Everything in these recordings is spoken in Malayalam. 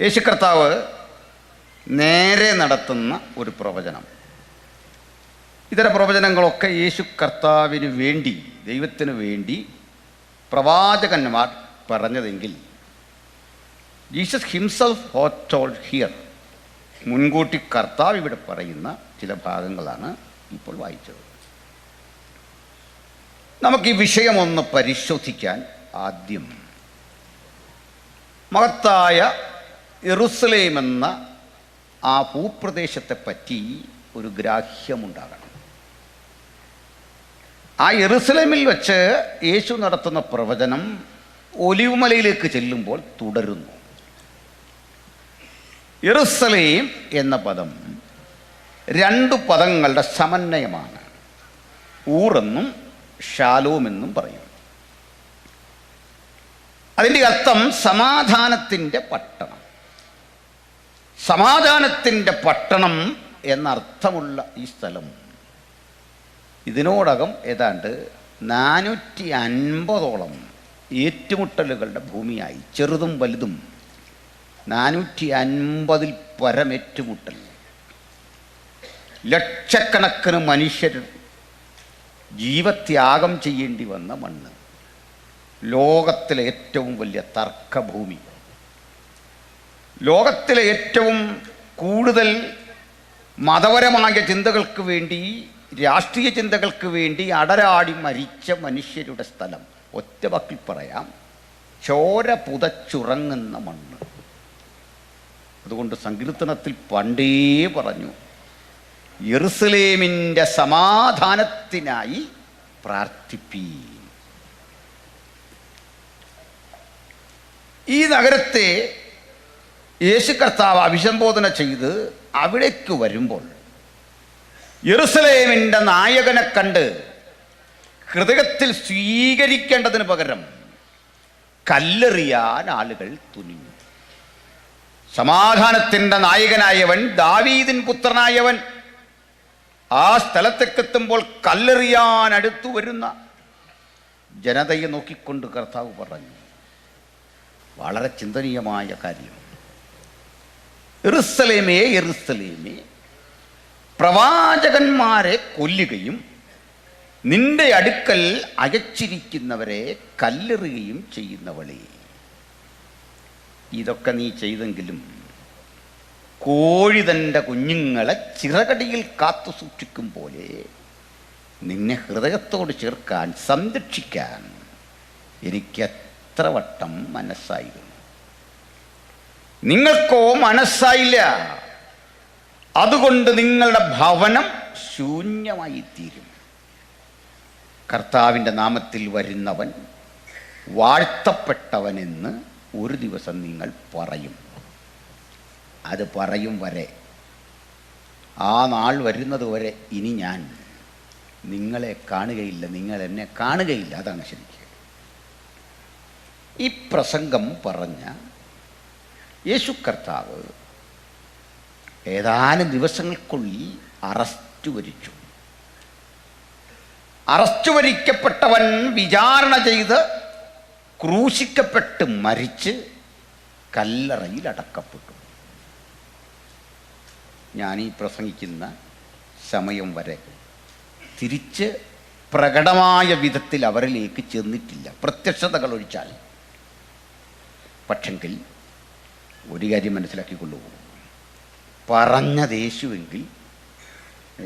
യേശു കർത്താവ് നേരെ നടത്തുന്ന ഒരു പ്രവചനം. ഇത്തരം പ്രവചനങ്ങളൊക്കെ യേശു കർത്താവിന് വേണ്ടി, ദൈവത്തിന് വേണ്ടി പ്രവാചകന്മാർ പറഞ്ഞതെങ്കിൽ ജീസസ് ഹിംസെൽഫ് ഫോർടോൾഡ് ഹിയർ, മുൻകൂട്ടി കർത്താവ് ഇവിടെ പറയുന്ന ചില ഭാഗങ്ങളാണ് ഇപ്പോൾ വായിച്ചത്. നമുക്ക് ഈ വിഷയമൊന്ന് പരിശോധിക്കാൻ ആദ്യം മഹത്തായ യെരുസലേം എന്ന ആ ഭൂപ്രദേശത്തെ പറ്റി ഒരു ഗ്രാഹ്യമുണ്ടാകണം. ആ യെരുസലേമിൽ വെച്ച് യേശു നടത്തുന്ന പ്രവചനം ഒലിവുമലയിലേക്ക് ചെല്ലുമ്പോൾ തുടരുന്നു. യെരുസലേം എന്ന പദം രണ്ട് പദങ്ങളുടെ സമന്വയമാണ്. ഊറെന്നും ഷാലോം എന്നും പറയും. അതിൻ്റെ അർത്ഥം സമാധാനത്തിൻ്റെ പട്ടണം. സമാധാനത്തിൻ്റെ പട്ടണം എന്നർത്ഥമുള്ള ഈ സ്ഥലം ഇതിനോടകം ഏതാണ്ട് 450ഓളം ഏറ്റുമുട്ടലുകളുടെ ഭൂമിയായി. ചെറുതും വലുതും 450-ൽ പരം ഏറ്റുമുട്ടൽ. ലക്ഷക്കണക്കിന് മനുഷ്യർ ജീവത്യാഗം ചെയ്യേണ്ടി വന്ന മണ്ണ്. ലോകത്തിലെ ഏറ്റവും വലിയ തർക്കഭൂമി. ലോകത്തിലെ ഏറ്റവും കൂടുതൽ മതപരമായ ചിന്തകൾക്ക് വേണ്ടി, രാഷ്ട്രീയ ചിന്തകൾക്ക് വേണ്ടി അടരാടി മരിച്ച മനുഷ്യരുടെ സ്ഥലം. ഒറ്റ വാക്കിൽ പറയാം, ചോര പുതച്ചുറങ്ങുന്ന മണ്ണ്. അതുകൊണ്ട് സങ്കീർത്തനത്തിൽ പണ്ടേ പറഞ്ഞു, യെരുസലേമിൻ്റെ സമാധാനത്തിനായി പ്രാർത്ഥിപ്പീ. ഈ നഗരത്തെ യേശു കർത്താവ് അഭിസംബോധന ചെയ്ത് അവിടേക്ക് വരുമ്പോൾ യെരുസലേമിൻ്റെ നായകനെ കണ്ട് ഹൃദയത്തിൽ സ്വീകരിക്കേണ്ടതിന് പകരം കല്ലെറിയാൻ ആളുകൾ തുനിഞ്ഞു. സമാധാനത്തിൻ്റെ നായകനായവൻ, ദാവീദിൻ പുത്രനായവൻ ആ സ്ഥലത്തേക്കെത്തുമ്പോൾ കല്ലെറിയാൻ അടുത്തു വരുന്ന ജനതയെ നോക്കിക്കൊണ്ട് കർത്താവ് പറഞ്ഞു, വളരെ ചിന്തനീയമായ കാര്യം. യെരുസലേമേ, യെരുസലേമേ, പ്രവാചകന്മാരെ കൊല്ലുകയും നിന്റെ അടുക്കൽ അയച്ചിരിക്കുന്നവരെ കല്ലെറിയുകയും ചെയ്യുന്നവളെ, ഇതൊക്കെ നീ ചെയ്തെങ്കിലും കോഴി തൻ്റെ കുഞ്ഞുങ്ങളെ ചിറകടിയിൽ കാത്തു സൂക്ഷിക്കും പോലെ നിന്നെ ഹൃദയത്തോട് ചേർക്കാൻ, സംരക്ഷിക്കാൻ എനിക്ക് എത്ര വട്ടം മനസ്സായിരുന്നു. നിങ്ങൾക്കോ മനസ്സായില്ല. അതുകൊണ്ട് നിങ്ങളുടെ ഭവനം ശൂന്യമായി തീരും. കർത്താവിൻ്റെ നാമത്തിൽ വരുന്നവൻ വാഴ്ത്തപ്പെട്ടവനെന്ന് ഒരു ദിവസം നിങ്ങൾ പറയും. അത് പറയും വരെ, ആ നാൾ വരുന്നത് വരെ ഇനി ഞാൻ നിങ്ങളെ കാണുകയില്ല, നിങ്ങൾ എന്നെ കാണുകയില്ല. അതാണ് ശരിക്കും. ഈ പ്രസംഗം പറഞ്ഞ യേശു കർത്താവ് ഏതാനും ദിവസങ്ങൾക്കുള്ളിൽ അറസ്റ്റ് വരിച്ചു. അറസ്റ്റ് വരിക്കപ്പെട്ടവൻ വിചാരണ ചെയ്ത് ക്രൂശിക്കപ്പെട്ട് മരിച്ച് കല്ലറയിൽ അടക്കപ്പെട്ടു. ഞാനീ പ്രസംഗിക്കുന്ന സമയം വരെ തിരിച്ച് പ്രകടമായ വിധത്തിൽ അവരിലേക്ക് ചെന്നിട്ടില്ല, പ്രത്യക്ഷതകൾ ഒഴിച്ചാൽ. പക്ഷെങ്കിൽ ഒരു കാര്യം മനസ്സിലാക്കിക്കൊള്ളൂ, പറഞ്ഞത് യേശുവെങ്കിൽ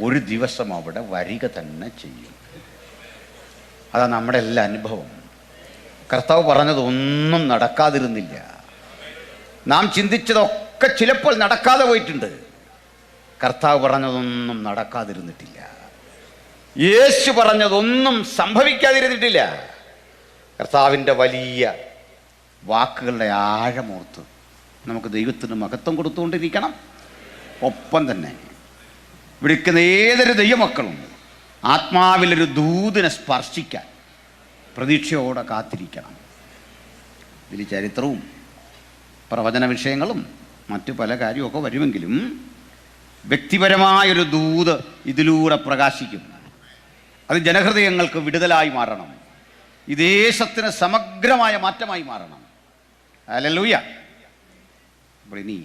ഒരു ദിവസം അവിടെ വരിക തന്നെ ചെയ്യും. അതാണ് നമ്മുടെ എല്ലാ അനുഭവം. കർത്താവ് പറഞ്ഞതൊന്നും നടക്കാതിരുന്നില്ല. നാം ചിന്തിച്ചതൊക്കെ ചിലപ്പോൾ നടക്കാതെ പോയിട്ടുണ്ട്. കർത്താവ് പറഞ്ഞതൊന്നും നടക്കാതിരുന്നിട്ടില്ല. യേശു പറഞ്ഞതൊന്നും സംഭവിക്കാതിരുന്നിട്ടില്ല. കർത്താവിൻ്റെ വലിയ വാക്കുകളുടെ ആഴമോർത്ത് നമുക്ക് ദൈവത്തിന് മഹത്വം കൊടുത്തുകൊണ്ടിരിക്കണം. ഒപ്പം തന്നെ വിളിക്കുന്ന ഏതൊരു ദൈവമക്കളും ആത്മാവിലൊരു ദൂതിനെ സ്പർശിക്കാൻ പ്രതീക്ഷയോടെ കാത്തിരിക്കണം. ഇതിൽ ചരിത്രവും പ്രവചന വിഷയങ്ങളും മറ്റു പല കാര്യമൊക്കെ വരുമെങ്കിലും വ്യക്തിപരമായൊരു ദൂത് ഇതിലൂടെ പ്രകാശിക്കും. അത് ജനഹൃദയങ്ങൾക്ക് വിടുതലായി മാറണം. ഈ ദേശത്തിന് സമഗ്രമായ മാറ്റമായി മാറണം. ഹല്ലേലൂയ. അപ്പോൾ ഇനി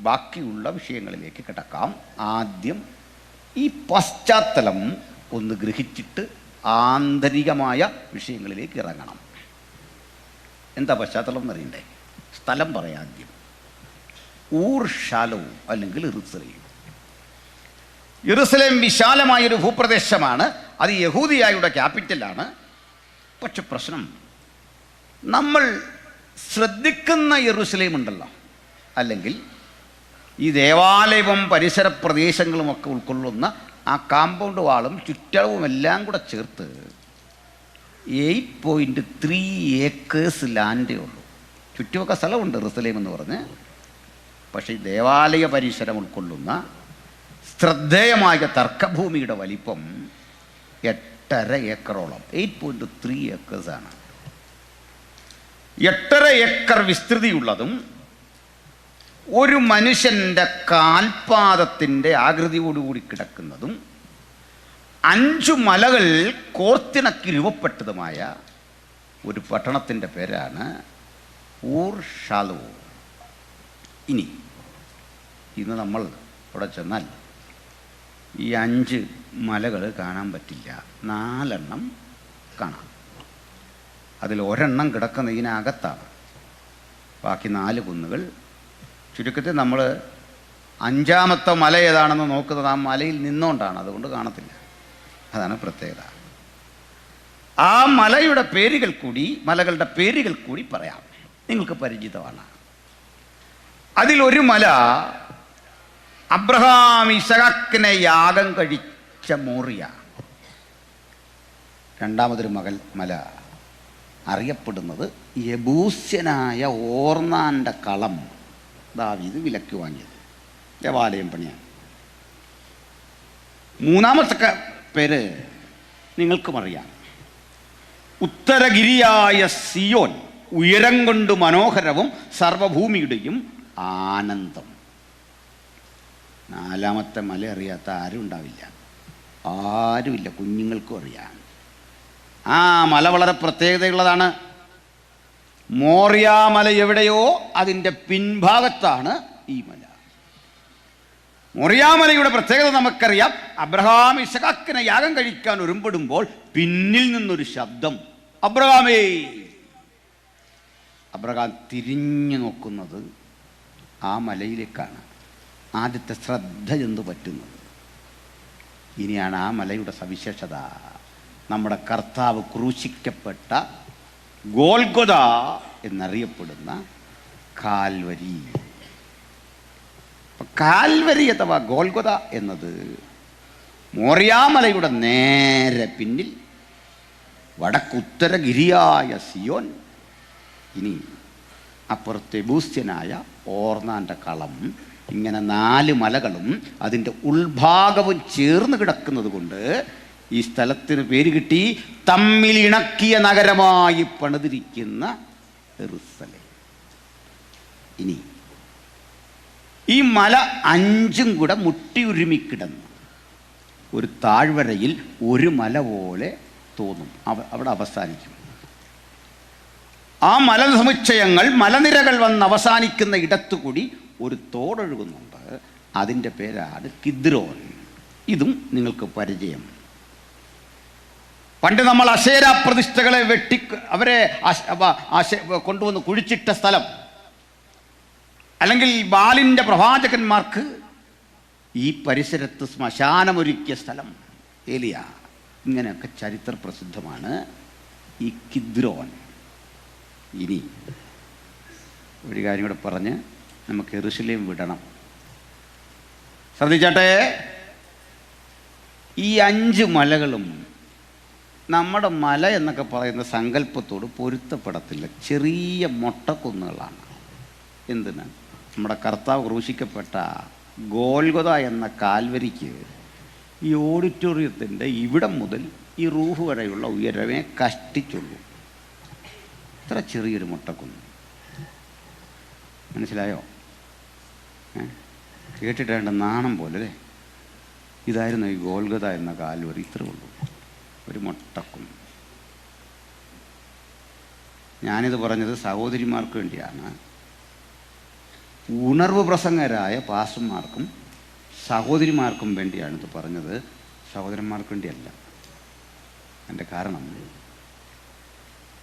ബാക്കിയുള്ള വിഷയങ്ങളിലേക്ക് കിടക്കാം. ആദ്യം ഈ പശ്ചാത്തലം ഒന്ന് ഗ്രഹിച്ചിട്ട് ആന്തരികമായ വിഷയങ്ങളിലേക്ക് ഇറങ്ങണം. എന്താ പശ്ചാത്തലം എന്നറിയണ്ടേ? സ്ഥലം പറയാം ആദ്യം. ഊർ ഷാലോ അല്ലെങ്കിൽ യെരൂശലേം. യെരൂശലേം വിശാലമായൊരു ഭൂപ്രദേശമാണ്. അത് യഹൂദിയായുടെ ക്യാപിറ്റലാണ്. പക്ഷെ പ്രശ്നം, നമ്മൾ ശ്രദ്ധിക്കുന്ന യെരൂശലേം ഉണ്ടല്ലോ, അല്ലെങ്കിൽ ഈ ദേവാലയവും പരിസര പ്രദേശങ്ങളുമൊക്കെ ഉൾക്കൊള്ളുന്ന ആ കാമ്പൗണ്ട് വാളും ചുറ്റളവും എല്ലാം കൂടെ ചേർത്ത് 8.3 ഏക്കേഴ്സ് ലാൻഡേ ഉള്ളൂ. ചുറ്റുമൊക്കെ സ്ഥലമുണ്ട് യെരൂശലേം എന്ന് പറഞ്ഞ്. പക്ഷേ ഈ ദേവാലയ പരിസരം ഉൾക്കൊള്ളുന്ന ശ്രദ്ധേയമായ തർക്കഭൂമിയുടെ വലിപ്പം 8.5 ഏക്കറോളം, 8.3 ഏക്കേഴ്സാണ്. 8.5 ഏക്കർ വിസ്തൃതിയുള്ളതും ഒരു മനുഷ്യൻ്റെ കാൽപാദത്തിൻ്റെ ആകൃതിയോടുകൂടി കിടക്കുന്നതും 5 മലകൾ കോർത്തിണക്കി രൂപപ്പെട്ടതുമായ ഒരു പട്ടണത്തിൻ്റെ പേരാണ് ഊർ ഷാലോ. ഇന്ന് നമ്മൾ അവിടെ ചെന്നാൽ ഈ 5 മലകൾ കാണാൻ പറ്റില്ല. 4 എണ്ണം കാണാം. അതിൽ ഒരെണ്ണം കിടക്കുന്ന ഇതിനകത്താണ്. ബാക്കി 4 കുന്നുകൾ. ചുരുക്കത്തിൽ നമ്മൾ 5ാമത്തെ മല ഏതാണെന്ന് നോക്കുന്നത് ആ മലയിൽ നിന്നുകൊണ്ടാണ്. അതുകൊണ്ട് കാണത്തില്ല. അതാണ് പ്രത്യേകത. ആ മലകളുടെ പേരുകൾ കൂടി പറയാം. നിങ്ങൾക്ക് പരിചിതമാണ്. അതിലൊരു മല അബ്രഹാം ഇസഹാക്കിനെ യാഗം കഴിച്ച മോറിയ. രണ്ടാമതൊരു മല അറിയപ്പെടുന്നത് യെബൂസ്യനായ ഓർന്നാൻ്റെ കളം ദാവീദ് വിലക്ക് വാങ്ങിയത്, ദേവാലയം പണിയാൻ. 3ാമത്തെ പേര് നിങ്ങൾക്കും അറിയാം, ഉത്തരഗിരിയായ സിയോൻ, ഉയരം കൊണ്ട് മനോഹരവും സർവഭൂമിയുടെയും ആനന്ദം. 4ാമത്തെ മല അറിയാത്ത ആരും ഉണ്ടാവില്ല. ആരുമില്ല, കുഞ്ഞുങ്ങൾക്കും അറിയാം. ആ മല വളരെ പ്രത്യേകതയുള്ളതാണ്. മോറിയാമല എവിടെയോ അതിൻ്റെ പിൻഭാഗത്താണ് ഈ മല. മോറിയാമലയുടെ പ്രത്യേകത നമുക്കറിയാം. അബ്രഹാം ഇസഹാക്കിനെ യാഗം കഴിക്കാൻ ഒരുമ്പെടുമ്പോൾ പിന്നിൽ നിന്നൊരു ശബ്ദം, അബ്രഹാമേ. അബ്രഹാം തിരിഞ്ഞു നോക്കുന്നത് ആ മലയിലേക്കാണ്. ആദ്യത്തെ ശ്രദ്ധ ചെന്ന് പറ്റുന്നത്. ഇനിയാണ് ആ മലയുടെ സവിശേഷത. നമ്മുടെ കർത്താവ് ക്രൂശിക്കപ്പെട്ട ഗോൽഗൊഥ എന്നറിയപ്പെടുന്ന കാൽവരി. കാൽവരി അഥവാ ഗോൽഗൊഥ എന്നത് മോറിയാമലയുടെ നേരെ പിന്നിൽ വടക്കുത്തരഗിരിയായ സിയോൻ, ഇനി അപ്പുറത്തെ യെബൂസ്യനായ ഓർന്നാൻ്റെ കളം, ഇങ്ങനെ 4 മലകളും അതിൻ്റെ ഉൾഭാഗവും ചേർന്ന് കിടക്കുന്നത് കൊണ്ട് ഈ സ്ഥലത്തിന് പേര് കിട്ടി തമ്മിൽ ഇണക്കിയ നഗരമായി പണിതിരിക്കുന്ന യെരൂശലേം. ഇനി ഈ മല 5ഉം കൂടെ മുട്ടിയുരുമിക്കിടന്ന് ഒരു താഴ്വരയിൽ ഒരു മല പോലെ തോന്നും. അവിടെ അവസാനിക്കും. ആ മലസമുച്ചയങ്ങൾ, മലനിരകൾ വന്ന് അവസാനിക്കുന്ന ഇടത്തുകൂടി ഒരു തോടൊഴുകുന്നുണ്ട്. അതിൻ്റെ പേരാണ് കിദ്രോൻ. ഇതും നിങ്ങൾക്ക് പരിചയം. പണ്ട് നമ്മൾ അശേര പ്രതിഷ്ഠകളെ അവരെ കൊണ്ടുവന്ന് കുഴിച്ചിട്ട സ്ഥലം, അല്ലെങ്കിൽ ബാലിൻ്റെ പ്രവാചകന്മാർക്ക് ഈ പരിസരത്ത് ശ്മശാനമൊരുക്കിയ സ്ഥലം, ഏലിയ, ഇങ്ങനെയൊക്കെ ചരിത്ര പ്രസിദ്ധമാണ് ഈ കിദ്രോൻ. ഇനി ഒരു കാര്യം കൂടെ പറഞ്ഞ് നമുക്ക് യെരൂശലേം വിടണം. ശ്രദ്ധിച്ചാട്ടെ, ഈ 5 മലകളും നമ്മുടെ മല എന്നൊക്കെ പറയുന്ന സങ്കല്പത്തോട് പൊരുത്തപ്പെടത്തില്ല. ചെറിയ മൊട്ടക്കുന്നുകളാണ്. എന്തിന്? നമ്മുടെ കർത്താവ് ക്രൂശിക്കപ്പെട്ട ഗോൽഗൊഥ എന്ന കാൽവരിക്ക് ഈ ഓഡിറ്റോറിയത്തിൻ്റെ ഇവിടം മുതൽ ഈ റൂഫ് വരെയുള്ള ഉയരമേ കഷ്ടിച്ചുള്ളൂ. ഇത്ര ചെറിയൊരു മുട്ടക്കുന്ന്. മനസ്സിലായോ? കേട്ടിട്ടേണ്ട നാണം പോലെ അല്ലേ? ഇതായിരുന്നു ഈ ഗോൽഗൊഥ എന്ന കാൽവരി. ഇത്രേ ഉള്ളൂ, ഒരു മുട്ടക്കുന്ന്. ഞാനിത് പറഞ്ഞത് സഹോദരിമാർക്ക് വേണ്ടിയാണ്. ഉണർവ് പ്രസംഗരായ പാസ്റ്റർമാർക്കും സഹോദരിമാർക്കും വേണ്ടിയാണ് ഇത് പറഞ്ഞത്, സഹോദരന്മാർക്ക് വേണ്ടിയല്ല. അതിൻ്റെ കാരണം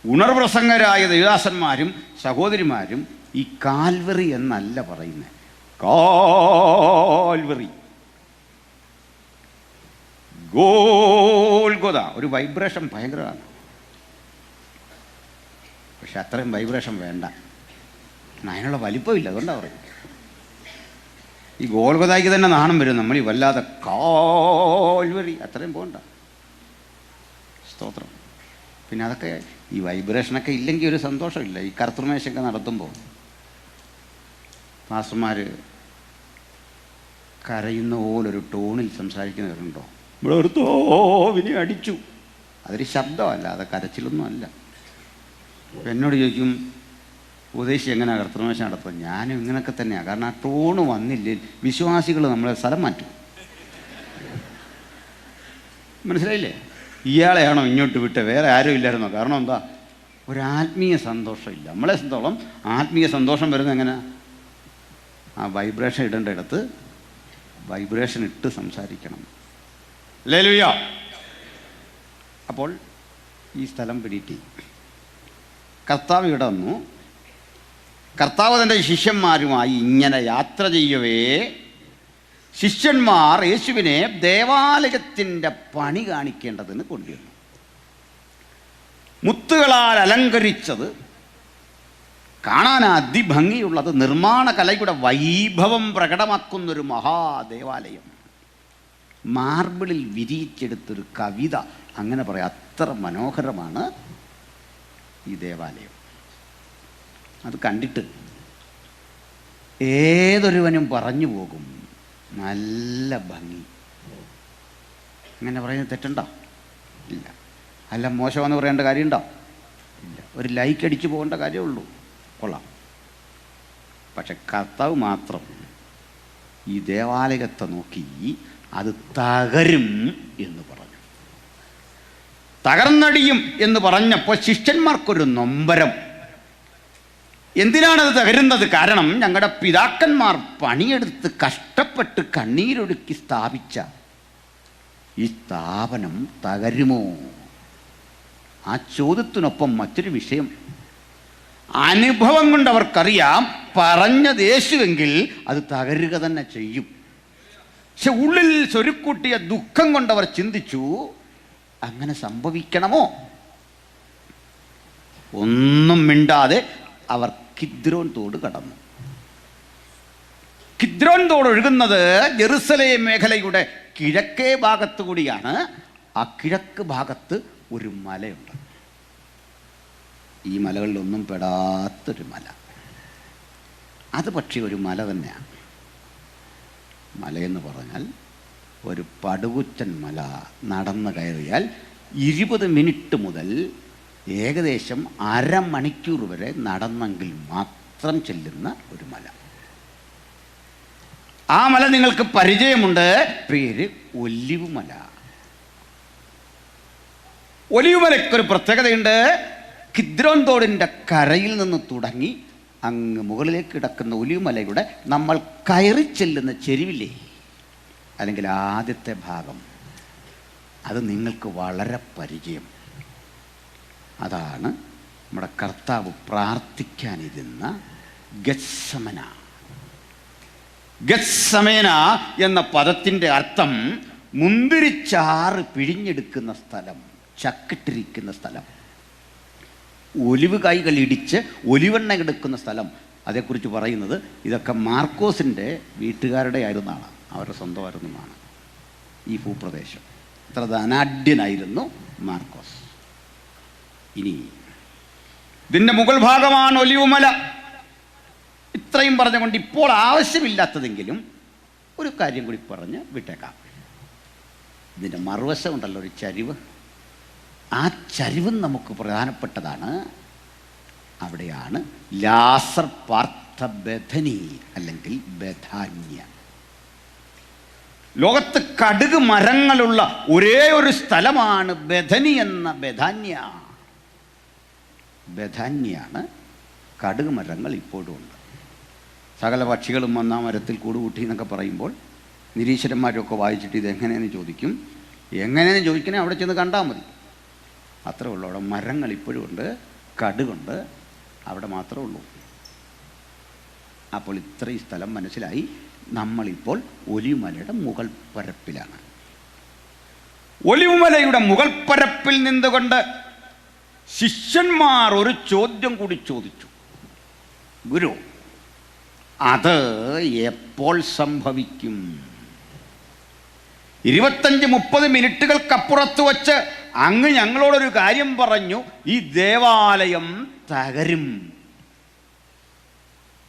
ഉണർവ് പ്രസംഗരായ ദേവദാസന്മാരും സഹോദരിമാരും ഈ കാൽവറി എന്നല്ല പറയുന്നത്. കാൽവറി, ഗോൽഗോത, ഒരു വൈബ്രേഷൻ ഭയങ്കരമാണ്. പക്ഷെ അത്രയും വൈബ്രേഷൻ വേണ്ട, അതിനുള്ള വലിപ്പമില്ല. അതുകൊണ്ടാണ് പറയും. ഈ ഗോൽഗോതയ്ക്ക് തന്നെ നാണം വരും. നമ്മൾ ഈ വല്ലാതെ കാൽവറി അത്രയും പോകണ്ട. സ്തോത്രം. പിന്നെ അതൊക്കെ ഈ വൈബ്രേഷനൊക്കെ ഇല്ലെങ്കിൽ ഒരു സന്തോഷമില്ല. ഈ കർത്തൃമേശൊക്കെ നടത്തുമ്പോൾ പാസ്റ്റർമാർ കരയുന്ന പോലൊരു ടോണിൽ സംസാരിക്കുന്നവരുണ്ടോ? ഇവിടെ ഒരു തോവിനെ അടിച്ചു. അതൊരു ശബ്ദമല്ല, അത് കരച്ചിലൊന്നും അല്ല. എന്നോട് ചോദിക്കും, ഉപദേശി എങ്ങനെയാണ് കർത്തൃമേശ നടത്തുക? ഞാനും ഇങ്ങനെയൊക്കെ തന്നെയാണ്. കാരണം ആ ടോണ് വന്നില്ലേ വിശ്വാസികൾ നമ്മളെ സ്ഥലം മാറ്റും. മനസ്സിലായില്ലേ? ഇയാളെയാണോ ഇങ്ങോട്ട് വിട്ട്, വേറെ ആരും ഇല്ലായിരുന്നോ? കാരണം എന്താ? ഒരാത്മീയ സന്തോഷമില്ല. നമ്മളെ സംബന്ധിച്ചോളം ആത്മീയ സന്തോഷം വരുന്നത് എങ്ങനെ? ആ വൈബ്രേഷൻ ഇടേണ്ട ഇടത്ത് വൈബ്രേഷൻ ഇട്ട് സംസാരിക്കണം. ഹല്ലേലൂയ. അപ്പോൾ ഈ സ്ഥലം പിടിറ്റി കർത്താവ് ഇവിടെ വന്നു. കർത്താവ് തൻ്റെ ശിഷ്യന്മാരുമായി ഇങ്ങനെ യാത്ര ചെയ്യവേ ശിഷ്യന്മാർ യേശുവിനെ ദേവാലയത്തിൻ്റെ പണി കാണിക്കേണ്ടതിന് കൊണ്ടുവന്നു. മുത്തുകളാൽ അലങ്കരിച്ചത്, കാണാൻ അതിഭംഗിയുള്ളത്, നിർമ്മാണ കലയുടെ വൈഭവം പ്രകടമാക്കുന്നൊരു മഹാദേവാലയം. മാർബിളിൽ വിരിയിച്ചെടുത്തൊരു കവിത, അങ്ങനെ പറയാം. അത്ര മനോഹരമാണ് ഈ ദേവാലയം. അത് കണ്ടിട്ട് ഏതൊരുവനും പറഞ്ഞു പോകും, നല്ല ഭംഗി. അങ്ങനെ പറയുന്നത് തെറ്റുണ്ടോ? ഇല്ല. അല്ല മോശമെന്ന് പറയേണ്ട കാര്യമുണ്ടോ? ഇല്ല. ഒരു ലൈക്ക് അടിച്ചു പോകേണ്ട കാര്യമുള്ളൂ. കൊള്ളാം. പക്ഷെ കർത്താവ് മാത്രം ഈ ദേവാലയത്തെ നോക്കി അത് തകരും എന്ന് പറഞ്ഞു. തകർന്നടിയും എന്ന് പറഞ്ഞപ്പോൾ ശിഷ്യന്മാർക്കൊരു നൊമ്പരം. എന്തിനാണത് തകരുന്നത്? കാരണം ഞങ്ങളുടെ പിതാക്കന്മാർ പണിയെടുത്ത് കഷ്ടപ്പെട്ട് കണ്ണീരൊഴുക്കി സ്ഥാപിച്ച ഈ സ്ഥാപനം തകരുമോ? ആ ചോദ്യത്തിനൊപ്പം മറ്റൊരു വിഷയം, അനുഭവം കൊണ്ട് അവർക്കറിയാം പറഞ്ഞത് യേശുവെങ്കിൽ അത് തകരുക തന്നെ ചെയ്യും. പക്ഷെ ഉള്ളിൽ സ്വരുക്കൂട്ടിയ ദുഃഖം കൊണ്ടവർ ചിന്തിച്ചു, അങ്ങനെ സംഭവിക്കണമോ? ഒന്നും മിണ്ടാതെ അവർ കിദ്രോൻ തോട് കടന്നു. കിദ്രോൻ തോട് ഒഴുകുന്നത് ജെറുസലേം മേഖലയുടെ കിഴക്കേ ഭാഗത്തു കൂടിയാണ്. ആ കിഴക്ക് ഭാഗത്ത് ഒരു മലയുണ്ട്. ഈ മലകളിലൊന്നും പെടാത്തൊരു മല. അത് പക്ഷേ ഒരു മല തന്നെയാണ്. മലയെന്ന് പറഞ്ഞാൽ ഒരു പടുകുറ്റൻ മല. നടന്ന് കയറിയാൽ 20 മിനിറ്റ് മുതൽ ഏകദേശം അരമണിക്കൂർ വരെ നടന്നെങ്കിൽ മാത്രം ചെല്ലുന്ന ഒരു മല. ആ മല നിങ്ങൾക്ക് പരിചയമുണ്ട്. പേര് ഒലിവ് മല. ഒലിവ് മലയ്ക്കൊരു പ്രത്യേകതയുണ്ട്. കിദ്രോൻ തോടിൻ്റെ കരയിൽ നിന്ന് തുടങ്ങി അങ്ങ് മുകളിലേക്ക് കിടക്കുന്ന ഒലിവ് മലയുടെ നമ്മൾ കയറി ചെല്ലുന്ന ചെരുവില്ലേ, അല്ലെങ്കിൽ ആദ്യത്തെ ഭാഗം, അത് നിങ്ങൾക്ക് വളരെ പരിചയം. അതാണ് നമ്മുടെ കർത്താവ് പ്രാർത്ഥിക്കാനിരുന്ന ഗത്സമന. ഗത്സമേന എന്ന പദത്തിൻ്റെ അർത്ഥം മുന്തിരിച്ചാറ് പിഴിഞ്ഞെടുക്കുന്ന സ്ഥലം, ചക്കിട്ടിരിക്കുന്ന സ്ഥലം, ഒലിവ് കായ്കൾ ഇടിച്ച് ഒലിവെണ്ണ എടുക്കുന്ന സ്ഥലം. അതേക്കുറിച്ച് പറയുന്നത് ഇതൊക്കെ മാർക്കോസിൻ്റെ വീട്ടുകാരുടെ ആയിരുന്നാണ്, അവരുടെ സ്വന്തമായിരുന്നതാണ് ഈ ഭൂപ്രദേശം. അത്ര ധനാഢ്യനായിരുന്നു മാർക്കോസ്. ഇനി ഇതിൻ്റെ മുകൾ ഭാഗമാണ് ഒലിവുമല. ഇത്രയും പറഞ്ഞുകൊണ്ട് ഇപ്പോൾ ആവശ്യമില്ലാത്തതെങ്കിലും ഒരു കാര്യം കൂടി പറഞ്ഞ് വിട്ടേക്കാം. ഇതിൻ്റെ മറുവശമുണ്ടല്ലോ ഒരു ചരിവ്. ആ ചരിവും നമുക്ക് പ്രധാനപ്പെട്ടതാണ്. അവിടെയാണ് ലാസർ പാർത്ത ബഥനി അല്ലെങ്കിൽ ബഥാന്യ. ലോകത്ത് കടുക് മരങ്ങളുള്ള ഒരേ ഒരു സ്ഥലമാണ് ബഥനി എന്ന ബഥാന്യ. ബഥാന്യാണ് കടുക് മരങ്ങൾ ഇപ്പോഴും ഉണ്ട്. സകല പക്ഷികളും വന്ന മരത്തിൽ കൂടുകൂട്ടി എന്നൊക്കെ പറയുമ്പോൾ നിരീശ്വരന്മാരൊക്കെ വായിച്ചിട്ട് ഇതെങ്ങനെയെന്ന് ചോദിക്കും. എങ്ങനെയെന്ന് ചോദിക്കണേ അവിടെ ചെന്ന് കണ്ടാൽ മതി. അത്രേ ഉള്ളൂ. അവിടെ മരങ്ങൾ ഇപ്പോഴും ഉണ്ട്, കടുകുണ്ട്, അവിടെ മാത്രമേ ഉള്ളൂ. അപ്പോൾ ഇത്രയും സ്ഥലം മനസ്സിലായി. നമ്മളിപ്പോൾ ഒലിവുമലയുടെ മുകൾ പരപ്പിലാണ്. ഒലിവുമലയുടെ മുകൾ പരപ്പിൽ നിന്നുകൊണ്ട് ശിഷ്യന്മാർ ഒരു ചോദ്യം കൂടി ചോദിച്ചു. ഗുരു, അത് എപ്പോൾ സംഭവിക്കും? 25-30 മിനിറ്റുകൾക്കപ്പുറത്ത് വച്ച് അങ്ങ് ഞങ്ങളോടൊരു കാര്യം പറഞ്ഞു, ഈ ദേവാലയം തകരും.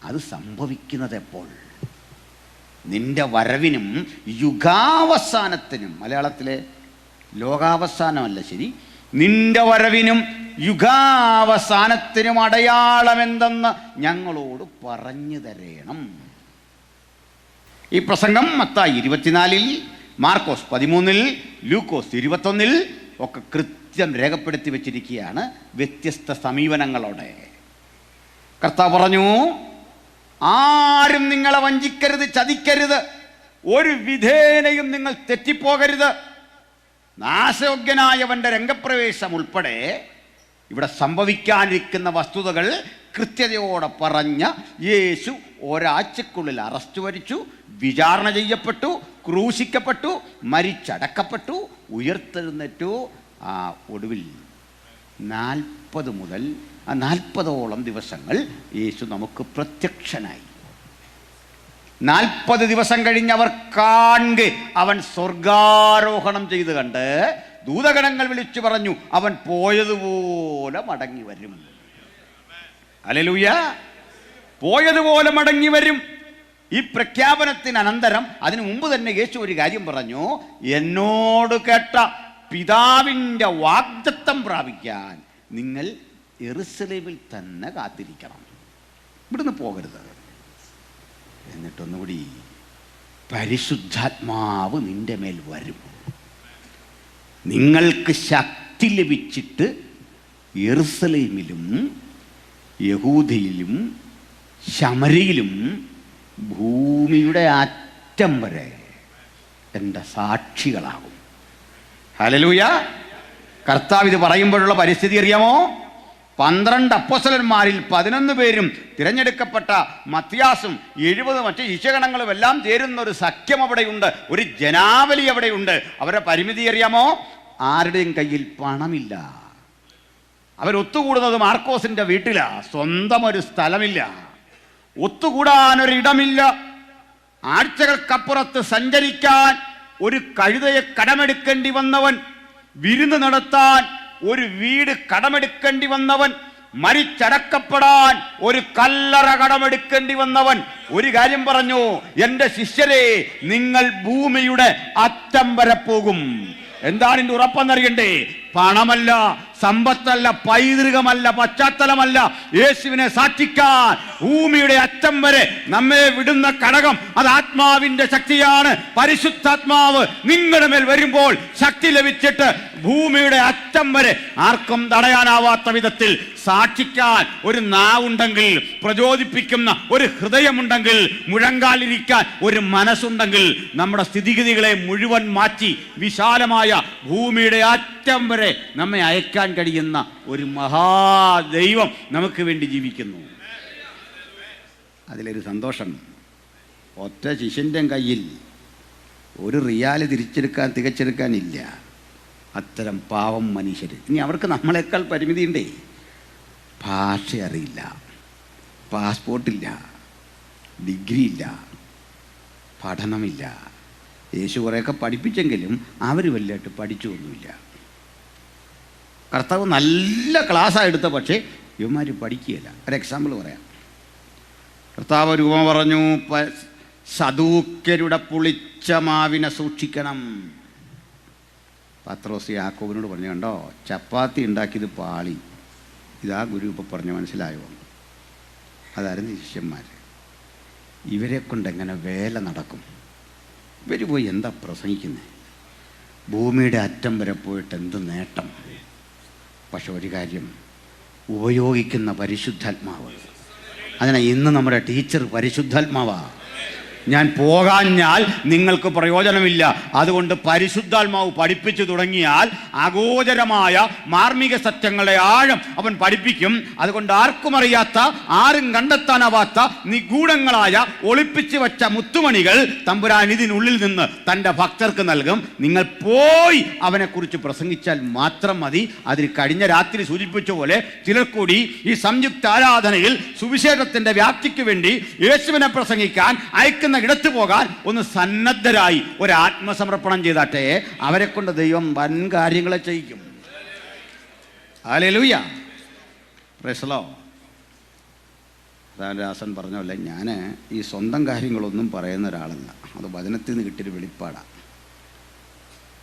അത് സംഭവിക്കുന്നത് എപ്പോൾ? നിന്റെ വരവിനും യുഗാവസാനത്തിനും, മലയാളത്തിലെ ലോകാവസാനമല്ല ശരി, നിന്റെ വരവിനും യുഗാവസാനത്തിനും അടയാളമെന്തെന്ന് ഞങ്ങളോട് പറഞ്ഞു തരേണം. ഈ പ്രസംഗം മത്തായി 24-ൽ, മാർക്കോസ് 13-ൽ, ലൂക്കോസ് 21-ൽ ഒക്കെ കൃത്യം രേഖപ്പെടുത്തി വെച്ചിരിക്കുകയാണ്, വ്യത്യസ്ത സമീപനങ്ങളോടെ. കർത്താവ് പറഞ്ഞു, ആരും നിങ്ങളെ വഞ്ചിക്കരുത്, ചതിക്കരുത്, ഒരു വിധേനയും നിങ്ങൾ തെറ്റിപ്പോകരുത്. നാശയോഗ്യനായവൻ്റെ രംഗപ്രവേശം ഉൾപ്പെടെ ഇവിടെ സംഭവിക്കാനിരിക്കുന്ന വസ്തുതകൾ കൃത്യതയോടെ പറഞ്ഞ യേശു ഒരാഴ്ചക്കുള്ളിൽ അറസ്റ്റ് വരിച്ചു, വിചാരണ ചെയ്യപ്പെട്ടു, ക്രൂശിക്കപ്പെട്ടു, മരിച്ചടക്കപ്പെട്ടു, ഉയർത്തെഴുന്നേറ്റു. ഒടുവിൽ 40 മുതൽ 40ഓളം ദിവസങ്ങൾ യേശു നമുക്ക് പ്രത്യക്ഷനായി. 40 ദിവസം കഴിഞ്ഞവർ കാണെ അവൻ സ്വർഗാരോഹണം ചെയ്ത് കണ്ട് ദൂതഗണങ്ങൾ വിളിച്ചു പറഞ്ഞു, അവൻ പോയതുപോലെ മടങ്ങി വരും. ഹല്ലേലൂയ! പോയതുപോലെ മടങ്ങി വരും. ഈ പ്രഖ്യാപനത്തിന് അനന്തരം, അതിനു മുമ്പ് തന്നെ യേശു ഒരു കാര്യം പറഞ്ഞു, എന്നോട് കേട്ട പിതാവിൻ്റെ വാഗ്ദത്തം പ്രാപിക്കാൻ നിങ്ങൾ യെരുശലേമിൽ തന്നെ കാത്തിരിക്കണം, ഇവിടുന്ന് പോകരുത്. എന്നിട്ടൊന്നുകൂടി, പരിശുദ്ധാത്മാവ് നിന്റെ മേൽ വരും. നിങ്ങൾക്ക് ശക്തി ലഭിച്ചിട്ട് യെരുശലേമിലും യഹൂദയിലും ശമരിയിലും ഭൂമിയുടെ അറ്റം വരെ എൻ്റെ സാക്ഷികളാകും. ഹല്ലേലൂയ! കർത്താവ് ഇത് പറയുമ്പോഴുള്ള പരിസ്ഥിതി അറിയാമോ? 12 അപ്പോസ്തലന്മാരിൽ 11 പേരും തിരഞ്ഞെടുക്കപ്പെട്ട മത്തിയാസും 70 മറ്റ് ശിഷ്യഗണങ്ങളും എല്ലാം ചേരുന്ന ഒരു സഖ്യം അവിടെയുണ്ട്, ഒരു ജനാവലി അവിടെയുണ്ട്. അവരുടെ പരിമിതി അറിയാമോ? ആരുടെയും കയ്യിൽ പണമില്ല. അവരൊത്തുകൂടുന്നത് മാർക്കോസിന്റെ വീട്ടിലാ. സ്വന്തം ഒരു സ്ഥലമില്ല, ഒത്തുകൂടാനൊരിടമില്ല. ആഴ്ചകൾക്കപ്പുറത്ത് സഞ്ചരിക്കാൻ ഒരു കഴുതയെ കടമെടുക്കേണ്ടി വന്നവൻ, വിരുന്ന് നടത്താൻ ഒരു വീട് കടമെടുക്കേണ്ടി വന്നവൻ, മരിച്ചടക്കപ്പെടാൻ ഒരു കല്ലറ കടമെടുക്കേണ്ടി വന്നവൻ ഒരു കാര്യം പറഞ്ഞു, എൻ്റെ ശിഷ്യരെ, നിങ്ങൾ ഭൂമിയുടെ അറ്റം വരെ പോകും. എന്താണ് ഇതിൻ്റെ ഉറപ്പെന്നറിയണ്ടേ? പണമല്ല, സമ്പത്തല്ല, പൈതൃകമല്ല, പശ്ചാത്തലമല്ല. യേശുവിനെ സാക്ഷിക്കാൻ ഭൂമിയുടെ അറ്റം വരെ നമ്മെ വിടുന്ന ഘടകം അത് ആത്മാവിന്റെ ശക്തിയാണ്. പരിശുദ്ധാത്മാവ് നിങ്ങളുടെ മേൽ വരുമ്പോൾ ശക്തി ലഭിച്ചിട്ട് ഭൂമിയുടെ അറ്റം വരെ ആർക്കും തടയാനാവാത്ത വിധത്തിൽ സാക്ഷിക്കാൻ ഒരു നാവുണ്ടെങ്കിൽ, പ്രചോദിപ്പിക്കുന്ന ഒരു ഹൃദയമുണ്ടെങ്കിൽ, മുഴങ്കാലിരിക്കാൻ ഒരു മനസ്സുണ്ടെങ്കിൽ, നമ്മുടെ സ്ഥിതിഗതികളെ മുഴുവൻ മാറ്റി വിശാലമായ ഭൂമിയുടെ അറ്റം വരെ നമ്മെ അയക്കാൻ കഴിയുന്ന ഒരു മഹാദൈവം നമുക്ക് വേണ്ടി ജീവിക്കുന്നു. അതിലൊരു സന്തോഷം. ഒറ്റ ശിഷ്യൻ്റെ കയ്യിൽ ഒരു റിയാല് തികച്ചെടുക്കാനില്ല. അത്തരം പാവം മനുഷ്യർ. ഇനി അവർക്ക് നമ്മളെക്കാൾ പരിമിതിയുണ്ടേ. ഭാഷ അറിയില്ല, പാസ്പോർട്ടില്ല, ഡിഗ്രി ഇല്ല, പഠനമില്ല. യേശു കുറേയൊക്കെ പഠിപ്പിച്ചെങ്കിലും അവർ വലുതായിട്ട് പഠിച്ചൊന്നുമില്ല. കർത്താവ് നല്ല ക്ലാസ്സാണ് എടുത്ത, പക്ഷേ ഇവന്മാർ പഠിക്കുകയില്ല. ഒരു എക്സാമ്പിൾ പറയാം. കർത്താവ് ഒരു ഉപമ പറഞ്ഞു, സദൂക്യരുടെ പുളിച്ച മാവിനെ സൂക്ഷിക്കണം. പത്രോസ് യാക്കോബിനോട് പറഞ്ഞു, കണ്ടോ ചപ്പാത്തി ഉണ്ടാക്കിയത് പാളി. ഇതാ ഗുരു ഇപ്പോൾ പറഞ്ഞ് മനസ്സിലായോ? അതായിരുന്നു ശിഷ്യന്മാർ. ഇവരെ കൊണ്ട് എങ്ങനെ വേല നടക്കും? ഇവർ പോയി എന്താ പ്രസംഗിക്കുന്നത്? ഭൂമിയുടെ അറ്റം വരെ പോയിട്ട് എന്ത് നേട്ടം? പക്ഷെ ഒരു കാര്യം, ഉപയോഗിക്കുന്ന പരിശുദ്ധാത്മാവ് അതിനാ ഇന്ന് നമ്മുടെ ടീച്ചർ പരിശുദ്ധാത്മാവാ. ഞാൻ പോകാഞ്ഞാൽ നിങ്ങൾക്ക് പ്രയോജനമില്ല. അതുകൊണ്ട് പരിശുദ്ധാത്മാവ് പഠിപ്പിച്ചു തുടങ്ങിയാൽ അഗോചരമായ മാർമിക സത്യങ്ങളുടെ ആഴം അവൻ പഠിപ്പിക്കും. അതുകൊണ്ട് ആർക്കും അറിയാത്ത, ആരും കണ്ടെത്താനാവാത്ത നിഗൂഢങ്ങളായ ഒളിപ്പിച്ചു വച്ച മുത്തുമണികൾ തമ്പുരാൻ ഇതിനുള്ളിൽ നിന്ന് തൻ്റെ ഭക്തർക്ക് നൽകും. നിങ്ങൾ പോയി അവനെക്കുറിച്ച് പ്രസംഗിച്ചാൽ മാത്രം മതി. അതിൽ കഴിഞ്ഞ രാത്രി സൂചിപ്പിച്ച പോലെ ചിലർ കൂടി ഈ സംയുക്ത ആരാധനയിൽ സുവിശേഷത്തിൻ്റെ വ്യാപ്തിക്ക് വേണ്ടി യേശുവിനെ പ്രസംഗിക്കാൻ അയക്കുന്ന ഇടത്ത് പോകാൻ ഒന്ന് സന്നദ്ധരായി ഒരു ആത്മസമർപ്പണം ചെയ്താട്ടെ. അവരെ കൊണ്ട് ദൈവം വൻ കാര്യങ്ങളെ ചെയ്യിക്കും. Hallelujah, praise the Lord. ദാസൻ പറഞ്ഞല്ലേ, ഞാൻ ഈ സ്വന്തം കാര്യങ്ങളൊന്നും പറയുന്ന ഒരാളല്ല. അത് വചനത്തിൽ നിന്ന് കിട്ടിയൊരു വെളിപ്പാടാണ്.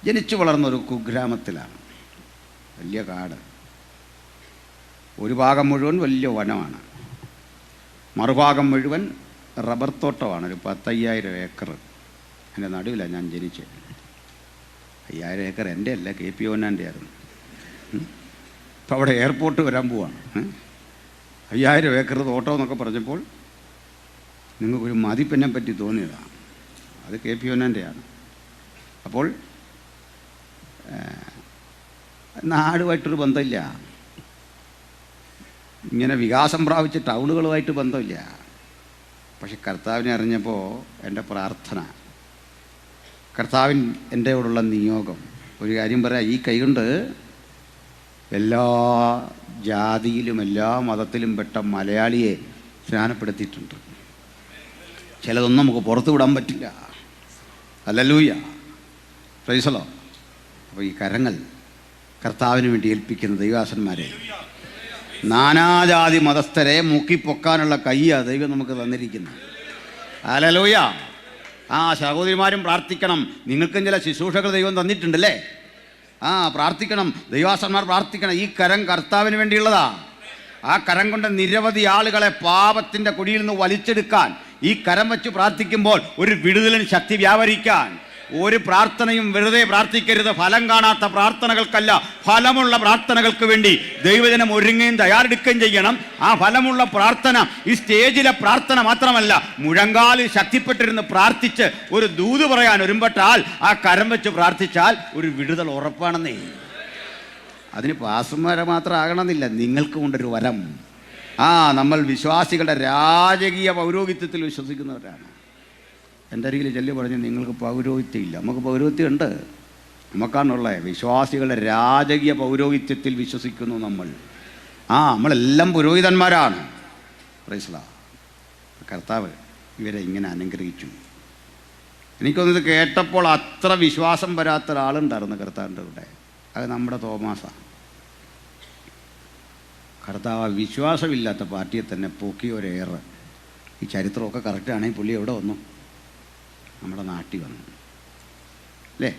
ജനിച്ചു വളർന്നൊരു കുഗ്രാമത്തിലാണ്. വലിയ കാട്, ഒരു ഭാഗം മുഴുവൻ വലിയ വനമാണ്, മറുഭാഗം മുഴുവൻ റബ്ബർ തോട്ടമാണ്. ഒരു 10,000 ഏക്കർ എൻ്റെ നടുവിലാണ് ഞാൻ ജനിച്ചത്. 5,000 ഏക്കർ എൻ്റെ അല്ല, KP ഓന്നാൻ്റെ ആയിരുന്നു. ഇപ്പോൾ അവിടെ എയർപോർട്ട് വരാൻ പോവാണ്. 5,000 ഏക്കർ തോട്ടം എന്നൊക്കെ പറഞ്ഞപ്പോൾ നിങ്ങൾക്കൊരു മതിപ്പിനെ പറ്റി തോന്നിയതാണ്. അത് KP ഓന്നാൻ്റെയാണ്. അപ്പോൾ നാടുമായിട്ടൊരു ബന്ധമില്ല, ഇങ്ങനെ വികാസം പ്രാപിച്ച ടൗണുകളുമായിട്ട് ബന്ധമില്ല. പക്ഷെ കർത്താവിനെ അറിഞ്ഞപ്പോൾ എൻ്റെ പ്രാർത്ഥന, കർത്താവിൻ എൻ്റെയോടുള്ള നിയോഗം, ഒരു കാര്യം പറയാം, ഈ കൈകൊണ്ട് എല്ലാ ജാതിയിലും എല്ലാ മതത്തിലും പെട്ട മലയാളിയെ സ്നാനപ്പെടുത്തിയിട്ടുണ്ട്. ചിലതൊന്നും നമുക്ക് പുറത്തു വിടാൻ പറ്റില്ല. Hallelujah, praise the Lord. അപ്പോൾ ഈ കരങ്ങൾ കർത്താവിന് വേണ്ടി ഏൽപ്പിക്കുന്ന ദൈവദാസന്മാരെ, നാനാജാതി മതസ്ഥരെ മുക്കിപ്പൊക്കാനുള്ള കയ്യാണ് ദൈവം നമുക്ക് തന്നിരിക്കുന്നത്. ഹല്ലേലൂയ. സഹോദരിമാരും പ്രാർത്ഥിക്കണം. നിങ്ങൾക്കും ചില ശുശ്രൂഷകൾ ദൈവം തന്നിട്ടുണ്ടല്ലേ. പ്രാർത്ഥിക്കണം, ദൈവദാസന്മാർ പ്രാർത്ഥിക്കണം. ഈ കരം കർത്താവിന് വേണ്ടിയുള്ളതാ. ആ കരം കൊണ്ട് നിരവധി ആളുകളെ പാപത്തിൻ്റെ കുടിയിൽ നിന്ന് വലിച്ചെടുക്കാൻ ഈ കരം വെച്ച് പ്രാർത്ഥിക്കുമ്പോൾ ഒരു വിടുതലിന് ശക്തി വ്യാപരിക്കാൻ. ഒരു പ്രാർത്ഥനയും വെറുതെ പ്രാർത്ഥിക്കരുത്. ഫലം കാണാത്ത പ്രാർത്ഥനകൾക്കല്ല, ഫലമുള്ള പ്രാർത്ഥനകൾക്ക് വേണ്ടി ദൈവജനം ഒരുങ്ങുകയും തയ്യാറെടുക്കുകയും ചെയ്യണം. ആ ഫലമുള്ള പ്രാർത്ഥന ഈ സ്റ്റേജിലെ പ്രാർത്ഥന മാത്രമല്ല, മുഴങ്കാലിൽ ശക്തിപ്പെട്ടിരുന്ന് പ്രാർത്ഥിച്ച് ഒരു ദൂത് പറയാൻ ഒരുമ്പെട്ടാൽ ആ കരം വെച്ച് പ്രാർത്ഥിച്ചാൽ ഒരു വിടുതൽ ഉറപ്പാണെന്നേ. അതിന് പാസ്റ്റർമാരെ മാത്രം ആകണമെന്നില്ല, നിങ്ങൾക്കും കൊണ്ടൊരു വരം. നമ്മൾ വിശ്വാസികളുടെ രാജകീയ പൗരോഹിത്യത്തിൽ വിശ്വസിക്കുന്നവരാണ്. എൻ്റെ അരികിൽ ചെല്ലി പറഞ്ഞ് നിങ്ങൾക്ക് പൗരോഹിത്യം ഇല്ല. നമുക്ക് പൗരോഹിത്യം ഉണ്ട്, നമുക്കാണുള്ളത്. വിശ്വാസികളുടെ രാജകീയ പൗരോഹിത്യത്തിൽ വിശ്വസിക്കുന്നു നമ്മൾ. നമ്മളെല്ലാം പുരോഹിതന്മാരാണ്. Price the Lord. കർത്താവ് ഇവരെ ഇങ്ങനെ അനുഗ്രഹിച്ചു. എനിക്കൊന്നിത് കേട്ടപ്പോൾ അത്ര വിശ്വാസം വരാത്ത ഒരാളുണ്ടായിരുന്നു കർത്താവിൻ്റെ കൂടെ. അത് നമ്മുടെ തോമാസാണ്. കർത്താവ് വിശ്വാസമില്ലാത്ത പാർട്ടിയെ തന്നെ പൊക്കിയൊരേറെ. ഈ ചരിത്രമൊക്കെ കറക്റ്റാണെങ്കിൽ പുള്ളി എവിടെ വന്നു? നമ്മുടെ നാട്ടിൽ വന്നു അല്ലേ.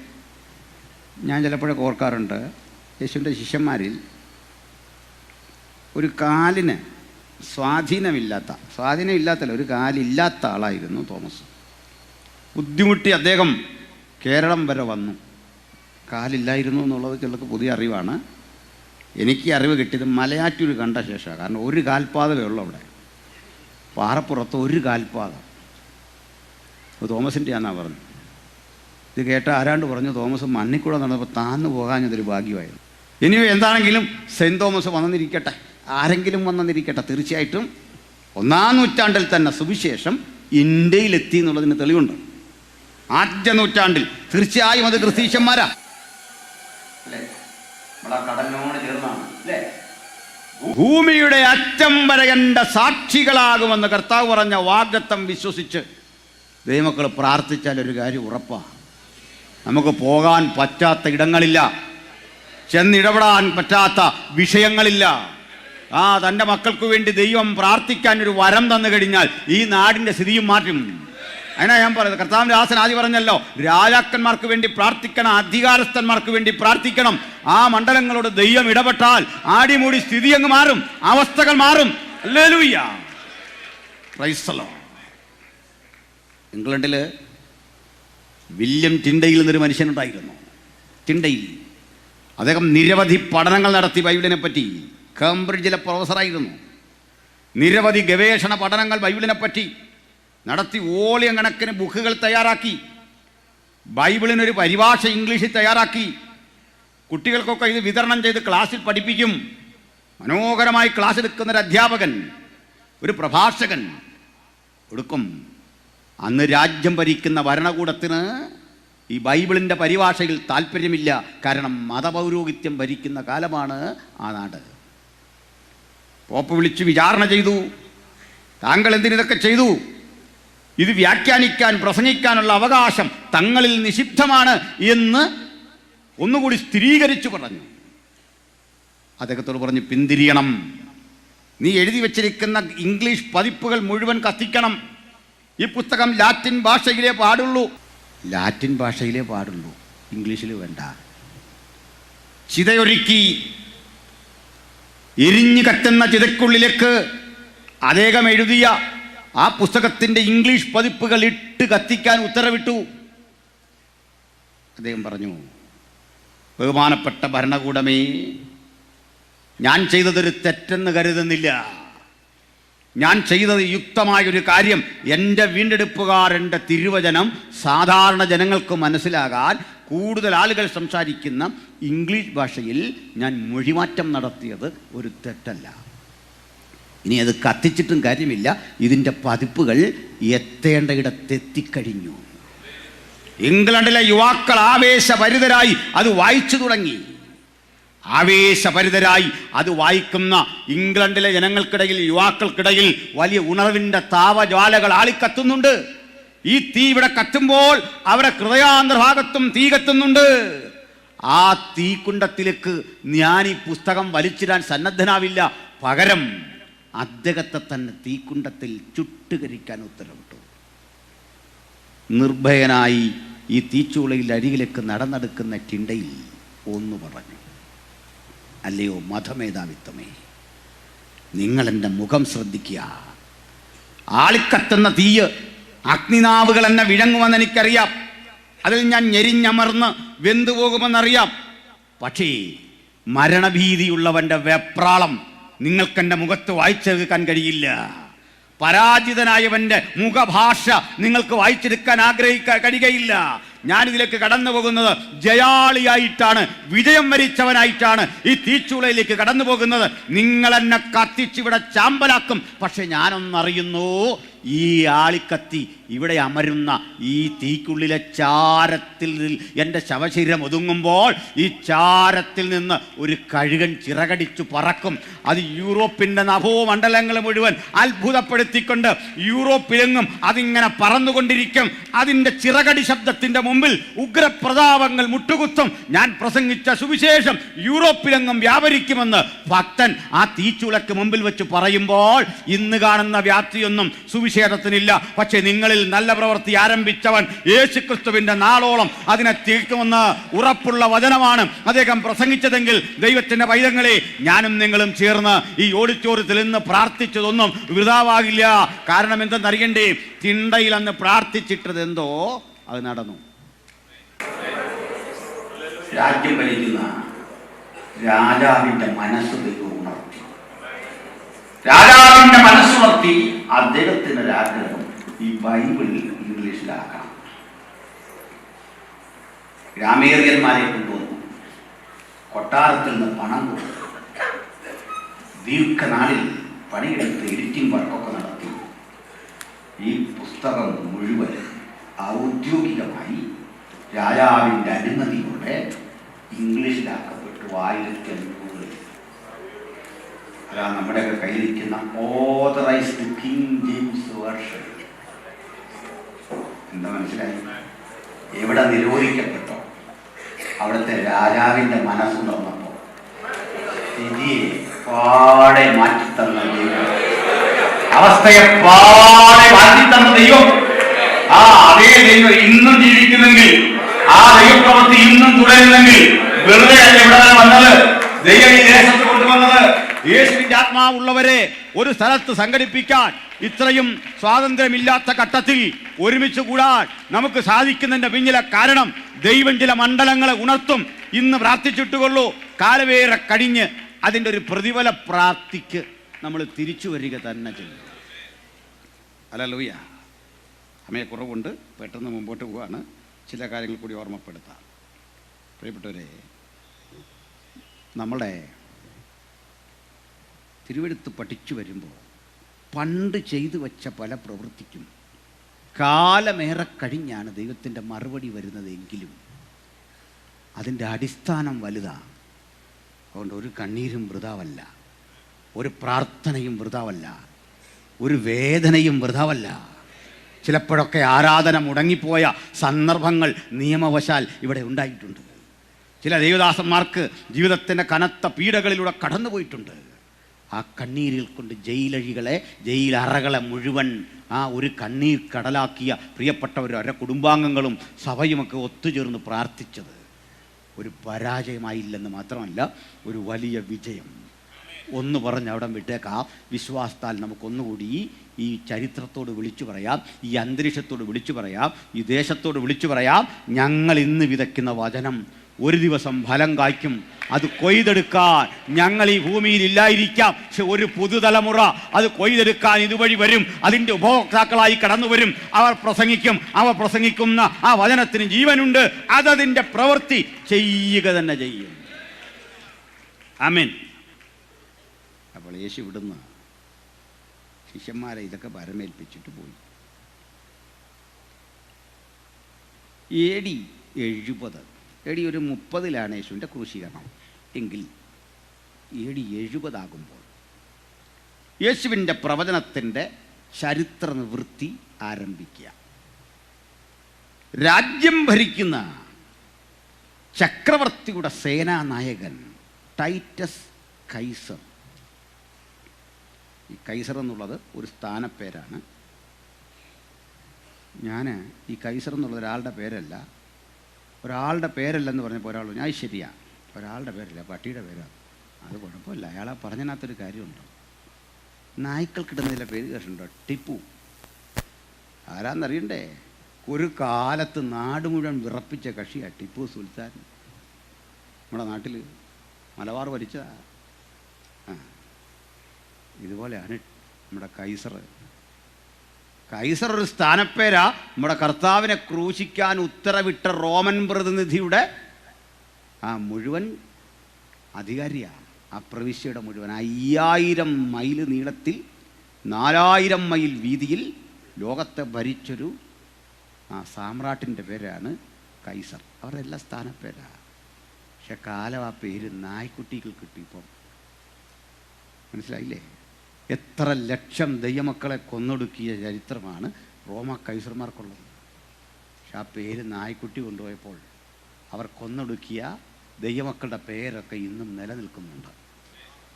ഞാൻ ചിലപ്പോഴൊക്കെ ഓർക്കാറുണ്ട്, യേശുവിൻ്റെ ശിഷ്യന്മാരിൽ ഒരു കാലിന് സ്വാധീനമില്ലാത്തല്ല, ഒരു കാലില്ലാത്ത ആളായിരുന്നു തോമസ്. ബുദ്ധിമുട്ടി അദ്ദേഹം കേരളം വരെ വന്നു. കാലില്ലായിരുന്നു എന്നുള്ളത് ചിലർക്ക് പുതിയ അറിവാണ്. എനിക്ക് അറിവ് കിട്ടിയത് മലയാറ്റൂർ കണ്ട ശേഷമാണ്. കാരണം ഒരു കാൽപാതമേ ഉള്ളൂ അവിടെ, പാറപ്പുറത്ത് ഒരു കാൽപാതം. തോമസിൻ്റെ ആണെന്നാണ് പറഞ്ഞു. ഇത് കേട്ട ആരാണ്ട് പറഞ്ഞു, തോമസ് മണ്ണിക്കൂടെ നടന്നപ്പോൾ താന്നു പോകാഞ്ഞതൊരു ഭാഗ്യമായിരുന്നു. ഇനിയും എന്താണെങ്കിലും സെൻറ്റ് തോമസ് വന്നെന്നിരിക്കട്ടെ, ആരെങ്കിലും വന്നെന്നിരിക്കട്ടെ, തീർച്ചയായിട്ടും 1-ാം നൂറ്റാണ്ടിൽ തന്നെ സുവിശേഷം ഇന്ത്യയിലെത്തി എന്നുള്ളതിന് തെളിവുണ്ട്. ആദ്യ നൂറ്റാണ്ടിൽ തീർച്ചയായും അത് ക്രിസ്തീശന്മാരാ. കടലിനോട് ചേർന്നാണ് അല്ലേ. ഭൂമിയുടെ അറ്റം വരെ എൻ്റെ സാക്ഷികളാകുമെന്ന് കർത്താവ് പറഞ്ഞ വാഗ്ദത്തം വിശ്വസിച്ച് ദൈവമക്കൾ പ്രാർത്ഥിച്ചാൽ ഒരു കാര്യം ഉറപ്പാണ്, നമുക്ക് പോകാൻ പറ്റാത്ത ഇടങ്ങളില്ല, ചെന്നിടപെടാൻ പറ്റാത്ത വിഷയങ്ങളില്ല. തൻ്റെ മക്കൾക്ക് വേണ്ടി ദൈവം പ്രാർത്ഥിക്കാൻ ഒരു വരം തന്നു കഴിഞ്ഞാൽ ഈ നാടിൻ്റെ സ്ഥിതിയും മാറ്റും. അതിനാ ഞാൻ പറയുന്നത്, കർത്താവിൻ്റെ ദാസൻ ആദ്യം പറഞ്ഞല്ലോ, രാജാക്കന്മാർക്ക് വേണ്ടി പ്രാർത്ഥിക്കണം, അധികാരസ്ഥന്മാർക്ക് വേണ്ടി പ്രാർത്ഥിക്കണം. ആ മണ്ഡലങ്ങളോട് ദൈവം ഇടപെട്ടാൽ ആടിമൂടി സ്ഥിതി അങ്ങ് മാറും, അവസ്ഥകൾ മാറും. Hallelujah, praise the Lord. ഇംഗ്ലണ്ടിൽ വില്യം ടിൻഡയിൽ എന്നൊരു മനുഷ്യനുണ്ടായിരുന്നു. ടിൻഡയിൽ അദ്ദേഹം നിരവധി പഠനങ്ങൾ നടത്തി ബൈബിളിനെ പറ്റി. കേംബ്രിഡ്ജിലെ പ്രൊഫസറായിരുന്നു. നിരവധി ഗവേഷണ പഠനങ്ങൾ ബൈബിളിനെ പറ്റി നടത്തി വോളിയം കണക്കിന് ബുക്കുകൾ തയ്യാറാക്കി. ബൈബിളിനൊരു പരിഭാഷ ഇംഗ്ലീഷിൽ തയ്യാറാക്കി. കുട്ടികൾക്കൊക്കെ ഇത് വിതരണം ചെയ്ത് ക്ലാസ്സിൽ പഠിപ്പിക്കും. മനോഹരമായി ക്ലാസ് എടുക്കുന്നൊരു അധ്യാപകൻ, ഒരു പ്രഭാഷകൻ കൊടുക്കും. അന്ന് രാജ്യം ഭരിക്കുന്ന ഭരണകൂടത്തിന് ഈ ബൈബിളിൻ്റെ പരിഭാഷയിൽ താല്പര്യമില്ല. കാരണം മതപൗരോഹിത്യം ഭരിക്കുന്ന കാലമാണ് ആ നാട്. പോപ്പ് വിളിച്ച് വിചാരണ ചെയ്തു. താങ്കൾ എന്തിനിതൊക്കെ ചെയ്തു? ഇത് വ്യാഖ്യാനിക്കാൻ പ്രസംഗിക്കാനുള്ള അവകാശം തങ്ങളിൽ നിഷിദ്ധമാണ് എന്ന് ഒന്നുകൂടി സ്ഥിരീകരിച്ചു പറഞ്ഞു. അദ്ദേഹത്തോട് പറഞ്ഞു, പിന്തിരിയണം, നീ എഴുതി വച്ചിരിക്കുന്ന ഇംഗ്ലീഷ് പതിപ്പുകൾ മുഴുവൻ കത്തിക്കണം. ഈ പുസ്തകം ലാറ്റിൻ ഭാഷയിലേ പാടുള്ളൂ. ലാറ്റിൻ ഭാഷയിലേ പാടുള്ളൂ, ഇംഗ്ലീഷിൽ വേണ്ട. ചിതയൊരുക്കി എരിഞ്ഞു കത്തുന്ന ചിതയ്ക്കുള്ളിലേക്ക് അദ്ദേഹം എഴുതിയ ആ പുസ്തകത്തിൻ്റെ ഇംഗ്ലീഷ് പതിപ്പുകൾ ഇട്ട് കത്തിക്കാൻ ഉത്തരവിട്ടു. അദ്ദേഹം പറഞ്ഞു, ബഹുമാനപ്പെട്ട ഭരണകൂടമേ, ഞാൻ ചെയ്തതൊരു തെറ്റെന്ന് കരുതുന്നില്ല. ഞാൻ ചെയ്തത് യുക്തമായൊരു കാര്യം. എൻ്റെ വീണ്ടെടുപ്പുകാരൻ്റെ തിരുവചനം സാധാരണ ജനങ്ങൾക്ക് മനസ്സിലാകാൻ കൂടുതൽ ആളുകൾ സംസാരിക്കുന്ന ഇംഗ്ലീഷ് ഭാഷയിൽ ഞാൻ മൊഴിമാറ്റം നടത്തിയത് ഒരു തെറ്റല്ല. ഇനി അത് കത്തിച്ചിട്ടും കാര്യമില്ല, ഇതിൻ്റെ പതിപ്പുകൾ എത്തേണ്ടയിടത്തെത്തിക്കഴിഞ്ഞു. ഇംഗ്ലണ്ടിലെ യുവാക്കൾ ആവേശഭരിതരായി അത് വായിച്ചു തുടങ്ങി. ആവേശഭരിതരായി അത് വായിക്കുന്ന ഇംഗ്ലണ്ടിലെ ജനങ്ങൾക്കിടയിൽ, യുവാക്കൾക്കിടയിൽ വലിയ ഉണർവിൻ്റെ താപജ്വാലകൾ ആളിക്കത്തുന്നുണ്ട്. ഈ തീ ഇവിടെ കത്തുമ്പോൾ അവരുടെ ഹൃദയാന്തർഭാഗത്തും തീ കത്തുന്നുണ്ട്. ആ തീക്കുണ്ടത്തിലേക്ക് ഞാൻ ഈ പുസ്തകം വലിച്ചിടാൻ സന്നദ്ധനാവില്ല. പകരം അദ്ദേഹത്തെ തന്നെ തീക്കുണ്ടത്തിൽ ചുട്ടുകരിക്കാൻ ഉത്തരവിട്ടു. നിർഭയനായി ഈ തീച്ചൂളയിൽ അരികിലേക്ക് നടന്നെടുക്കുന്ന ടിണ്ടയിൽ ഒന്ന് പറഞ്ഞു, അല്ലയോ മതമേധാവിത്വമേ, നിങ്ങൾ എൻ്റെ മുഖം ശ്രദ്ധിക്കുക. ആളിക്കത്തുന്ന തീയ് അഗ്നിനാവുകൾ എന്നെ വിഴങ്ങുമെന്ന് എനിക്കറിയാം. അതിൽ ഞാൻ ഞെരിഞ്ഞമർന്ന് വെന്തുപോകുമെന്നറിയാം. പക്ഷേ മരണഭീതിയുള്ളവൻ്റെ വെപ്രാളം നിങ്ങൾക്കെൻ്റെ മുഖത്ത് വായിച്ചെടുക്കാൻ കഴിയില്ല. പരാജിതനായവൻ്റെ മുഖഭാഷ നിങ്ങൾക്ക് വായിച്ചെടുക്കാൻ കഴിയുകയില്ല. ഞാനിതിലേക്ക് കടന്നു പോകുന്നത് ജയാളിയായിട്ടാണ്, വിജയം വരിച്ചവനായിട്ടാണ് ഈ തീച്ചൂളയിലേക്ക് കടന്നു പോകുന്നത്. നിങ്ങളെന്നെ കത്തിച്ചിവിടെ ചാമ്പലാക്കും. പക്ഷെ ഞാനൊന്നറിയുന്നു, ഈ ആളിക്കത്തി ഇവിടെ അമരുന്ന ഈ തീക്കുള്ളിലെ ചാരത്തിൽ എൻ്റെ ശവശരീരം ഒതുങ്ങുമ്പോൾ ഈ ചാരത്തിൽ നിന്ന് ഒരു കഴുകൻ ചിറകടിച്ചു പറക്കും. അത് യൂറോപ്പിൻ്റെ നഭോമണ്ഡലങ്ങൾ മുഴുവൻ അത്ഭുതപ്പെടുത്തിക്കൊണ്ട് യൂറോപ്പിലെങ്ങും അതിങ്ങനെ പറന്നുകൊണ്ടിരിക്കും. അതിൻ്റെ ചിറകടി ശബ്ദത്തിൻ്റെ മുമ്പിൽ ഉഗ്രപ്രതാപങ്ങൾ മുട്ടുകുത്തും. ഞാൻ പ്രസംഗിച്ച സുവിശേഷം യൂറോപ്പിലെങ്ങും വ്യാപരിക്കുമെന്ന് ഭക്തൻ ആ തീച്ചുളയ്ക്ക് മുമ്പിൽ വെച്ച് പറയുമ്പോൾ ഇന്ന് കാണുന്ന വ്യാപ്തിയൊന്നും സുവിശേഷത്തിനില്ല. പക്ഷേ നിങ്ങളിൽ നല്ല പ്രവൃത്തി ആരംഭിച്ചവൻ യേശുക്രിസ്തുവിന്റെ നാളോളം അതിനെ തീർക്കുമെന്ന് ഉറപ്പുള്ള വചനമാണ് അദ്ദേഹം പ്രസംഗിച്ചതെങ്കിൽ, ദൈവത്തിന്റെ പൈതങ്ങളെ, ഞാനും നിങ്ങളും ചേർന്ന് ഈ ഓഡിറ്റോറിയത്തിൽ നിന്ന് പ്രാർത്ഥിച്ചതൊന്നും വൃഥാവാകില്ല. കാരണം എന്തെന്നറിയണ്ടേ? തിണ്ടയിൽ അന്ന് പ്രാർത്ഥിച്ചിട്ടതെന്തോ അത് നടന്നു. രാജ്യം ഭരിക്കുന്ന രാജാവിന്റെ മനസ്സ് ദൈവം ഉണർത്തി. രാജാവിന്റെ മനസ്സുണർത്തി അദ്ദേഹത്തിനൊരാഗ്രഹം ഈ ബൈബിൾ ഇംഗ്ലീഷിലാക്കണം. ഗ്രാമേറിയന്മാരെ കൊണ്ടുവന്നു, കൊട്ടാരത്തിൽ നിന്ന് പണം കൊടുത്തു, ദീർഘനാളിൽ പണിയെടുത്ത് എഡിറ്റിംഗ് വർക്കൊക്കെ നടത്തി ഈ പുസ്തകം മുഴുവൻ ഔദ്യോഗികമായി രാജാവിൻ്റെ അനുമതിയോടെ ഇംഗ്ലീഷിലാക്കപ്പെട്ടു. 1500. അതാണ് നമ്മുടെയൊക്കെ കയ്യിലിരിക്കുന്ന ഓതറൈസ്ഡ് കിങ് ജെയിംസ് വേർഷൻ. എന്താ മനസ്സിലായി? എവിടെ നിരോധിക്കപ്പെട്ടോ അവിടുത്തെ രാജാവിൻ്റെ മനസ്സുണർന്നപ്പോ സ്ഥിതിയെ പാടെ മാറ്റിത്തന്ന ദൈവം, അവസ്ഥയെ പാടെ മാറ്റിത്തന്ന ദൈവം, ആ അതേ ദൈവം ഇന്നും ജീവിക്കുന്നെങ്കിൽ, ആ ദൈവപ്രവൃത്തി ഇന്നും തുടരുന്നെങ്കിൽ വെറുതെ അല്ല ഇവിടെ വന്നത്. ദൈവം ഈ ദേശത്ത് കൊണ്ടുവന്നത് യേശുവിന്റെ ആത്മാവുള്ളവരെ ഒരു സ്ഥലത്ത് സംഘടിപ്പിക്കാൻ, ഇത്രയും സ്വാതന്ത്ര്യമില്ലാത്ത ഘട്ടത്തിൽ ഒരുമിച്ച് കൂടാൻ നമുക്ക് സാധിക്കുന്നതിന്റെ പിന്നിലെ കാരണം ദൈവം ചില മണ്ഡലങ്ങളെ ഉണർത്തും. ഇന്ന് പ്രാർത്ഥിച്ചിട്ടുകൊള്ളൂ, കാലവേറെ കഴിഞ്ഞ് അതിൻ്റെ ഒരു പ്രതിഫല പ്രാപ്തിക്ക് നമ്മൾ തിരിച്ചു വരിക തന്നെ ചെയ്യും. ഹല്ലേലൂയ. സമയക്കുറവുണ്ട്, പെട്ടെന്ന് മുമ്പോട്ട് പോവാണ്. ചില കാര്യങ്ങൾ കൂടി ഓർമ്മപ്പെടുത്താം. പ്രിയപ്പെട്ടവരെ, നമ്മളെ തിരുവെഴുത്ത് പഠിച്ചു വരുമ്പോൾ പണ്ട് ചെയ്തു വച്ച പല പ്രവൃത്തിക്കും കാലമേറെ കഴിഞ്ഞാണ് ദൈവത്തിൻ്റെ മറുപടി വരുന്നതെങ്കിലും അതിൻ്റെ അടിസ്ഥാനം വലുതാണ്. അതുകൊണ്ട് ഒരു കണ്ണീരും വൃഥാവല്ല, ഒരു പ്രാർത്ഥനയും വൃഥാവല്ല, ഒരു വേദനയും വൃഥാവല്ല. ചിലപ്പോഴൊക്കെ ആരാധന മുടങ്ങിപ്പോയ സന്ദർഭങ്ങൾ നിയമവശാൽ ഇവിടെ ഉണ്ടായിട്ടുണ്ട്. ചില ദൈവദാസന്മാർക്ക് ജീവിതത്തിൻ്റെ കനത്ത പീഡകളിലൂടെ കടന്നുപോയിട്ടുണ്ട്. ആ കണ്ണീരിൽ കൊണ്ട് ജയിലറകളെ മുഴുവൻ ആ ഒരു കണ്ണീർ കടലാക്കിയ പ്രിയപ്പെട്ടവരും അവരുടെ കുടുംബാംഗങ്ങളും സഭയുമൊക്കെ ഒത്തുചേർന്ന് പ്രാർത്ഥിച്ചത് ഒരു പരാജയമായില്ലെന്ന് മാത്രമല്ല, ഒരു വലിയ വിജയം. ഒന്ന് പറഞ്ഞ് അവിടെ വിട്ടേക്കാം. വിശ്വാസത്താൽ നമുക്കൊന്നുകൂടി ഈ ചരിത്രത്തോട് വിളിച്ചു പറയാം, ഈ അന്തരീക്ഷത്തോട് വിളിച്ചു പറയാം, ഈ ദേശത്തോട് വിളിച്ചു പറയാം, ഞങ്ങൾ ഇന്ന് വിതയ്ക്കുന്ന വചനം ഒരു ദിവസം ഫലം കായ്ക്കും. അത് കൊയ്തെടുക്കാൻ ഞങ്ങൾ ഈ ഭൂമിയിൽ ഇല്ലായിരിക്കാം, പക്ഷെ ഒരു പുതുതലമുറ അത് കൊയ്തെടുക്കാൻ ഇതുവഴി വരും. അതിൻ്റെ ഉപഭോക്താക്കളായി കടന്നു വരും. അവർ പ്രസംഗിക്കുന്ന ആ വചനത്തിന് ജീവനുണ്ട്. അതതിൻ്റെ പ്രവൃത്തി ചെയ്യുക തന്നെ ചെയ്യും. ആമേൻ. അപ്പോൾ യേശു ഇവിടുന്ന് ശിഷ്യന്മാരെ ഇതൊക്കെ പരമേൽപ്പിച്ചിട്ട് പോയി. AD 70 ഒരു 30 യേശുവിൻ്റെ ക്രൂശീകരണം എങ്കിൽ AD 70 ആകുമ്പോൾ യേശുവിൻ്റെ പ്രവചനത്തിൻ്റെ ചരിത്ര നിവൃത്തി ആരംഭിക്കുക. രാജ്യം ഭരിക്കുന്ന ചക്രവർത്തിയുടെ സേനാനായകൻ ടൈറ്റസ് കൈസർ. ഈ കൈസർ എന്നുള്ളത് ഒരു സ്ഥാനപ്പേരാണ്. ഞാൻ ഈ കൈസർ എന്നുള്ളത് ഒരാളുടെ പേരല്ല, ഒരാളുടെ പേരല്ലെന്ന് പറഞ്ഞപ്പോൾ ഒരാൾ ഞാൻ ശരിയാണ്, ഒരാളുടെ പേരല്ല, പട്ടിയുടെ പേരാണ്. അത് കുഴപ്പമില്ല, അയാളെ പറഞ്ഞതിനകത്തൊരു കാര്യമുണ്ട്. നായ്ക്കൾക്കിടുന്ന ചില പേര് കേട്ടിട്ടുണ്ടോ? ടിപ്പു. ആരാന്നറിയണ്ടേ? ഒരു കാലത്ത് നാട് മുഴുവൻ വിറപ്പിച്ച കക്ഷിയാണ് ടിപ്പു സുൽത്താൻ. നമ്മുടെ നാട്ടിൽ മലബാർ ഭരിച്ചതാ. ഇതുപോലെയാണ് നമ്മുടെ കൈസർ. കൈസർ ഒരു സ്ഥാനപ്പേരാ. നമ്മുടെ കർത്താവിനെ ക്രൂശിക്കാൻ ഉത്തരവിട്ട റോമൻ പ്രതിനിധിയുടെ മുഴുവൻ അധികാരിയാണ്. ആ പ്രവിശ്യയുടെ മുഴുവൻ 5000 മൈൽ നീളത്തിൽ 4000 മൈൽ വീതിയിൽ ലോകത്തെ ഭരിച്ചൊരു സാമ്രാട്ടിൻ്റെ പേരാണ് കൈസർ. അവരുടെ എല്ലാ സ്ഥാനപ്പേരാണ്. പക്ഷെ കാലം ആ പേര് നായ്ക്കുട്ടികൾ കിട്ടിയപ്പോൾ മനസ്സിലായില്ലേ? എത്ര ലക്ഷം ദൈവമക്കളെ കൊന്നൊടുക്കിയ ചരിത്രമാണ് റോമ കൈസർമാർക്കുള്ളത്. പക്ഷെ ആ പേര് നായ്ക്കുട്ടി കൊണ്ടുപോയപ്പോൾ അവർ കൊന്നൊടുക്കിയ ദൈവമക്കളുടെ പേരൊക്കെ ഇന്നും നിലനിൽക്കുന്നുണ്ട്.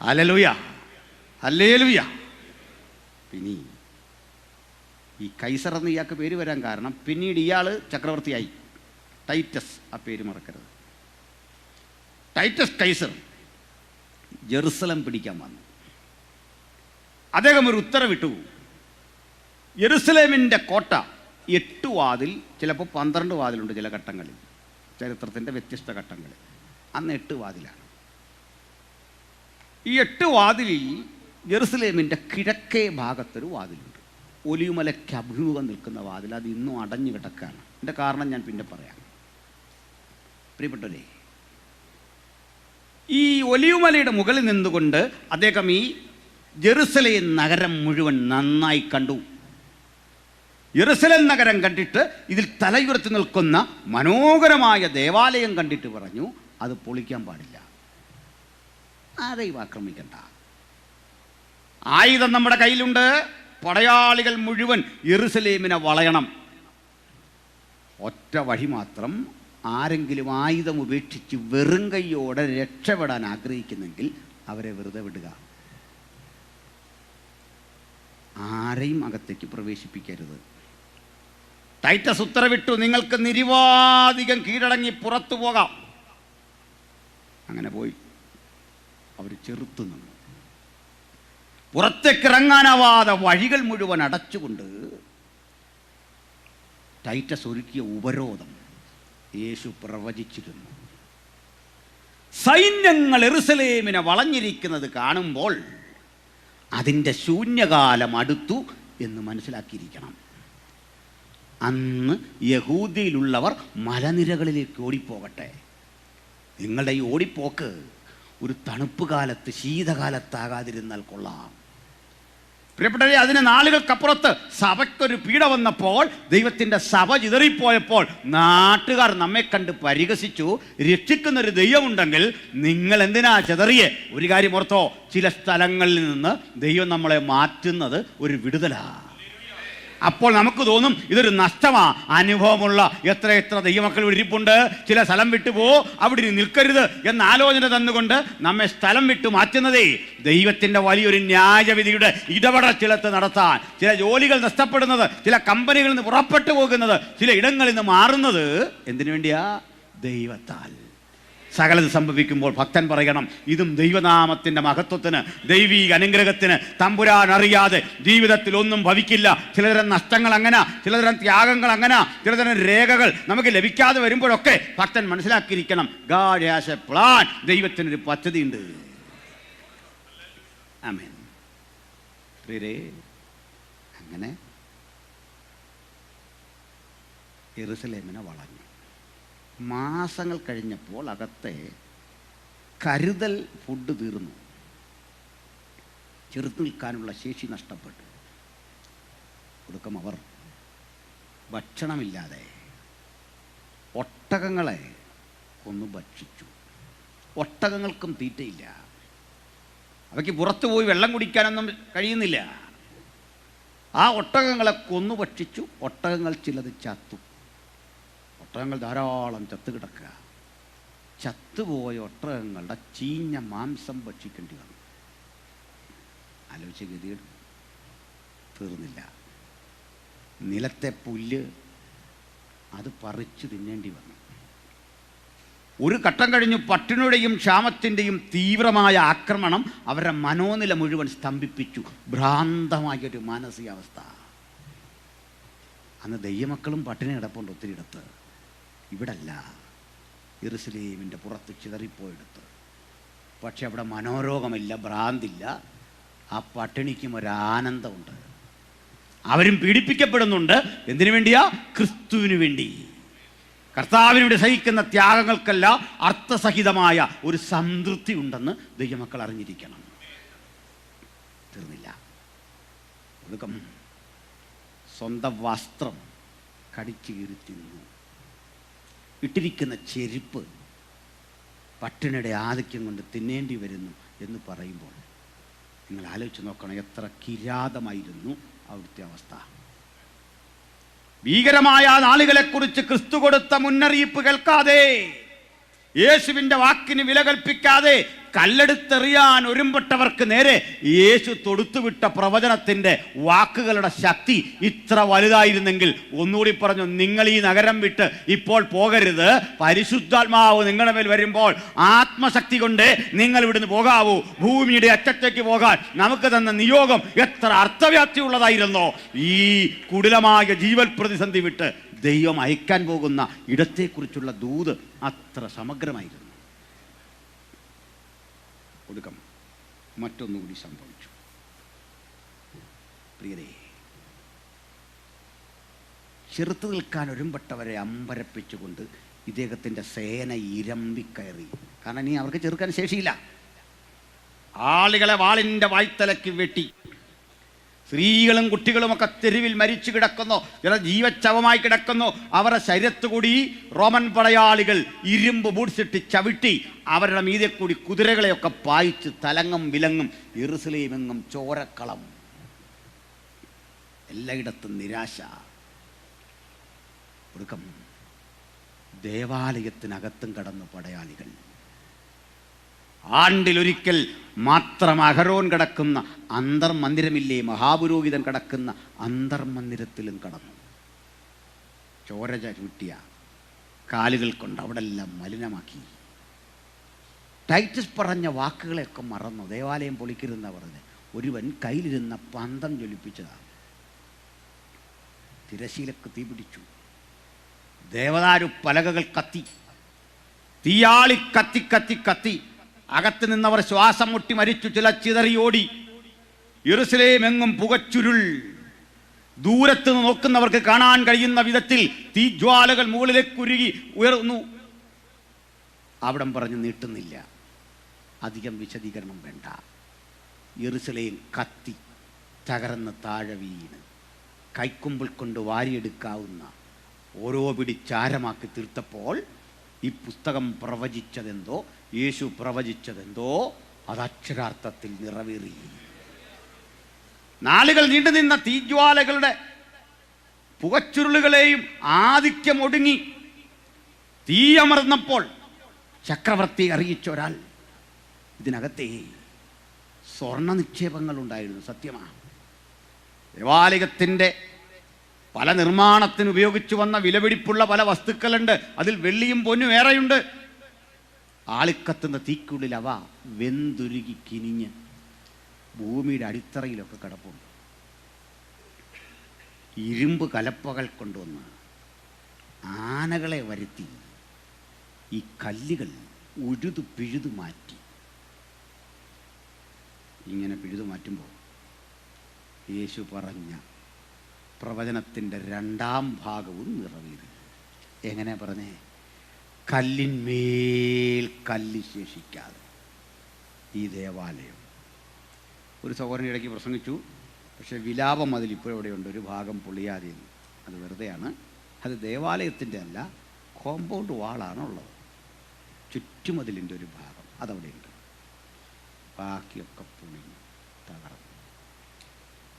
Hallelujah, hallelujah. പിന്നെ ഈ കൈസർ എന്ന് ഇയാൾക്ക് പേര് വരാൻ കാരണം പിന്നീട് ഇയാൾ ചക്രവർത്തിയായി. ടൈറ്റസ്, ആ പേര് മറക്കരുത്. ടൈറ്റസ് കൈസർ ജെറുസലം പിടിക്കാൻ വന്നു. അദ്ദേഹം ഒരു ഉത്തരവിട്ടു. യെരുസലേമിൻ്റെ കോട്ട 8 വാതിൽ, ചിലപ്പോൾ 12 വാതിലുണ്ട് ചില ഘട്ടങ്ങളിൽ, ചരിത്രത്തിൻ്റെ വ്യത്യസ്ത ഘട്ടങ്ങളിൽ. അന്ന് 8 വാതിലാണ്. ഈ 8 വാതിലിൽ യെരുസലേമിൻ്റെ കിഴക്കേ ഭാഗത്തൊരു വാതിലുണ്ട്. ഒലിവുമലയ്ക്ക് അഭിമുഖം നിൽക്കുന്ന വാതിൽ. അത് ഇന്നും അടഞ്ഞു കിടക്കുകയാണ്. ഇതിൻ്റെ കാരണം ഞാൻ പിന്നെ പറയാം. പ്രിയപ്പെട്ടവരെ, ഈ ഒലിവുമലയുടെ മുകളിൽ നിന്നുകൊണ്ട് അദ്ദേഹം ഈ ജെറുസലേം നഗരം മുഴുവൻ നന്നായി കണ്ടു. ജെറുസലേം നഗരം കണ്ടിട്ട് ഇതിൽ തലയുയർത്തി നിൽക്കുന്ന മനോഹരമായ ദേവാലയം കണ്ടിട്ട് പറഞ്ഞു, അത് പൊളിക്കാൻ പാടില്ല, ആരെയും ആക്രമിക്കണ്ട. ആയുധം നമ്മുടെ കയ്യിലുണ്ട്. പടയാളികൾ മുഴുവൻ യെരുസലേമിനെ വളയണം. ഒറ്റ വഴി മാത്രം, ആരെങ്കിലും ആയുധം ഉപേക്ഷിച്ച് വെറും കൈയോടെ രക്ഷപ്പെടാൻ ആഗ്രഹിക്കുന്നെങ്കിൽ അവരെ വെറുതെ വിടുക. ആരെയും അകത്തേക്ക് പ്രവേശിപ്പിക്കരുത്. ടൈറ്റസ് ഉത്തരവിട്ടു, നിങ്ങൾക്ക് നിരുപാധികം കീഴടങ്ങി പുറത്തു പോകാം. അങ്ങനെ പോയി. അവർ ചെറുത്തു നിന്നു. പുറത്തേക്ക് ഇറങ്ങാനാവാതെ വഴികൾ മുഴുവൻ അടച്ചുകൊണ്ട് ടൈറ്റസ് ഒരുക്കിയ ഉപരോധം യേശു പ്രവചിച്ചിരുന്നു. സൈന്യങ്ങൾ യെരുസലേമിനെ വളഞ്ഞിരിക്കുന്നത് കാണുമ്പോൾ അതിൻ്റെ ശൂന്യകാലം അടുത്തു എന്ന് മനസ്സിലാക്കിയിരിക്കണം. അന്ന് യഹൂദിയിലുള്ളവർ മലനിരകളിലേക്ക് ഓടിപ്പോകട്ടെ. നിങ്ങളുടെ ഈ ഓടിപ്പോക്ക് ഒരു തണുപ്പ് കാലത്ത്, ശീതകാലത്താകാതിരുന്നാൽ കൊള്ളാം. പ്രിയപ്പെട്ടവരെ, അതിന് നാളുകൾക്കപ്പുറത്ത് സഭയ്ക്കൊരു പീഡ വന്നപ്പോൾ, ദൈവത്തിൻ്റെ സഭ ചിതറിപ്പോയപ്പോൾ നാട്ടുകാർ നമ്മെ കണ്ട് പരിഹസിച്ചു. രക്ഷിക്കുന്നൊരു ദൈവമുണ്ടെങ്കിൽ നിങ്ങൾ എന്തിനാ ചിതറിയേ? ഒരു കാര്യം ഓർത്തോ, ചില സ്ഥലങ്ങളിൽ നിന്ന് ദൈവം നമ്മളെ മാറ്റുന്നത് ഒരു വിടുതലാണ്. അപ്പോൾ നമുക്ക് തോന്നും ഇതൊരു നഷ്ടമാണ്. അനുഭവമുള്ള എത്ര ദൈവമക്കൾ ഇരിപ്പുണ്ട്. ചില സ്ഥലം വിട്ടുപോ, അവിടെ നിൽക്കരുത് എന്ന ആലോചന തന്നുകൊണ്ട് നമ്മെ സ്ഥലം വിട്ടു മാറ്റുന്നതേ ദൈവത്തിൻ്റെ വലിയൊരു ന്യായവിധിയുടെ ഇടപെടൽ ചിലത്ത് നടത്താൻ. ചില ജോലികൾ നഷ്ടപ്പെടുന്നത്, ചില കമ്പനികളിൽ നിന്ന് പുറപ്പെട്ടു പോകുന്നത്, ചില ഇടങ്ങളിൽ നിന്ന് മാറുന്നത് എന്തിനു വേണ്ടിയാ? ദൈവത്താൽ. സകലത് സംഭവിക്കുമ്പോൾ ഭക്തൻ പറയണം, ഇതും ദൈവനാമത്തിൻ്റെ മഹത്വത്തിന്, ദൈവീക അനുഗ്രഹത്തിന്. തമ്പുരാൻ അറിയാതെ ജീവിതത്തിൽ ഒന്നും ഭവിക്കില്ല. ചിലതരം നഷ്ടങ്ങൾ അങ്ങനെ, ചിലതരം ത്യാഗങ്ങൾ അങ്ങനെ, ചിലതരം രേഖകൾ നമുക്ക് ലഭിക്കാതെ വരുമ്പോഴൊക്കെ ഭക്തൻ മനസ്സിലാക്കിയിരിക്കണം, ഗോഡ് ഹാസ് എ പ്ലാൻ. ദൈവത്തിനൊരു പദ്ധതിയുണ്ട്. ആമേൻ. പ്രിയരേ, അങ്ങനെ യെരൂശലേമിനെ വളഞ്ഞു. മാസങ്ങൾ കഴിഞ്ഞപ്പോൾ അകത്തെ കരുതൽ ഫുഡ് തീർന്നു. ചെറുത്തു നിൽക്കാനുള്ള ശേഷി നഷ്ടപ്പെട്ടു. ഒടുക്കം അവർ ഭക്ഷണമില്ലാതെ ഒട്ടകങ്ങളെ കൊന്നു ഭക്ഷിച്ചു. ഒട്ടകങ്ങൾക്കും തീറ്റയില്ല. അവയ്ക്ക് പുറത്തു പോയി വെള്ളം കുടിക്കാനൊന്നും കഴിയുന്നില്ല. ആ ഒട്ടകങ്ങളെ കൊന്നു ഭക്ഷിച്ചു. ഒട്ടകങ്ങൾ ചിലത് ചത്തു. ഒട്ടകങ്ങൾ ധാരാളം ചത്തു കിടക്കുക. ചത്തുപോയ ഒട്ടകങ്ങളുടെ ചീഞ്ഞ മാംസം ഭക്ഷിക്കേണ്ടി വന്നു. ആലോചിച്ച ഗതികൾ തീർന്നില്ല. നിലത്തെ പുല്ല് അത് പറിച്ചു തിന്നേണ്ടി വന്നു. ഒരു ഘട്ടം കഴിഞ്ഞു പട്ടിണിയുടെയും ക്ഷാമത്തിൻ്റെയും തീവ്രമായ ആക്രമണം അവരുടെ മനോനില മുഴുവൻ സ്തംഭിപ്പിച്ചു. ഭ്രാന്തമായൊരു മാനസികാവസ്ഥ. അന്ന് ദൈവമക്കളും പട്ടിണി കിടപ്പുണ്ട് ഒത്തിരിയിടത്ത്. ഇവിടല്ല, യെരൂശലേമിൻ്റെ പുറത്ത് ചിതറിപ്പോയെടുത്ത്. പക്ഷെ അവിടെ മനോരോഗമില്ല, ഭ്രാന്തില്ല. ആ പട്ടിണിക്കും ഒരാനന്ദമുണ്ട്. അവരും പീഡിപ്പിക്കപ്പെടുന്നുണ്ട്. എന്തിനു വേണ്ടിയാ? ക്രിസ്തുവിന് വേണ്ടി. കർത്താവിന് വേണ്ടി സഹിക്കുന്ന ത്യാഗങ്ങൾക്കെല്ലാം അർത്ഥസഹിതമായ ഒരു സംതൃപ്തി ഉണ്ടെന്ന് ദൈവമക്കൾ അറിഞ്ഞിരിക്കണം. തീർന്നില്ല. ഒടുക്കം സ്വന്തം വസ്ത്രം കടിച്ചു കീറി തിന്നു. ഇട്ടിരിക്കുന്ന ചെരുപ്പ് പട്ടിണിയുടെ ആധിക്യം കൊണ്ട് തിന്നേണ്ടി വരുന്നു എന്ന് പറയുമ്പോൾ നിങ്ങൾ ആലോചിച്ച് നോക്കണം, എത്ര കിരാതമായിരുന്നു അവിടുത്തെ അവസ്ഥ. ഭീകരമായ നാളുകളെക്കുറിച്ച് ക്രിസ്തു കൊടുത്ത മുന്നറിയിപ്പ് കേൾക്കാതെ, യേശുവിൻ്റെ വാക്കിന് വില കൽപ്പിക്കാതെ കല്ലെടുത്തെറിയാൻ ഒരുമ്പെട്ടവർക്ക് നേരെ യേശു തൊടുത്തുവിട്ട പ്രവചനത്തിൻ്റെ വാക്കുകളുടെ ശക്തി ഇത്ര വലുതായിരുന്നെങ്കിൽ, ഒന്നുകൂടി പറഞ്ഞു, നിങ്ങൾ ഈ നഗരം വിട്ട് ഇപ്പോൾ പോകരുത്. പരിശുദ്ധാത്മാവ് നിങ്ങളുടെ മേൽ വരുമ്പോൾ ആത്മശക്തി കൊണ്ട് നിങ്ങൾ ഇവിടുന്ന് പോകാവൂ. ഭൂമിയുടെ അറ്റത്തേക്ക് പോകാൻ നമുക്ക് തന്ന നിയോഗം എത്ര അർത്ഥവ്യാപ്തിയുള്ളതായിരുന്നോ. ഈ കുടിലമായ ജീവൽ പ്രതിസന്ധി വിട്ട് ദൈവം അയക്കാൻ പോകുന്ന ഇടത്തെക്കുറിച്ചുള്ള ദൂത് അത്ര സമഗ്രമായിരുന്നു. ഒടുക്കം മറ്റൊന്നുകൂടി സംഭവിച്ചു. പ്രിയരേ, ചെറുത്തു നിൽക്കാൻ ഒരുമ്പെട്ടവരെ അമ്പരപ്പിച്ചുകൊണ്ട് ഇദ്ദേഹത്തിൻ്റെ സേന ഇരമ്പിക്കയറി. കാരണം ഇനി അവർക്ക് ചെറുക്കാൻ ശേഷിയില്ല. ആളുകളെ വാളിൻ്റെ വായ്ത്തലയ്ക്ക് വെട്ടി. സ്ത്രീകളും കുട്ടികളുമൊക്കെ തെരുവിൽ മരിച്ചു കിടക്കുന്നു. ചില ജീവച്ഛവമായി കിടക്കുന്നു. അവരുടെ ശരീരത്ത് കൂടി റോമൻ പടയാളികൾ ഇരുമ്പ് ബൂട്ട്സിട്ട് ചവിട്ടി അവരുടെ മീതെ കൂടി കുതിരകളെയൊക്കെ പായിച്ച് തലങ്ങും വിലങ്ങും. യെരൂശലേമെങ്ങും ചോരക്കളം, എല്ലായിടത്തും നിരാശ. ഒടുക്കം ദേവാലയത്തിനകത്തും കടന്നു പടയാളികൾ. ആണ്ടിലൊരിക്കൽ മാത്രം അഹരോൻ കിടക്കുന്ന അന്തർമന്ദിരമില്ലേ, മഹാപുരോഹിതൻ കിടക്കുന്ന അന്തർമന്ദിരത്തിലും കടന്നു. ചോര ചുറ്റിയ കാലുകൾ കൊണ്ട് അവിടെ എല്ലാം മലിനമാക്കി. ടൈറ്റസ് പറഞ്ഞ വാക്കുകളെയൊക്കെ മറന്നു. ദേവാലയം പൊളിക്കരുതെന്നാ പറഞ്ഞത്. ഒരുവൻ കയ്യിലിരുന്ന പന്തം ജ്വലിപ്പിച്ചതാണ്. തിരശീലക്ക് തീ പിടിച്ചു. ദേവദാരു പലകകൾ കത്തി. തീയാളി കത്തി കത്തി കത്തി. അകത്ത് നിന്നവർ ശ്വാസം മുട്ടി മരിച്ചു. ചില ചിതറിയോടി. യെരൂശലേം എങ്ങും പുകച്ചുരുൾ. ദൂരത്ത് നോക്കുന്നവർക്ക് കാണാൻ കഴിയുന്ന വിധത്തിൽ തീജ്വാലകൾ മുകളിലേക്ക് ഉരുകി ഉയർന്നു. അവിടം പറഞ്ഞ് നീട്ടുന്നില്ല, അധികം വിശദീകരണം വേണ്ട. യെരൂശലേം കത്തി തകർന്ന് താഴെ വീണ് കൈക്കുമ്പിൾ കൊണ്ട് വാരിയെടുക്കാവുന്ന ഓരോ പിടി ചാരമാക്കി തീർത്തപ്പോൾ ഈ പുസ്തകം പ്രവചിച്ചതെന്തോ, യേശു പ്രവചിച്ചതെന്തോ അത് അക്ഷരാർത്ഥത്തിൽ നിറവേറി. നാളുകൾ നീണ്ടുനിന്ന തീജ്വാലകളുടെ പുകച്ചുരുളുകളെയും ആധിക്യം ഒടുങ്ങി തീയമർന്നപ്പോൾ ചക്രവർത്തി അറിയിച്ച ഒരാൾ, ഇതിനകത്തെ സ്വർണ്ണ നിക്ഷേപങ്ങൾ ഉണ്ടായിരുന്നു. സത്യമാണ്. ദേവാലയത്തിൻ്റെ പല നിർമ്മാണത്തിന് ഉപയോഗിച്ചു വന്ന വിലപിടിപ്പുള്ള പല വസ്തുക്കളുണ്ട്. അതിൽ വെള്ളിയും പൊന്നും ഏറെയുണ്ട്. ആളിക്കത്തുന്ന തീക്കുള്ളിൽ അവ വെന്തുരുകി കിനിഞ്ഞ് ഭൂമിയുടെ അടിത്തറയിലൊക്കെ കിടപ്പുണ്ട്. ഇരുമ്പ് കലപ്പകൾ കൊണ്ടുവന്ന് ആനകളെ വരുത്തി ഈ കല്ലുകൾ ഉഴുതു പിഴുതു മാറ്റി. ഇങ്ങനെ പിഴുതു മാറ്റുമ്പോൾ യേശു പറഞ്ഞ പ്രവചനത്തിൻ്റെ 2ാം ഭാഗവും നിറവേറി. എങ്ങനെ പറഞ്ഞേ? കല്ലിന്മേൽ കല്ല് ശേഷിക്കാതെ ഈ ദേവാലയം. ഒരു സഹോദരൻ ഇടയ്ക്ക് പ്രസംഗിച്ചു, പക്ഷേ വിലാപം അതിലിപ്പോഴെവിടെയുണ്ട്, ഒരു ഭാഗം പൊളിയാതെ. അത് വെറുതെയാണ്. അത് ദേവാലയത്തിൻ്റെ അല്ല, കോമ്പൗണ്ട് വാളാണുള്ളത്. ചുറ്റുമതിലിൻ്റെ ഒരു ഭാഗം അതവിടെയുണ്ട്. ബാക്കിയൊക്കെ പൊളിഞ്ഞു തകർന്നു.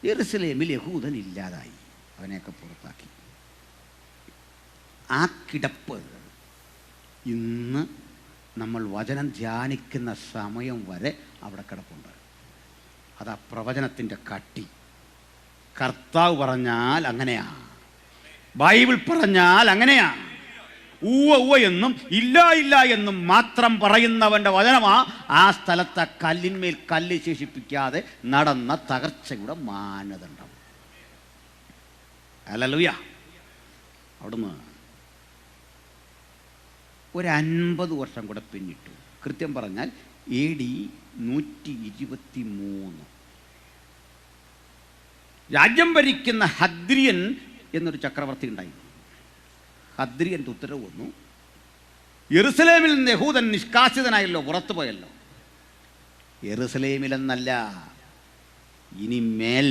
യെരൂശലേമിൽ യഹൂദൻ ഇല്ലാതായി. അവനെയൊക്കെ പുറത്താക്കി. ആ കിടപ്പ് ഇന്ന് നമ്മൾ വചനം ധ്യാനിക്കുന്ന സമയം വരെ അവിടെ കിടപ്പുണ്ട്. അതാ പ്രവചനത്തിൻ്റെ കട്ടി. കർത്താവ് പറഞ്ഞാൽ അങ്ങനെയാ, ബൈബിൾ പറഞ്ഞാൽ അങ്ങനെയാ. ഊവ ഊവ എന്നും ഇല്ല ഇല്ല എന്നും മാത്രം പറയുന്നവൻ്റെ വചനമാ ആ സ്ഥലത്തെ കല്ലിന്മേൽ കല്ല് ശേഷിപ്പിക്കാതെ നടന്ന തകർച്ചയുടെ മാനദണ്ഡം. ഹല്ലേലൂയ. അവിടുന്ന് ഒരു 50 വർഷം കൂടെ പിന്നിട്ടു. കൃത്യം പറഞ്ഞാൽ AD 123 രാജ്യം ഭരിക്കുന്ന ഹദ്രിയൻ എന്നൊരു ചക്രവർത്തി ഉണ്ടായിരുന്നു. ഹദ്രിയൻ്റെ ഉത്തരവ് വന്നു. യെരൂശലേമിൽ നിന്ന് യഹൂദൻ നിഷ്കാസിതനായല്ലോ, പുറത്തു പോയല്ലോ. യെരൂശലേമിലെന്നല്ല, ഇനിമേൽ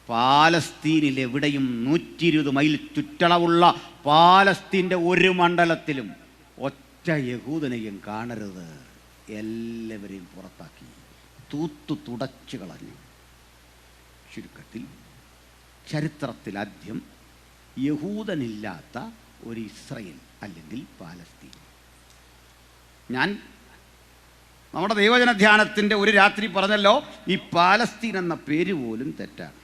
പാലസ്തീനിൽ എവിടെയും 120 മൈൽ ചുറ്റളവുള്ള പാലസ്തീൻ്റെ ഒരു മണ്ഡലത്തിലും ഒറ്റ യഹൂദനെയും കാണരുത്. എല്ലാവരെയും പുറത്താക്കി, തുടച്ചു കളഞ്ഞു. ചുരുക്കത്തിൽ ചരിത്രത്തിൽ ആദ്യം യഹൂദനില്ലാത്ത ഒരു ഇസ്രയേൽ അല്ലെങ്കിൽ പാലസ്തീൻ. ഞാൻ നമ്മുടെ ദൈവജന ധ്യാനത്തിൻ്റെ ഒരു രാത്രി പറഞ്ഞല്ലോ, ഈ പാലസ്തീൻ എന്ന പേര് പോലും തെറ്റാണ്.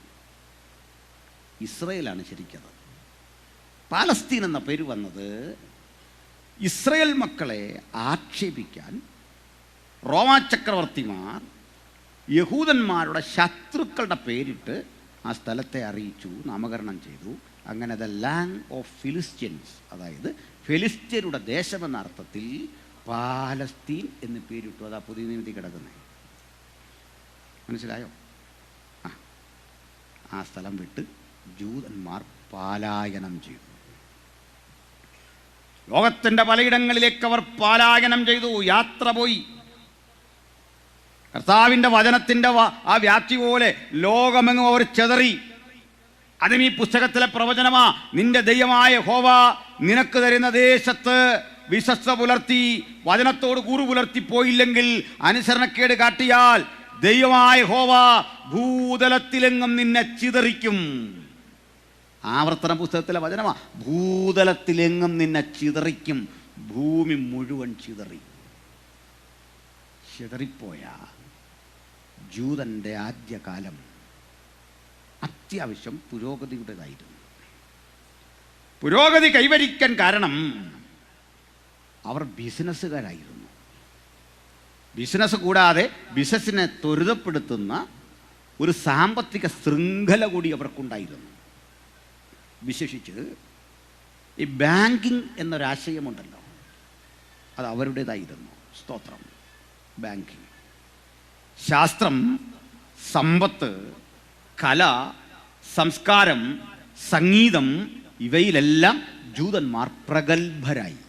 ഇസ്രയേലാണ് ശരിക്കത്. പാലസ്തീൻ എന്ന പേര് വന്നത് ഇസ്രയേൽ മക്കളെ ആക്ഷേപിക്കാൻ റോമാ ചക്രവർത്തിമാർ യഹൂദന്മാരുടെ ശത്രുക്കളുടെ പേരിട്ട് ആ സ്ഥലത്തെ അറിയിച്ചു, നാമകരണം ചെയ്തു. അങ്ങനെ ദ ലാൻഡ് ഓഫ് ഫിലിസ്ത്യൻസ്, അതായത് ഫിലിസ്ത്യരുടെ ദേശമെന്ന അർത്ഥത്തിൽ പാലസ്തീൻ എന്ന് പേരിട്ടു. അതാ പുതിയ നിയമത്തിൽ കിടക്കുന്നത്. മനസ്സിലായോ? ആ സ്ഥലം വിട്ട് ജൂതന്മാർ പലായനം ചെയ്തു. ലോകത്തിൻ്റെ പലയിടങ്ങളിലേക്ക് അവർ പലായനം ചെയ്തു, യാത്ര പോയി. കർത്താവിൻ്റെ വചനത്തിൻ്റെ ആ വ്യാപ്തി പോലെ ലോകമെങ്ങും അവർ ചെതറി. അതും ഈ പുസ്തകത്തിലെ പ്രവചനമാ. നിന്റെ ദൈവമായ യഹോവ നിനക്ക് തരുന്ന ദേശത്ത് വിശ്വസ്ത പുലർത്തി വചനത്തോട് കൂറു പുലർത്തി പോയില്ലെങ്കിൽ, അനുസരണക്കേട് കാട്ടിയാൽ ദൈവമായ യഹോവ ഭൂതലത്തിലെങ്ങും നിന്നെ ചിതറിക്കും. ആവർത്തന പുസ്തകത്തിലെ വചനമാ. ഭൂതലത്തിലെങ്ങും നിന്നെ ചിതറിക്കും. ഭൂമി മുഴുവൻ ചിതറിപ്പോയ ജൂതൻ്റെ ആദ്യകാലം അത്യാവശ്യം പുരോഗതിയുടേതായിരുന്നു. പുരോഗതി കൈവരിക്കാൻ കാരണം അവർ ബിസിനസ്സുകാരായിരുന്നു. ബിസിനസ് കൂടാതെ ബിസിനസ്സിനെ ത്വരിതപ്പെടുത്തുന്ന ഒരു സാമ്പത്തിക ശൃംഖല കൂടി അവർക്കുണ്ടായിരുന്നു. വിശേഷിച്ച് ഈ ബാങ്കിങ് എന്നൊരാശയമുണ്ടല്ലോ, അത് അവരുടേതായിരുന്നു. സ്തോത്രം. ബാങ്കിങ് ശാസ്ത്രം സമ്പത്ത്, കല, സംസ്കാരം, സംഗീതം, ഇവയിലെല്ലാം ജൂതന്മാർ പ്രഗത്ഭരായി.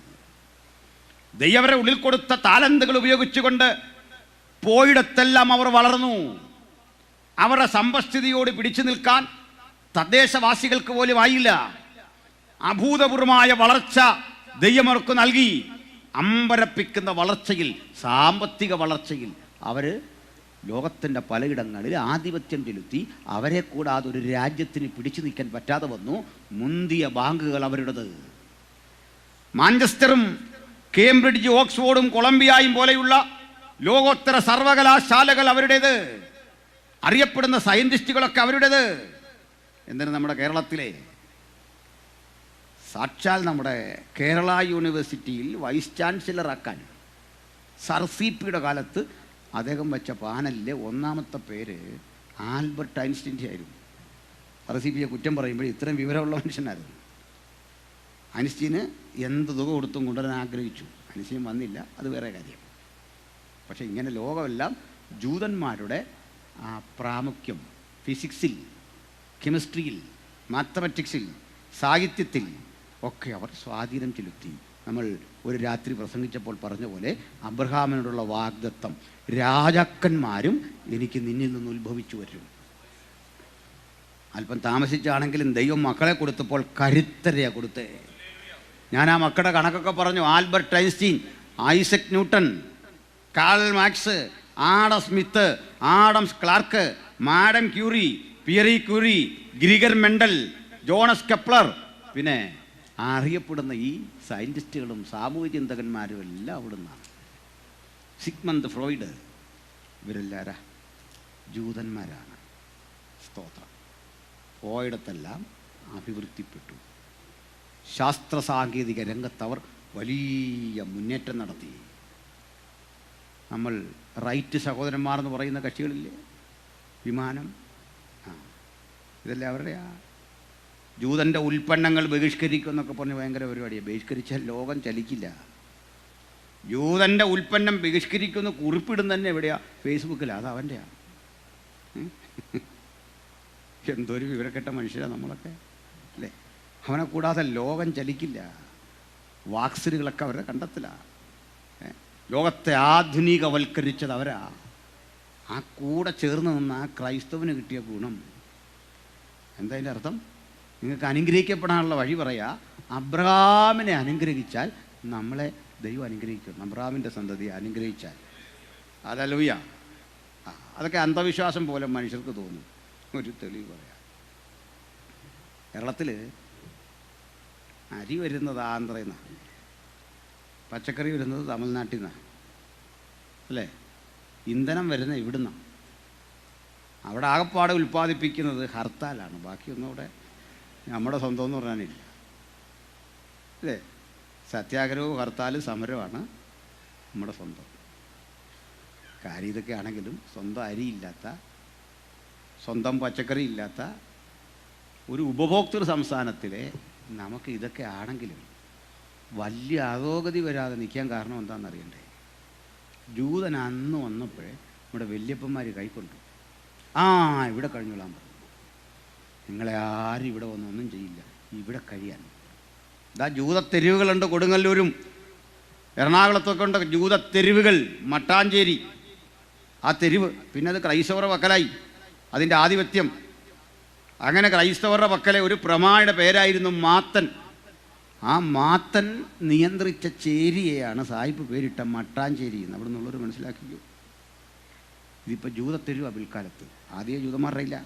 ദൈവരുടെ ഉള്ളിൽ കൊടുത്ത താലന്തുകൾ ഉപയോഗിച്ചുകൊണ്ട് പോയിടത്തെല്ലാം അവർ വളർന്നു. അവരുടെ സമ്പദ്സ്ഥിതിയോട് പിടിച്ചു നിൽക്കാൻ തദ്ദേശവാസികൾക്ക് പോലും ആയില്ല. അഭൂതപൂർവമായ വളർച്ച ദൈവം അവർക്ക് നൽകി. അമ്പരപ്പിക്കുന്ന വളർച്ചയിൽ, സാമ്പത്തിക വളർച്ചയിൽ അവർ ലോകത്തിൻ്റെ പലയിടങ്ങളിൽ ആധിപത്യം ചെലുത്തി. അവരെ കൂടാതെ ഒരു രാജ്യത്തിന് പിടിച്ചു നിൽക്കാൻ പറ്റാതെ വന്നു. മുന്തിയ ബാങ്കുകൾ അവരുടേത്. മാഞ്ചസ്റ്ററും കേംബ്രിഡ്ജ്, ഓക്സ്ഫോർഡും കൊളംബിയയും പോലെയുള്ള ലോകോത്തര സർവകലാശാലകൾ അവരുടേത്. അറിയപ്പെടുന്ന സയൻറ്റിസ്റ്റുകളൊക്കെ അവരുടേത്. എന്തിന് നമ്മുടെ കേരളത്തിലെ സാക്ഷാൽ നമ്മുടെ കേരള യൂണിവേഴ്സിറ്റിയിൽ വൈസ് ചാൻസലറാക്കാൻ സർ CP കാലത്ത് അദ്ദേഹം വെച്ച പാനലിലെ ഒന്നാമത്തെ പേര് ആൽബർട്ട് ഐൻസ്റ്റീൻ്റെ ആയിരുന്നു. സർ CP കുറ്റം പറയുമ്പോൾ ഇത്രയും വിവരമുള്ള മനുഷ്യനായിരുന്നു. ഐൻസ്റ്റീന് എന്ത് തുക കൊടുത്തും കൊണ്ടുവരാൻ ആഗ്രഹിച്ചു. ഐൻസ്റ്റീൻ വന്നില്ല, അത് വേറെ കാര്യം. പക്ഷേ ഇങ്ങനെ ലോകമെല്ലാം ജൂതന്മാരുടെ ആ പ്രാമുഖ്യം ഫിസിക്സിൽ, കെമിസ്ട്രിയിൽ, മാത്തമാറ്റിക്സിൽ, സാഹിത്യത്തിൽ ഒക്കെ അവർ സ്വാധീനം ചെലുത്തി. നമ്മൾ ഒരു രാത്രി പ്രസംഗിച്ചപ്പോൾ പറഞ്ഞ പോലെ അബ്രഹാമിനോടുള്ള വാഗ്ദത്തം, രാജാക്കന്മാരും എനിക്ക് നിന്നിൽ നിന്ന് ഉത്ഭവിച്ചു വരും. അല്പം താമസിച്ചാണെങ്കിലും ദൈവം മക്കളെ കൊടുത്തപ്പോൾ കരുത്തരെയാണ് കൊടുത്തേ. ഞാൻ ആ മക്കളുടെ കണക്കൊക്കെ പറഞ്ഞു. Albert Einstein, Isaac Newton, Karl Marx, Adam Smith, Adams Clark, Madam Curie, Pierre Curie, Gregor Mendel, Jonas Kepler, പിന്നെ അറിയപ്പെടുന്ന ഈ സയൻറ്റിസ്റ്റുകളും സാമൂഹ്യ ചിന്തകന്മാരും എല്ലാം അവിടെ നിന്നാണ്. സിഗ്മണ്ട് ഫ്രോയിഡ്, ഇവരെല്ലാവരാ ജൂതന്മാരാണ്. സ്തോത്രം. പോയിടത്തെല്ലാം അഭിവൃദ്ധിപ്പെട്ടു. ശാസ്ത്ര സാങ്കേതിക രംഗത്ത് അവർ വലിയ മുന്നേറ്റം നടത്തി. നമ്മൾ റൈറ്റ് സഹോദരന്മാർ എന്ന് പറയുന്ന കക്ഷികളില്ലേ, വിമാനം, ഇതെല്ലാം അവരുടെയാ. ജൂതൻ്റെ ഉൽപ്പന്നങ്ങൾ ബഹിഷ്കരിക്കും എന്നൊക്കെ പറഞ്ഞ് ഭയങ്കര പരിപാടിയാണ്. ബഹിഷ്കരിച്ചാൽ ലോകം ചലിക്കില്ല. ജൂതൻ്റെ ഉൽപ്പന്നം ബഹിഷ്കരിക്കുന്ന കുറിപ്പിടുന്ന തന്നെ എവിടെയാ? ഫേസ്ബുക്കിലാണ്. അത് അവൻ്റെയാണ്. എന്തൊരു വിവരക്കെട്ട മനുഷ്യരാണ് നമ്മളൊക്കെ അല്ലേ. അവനെ കൂടാതെ ലോകം ചലിക്കില്ല. വാക്സിനുകളൊക്കെ അവരുടെ കണ്ടെത്തലാണ്. ലോകത്തെ ആധുനികവൽക്കരിച്ചത് അവരാ. ആ കൂടെ ചേർന്ന് നിന്ന് ആ ക്രൈസ്തവന് കിട്ടിയ ഗുണം എന്താ? അതിൻ്റെ അർത്ഥം നിങ്ങൾക്ക് അനുഗ്രഹിക്കപ്പെടാനുള്ള വഴി പറയാ. അബ്രഹാമിനെ അനുഗ്രഹിച്ചാൽ നമ്മളെ ദൈവം അനുഗ്രഹിക്കും. അബ്രഹാമിൻ്റെ സന്തതിയെ അനുഗ്രഹിച്ചാൽ. ഹല്ലേലൂയ. അതൊക്കെ അന്ധവിശ്വാസം പോലെ മനുഷ്യർക്ക് തോന്നും. ഒരു തെളിവ് പറയാം. കേരളത്തിൽ അരി വരുന്നത് ആന്ധ്രയിൽ നിന്നാണ്, പച്ചക്കറി വരുന്നത് തമിഴ്നാട്ടിൽ നിന്നാണ് അല്ലേ, ഇന്ധനം വരുന്നത് ഇവിടുന്നാണ്. അവിടെ ആകപ്പാടെ ഉൽപ്പാദിപ്പിക്കുന്നത് ഹർത്താലാണ്. ബാക്കിയൊന്നും അവിടെ നമ്മുടെ സ്വന്തം എന്ന് പറയാനില്ല അല്ലേ. സത്യാഗ്രഹവും ഹർത്താലും സമരമാണ് നമ്മുടെ സ്വന്തം കാര്യം. ഇതൊക്കെ ആണെങ്കിലും സ്വന്തം അരിയില്ലാത്ത, സ്വന്തം പച്ചക്കറി ഇല്ലാത്ത ഒരു ഉപഭോക്തൃ സംസ്ഥാനത്തിലെ നമുക്ക് ഇതൊക്കെ ആണെങ്കിലും വലിയ അധോഗതി വരാതെ നിൽക്കാൻ കാരണം എന്താണെന്നറിയണ്ടേ? ജൂതൻ അന്ന് വന്നപ്പോഴേ നമ്മുടെ വല്യപ്പന്മാർ കൈക്കൊണ്ടു. ഇവിടെ കഴിഞ്ഞോളാൻ പറഞ്ഞു. നിങ്ങളെ ആരും ഇവിടെ വന്നൊന്നും ചെയ്യില്ല, ഇവിടെ കഴിയാൻ. ഇതാ ജൂതത്തെരുവുകളുണ്ട് കൊടുങ്ങല്ലൂരും എറണാകുളത്തൊക്കെ ഉണ്ട് ജൂതത്തെരുവുകൾ. മട്ടാഞ്ചേരി ആ തെരുവ്, പിന്നെ അത് ക്രൈസ്തവരുടെ പക്കലായി അതിൻ്റെ ആധിപത്യം. അങ്ങനെ ക്രൈസ്തവരുടെ പക്കലെ ഒരു പ്രമാണിയുടെ പേരായിരുന്നു മാത്തൻ. ആ മാത്തൻ നിയന്ത്രിച്ച ചേരിയെയാണ് സാഹിബ് പേരിട്ട മട്ടാഞ്ചേരി എന്ന്. അവിടെ നിന്നുള്ളവർ മനസ്സിലാക്കിയോ? ഇതിപ്പോൾ ജൂതത്തെരുവാണ് പിൽക്കാലത്ത്. ആദ്യം ജൂതന്മാരുടെ ഇല്ല.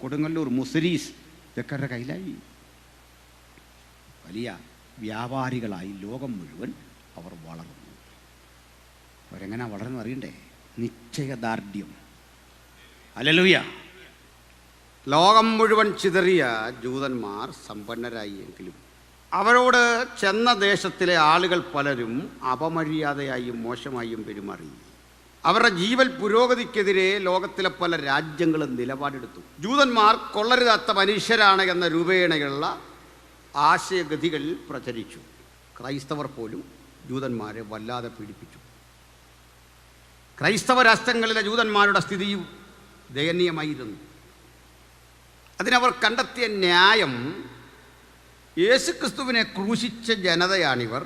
കൊടുങ്ങല്ലൂർ, മുസരീസ് ഇതൊക്കെ അവരുടെ കയ്യിലായി. വലിയ വ്യാപാരികളായി ലോകം മുഴുവൻ അവർ വളർന്നു. അവരെങ്ങനെ വളർന്നു അറിയണ്ടേ? നിശ്ചയദാർഢ്യം. ഹല്ലേലൂയ. ലോകം മുഴുവൻ ചിതറിയ ജൂതന്മാർ സമ്പന്നരായി എങ്കിലും അവരോട് ചെന്ന ദേശത്തിലെ ആളുകൾ പലരും അപമര്യാദയായും മോശമായും പെരുമാറി. അവരുടെ ജീവൽ പുരോഗതിക്കെതിരെ ലോകത്തിലെ പല രാജ്യങ്ങളും നിലപാടെടുത്തു. ജൂതന്മാർ കൊള്ളരുതാത്ത മനുഷ്യരാണ് എന്ന രൂപേണയുള്ള ആശയഗതികൾ പ്രചരിച്ചു. ക്രൈസ്തവർ പോലും ജൂതന്മാരെ വല്ലാതെ പീഡിപ്പിച്ചു. ക്രൈസ്തവ രാഷ്ട്രങ്ങളിലെ ജൂതന്മാരുടെ സ്ഥിതിയും ദയനീയമായിരുന്നു. അതിനവർ കണ്ടെത്തിയ ന്യായം, യേശുക്രിസ്തുവിനെ ക്രൂശിച്ച ജനതയാണിവർ,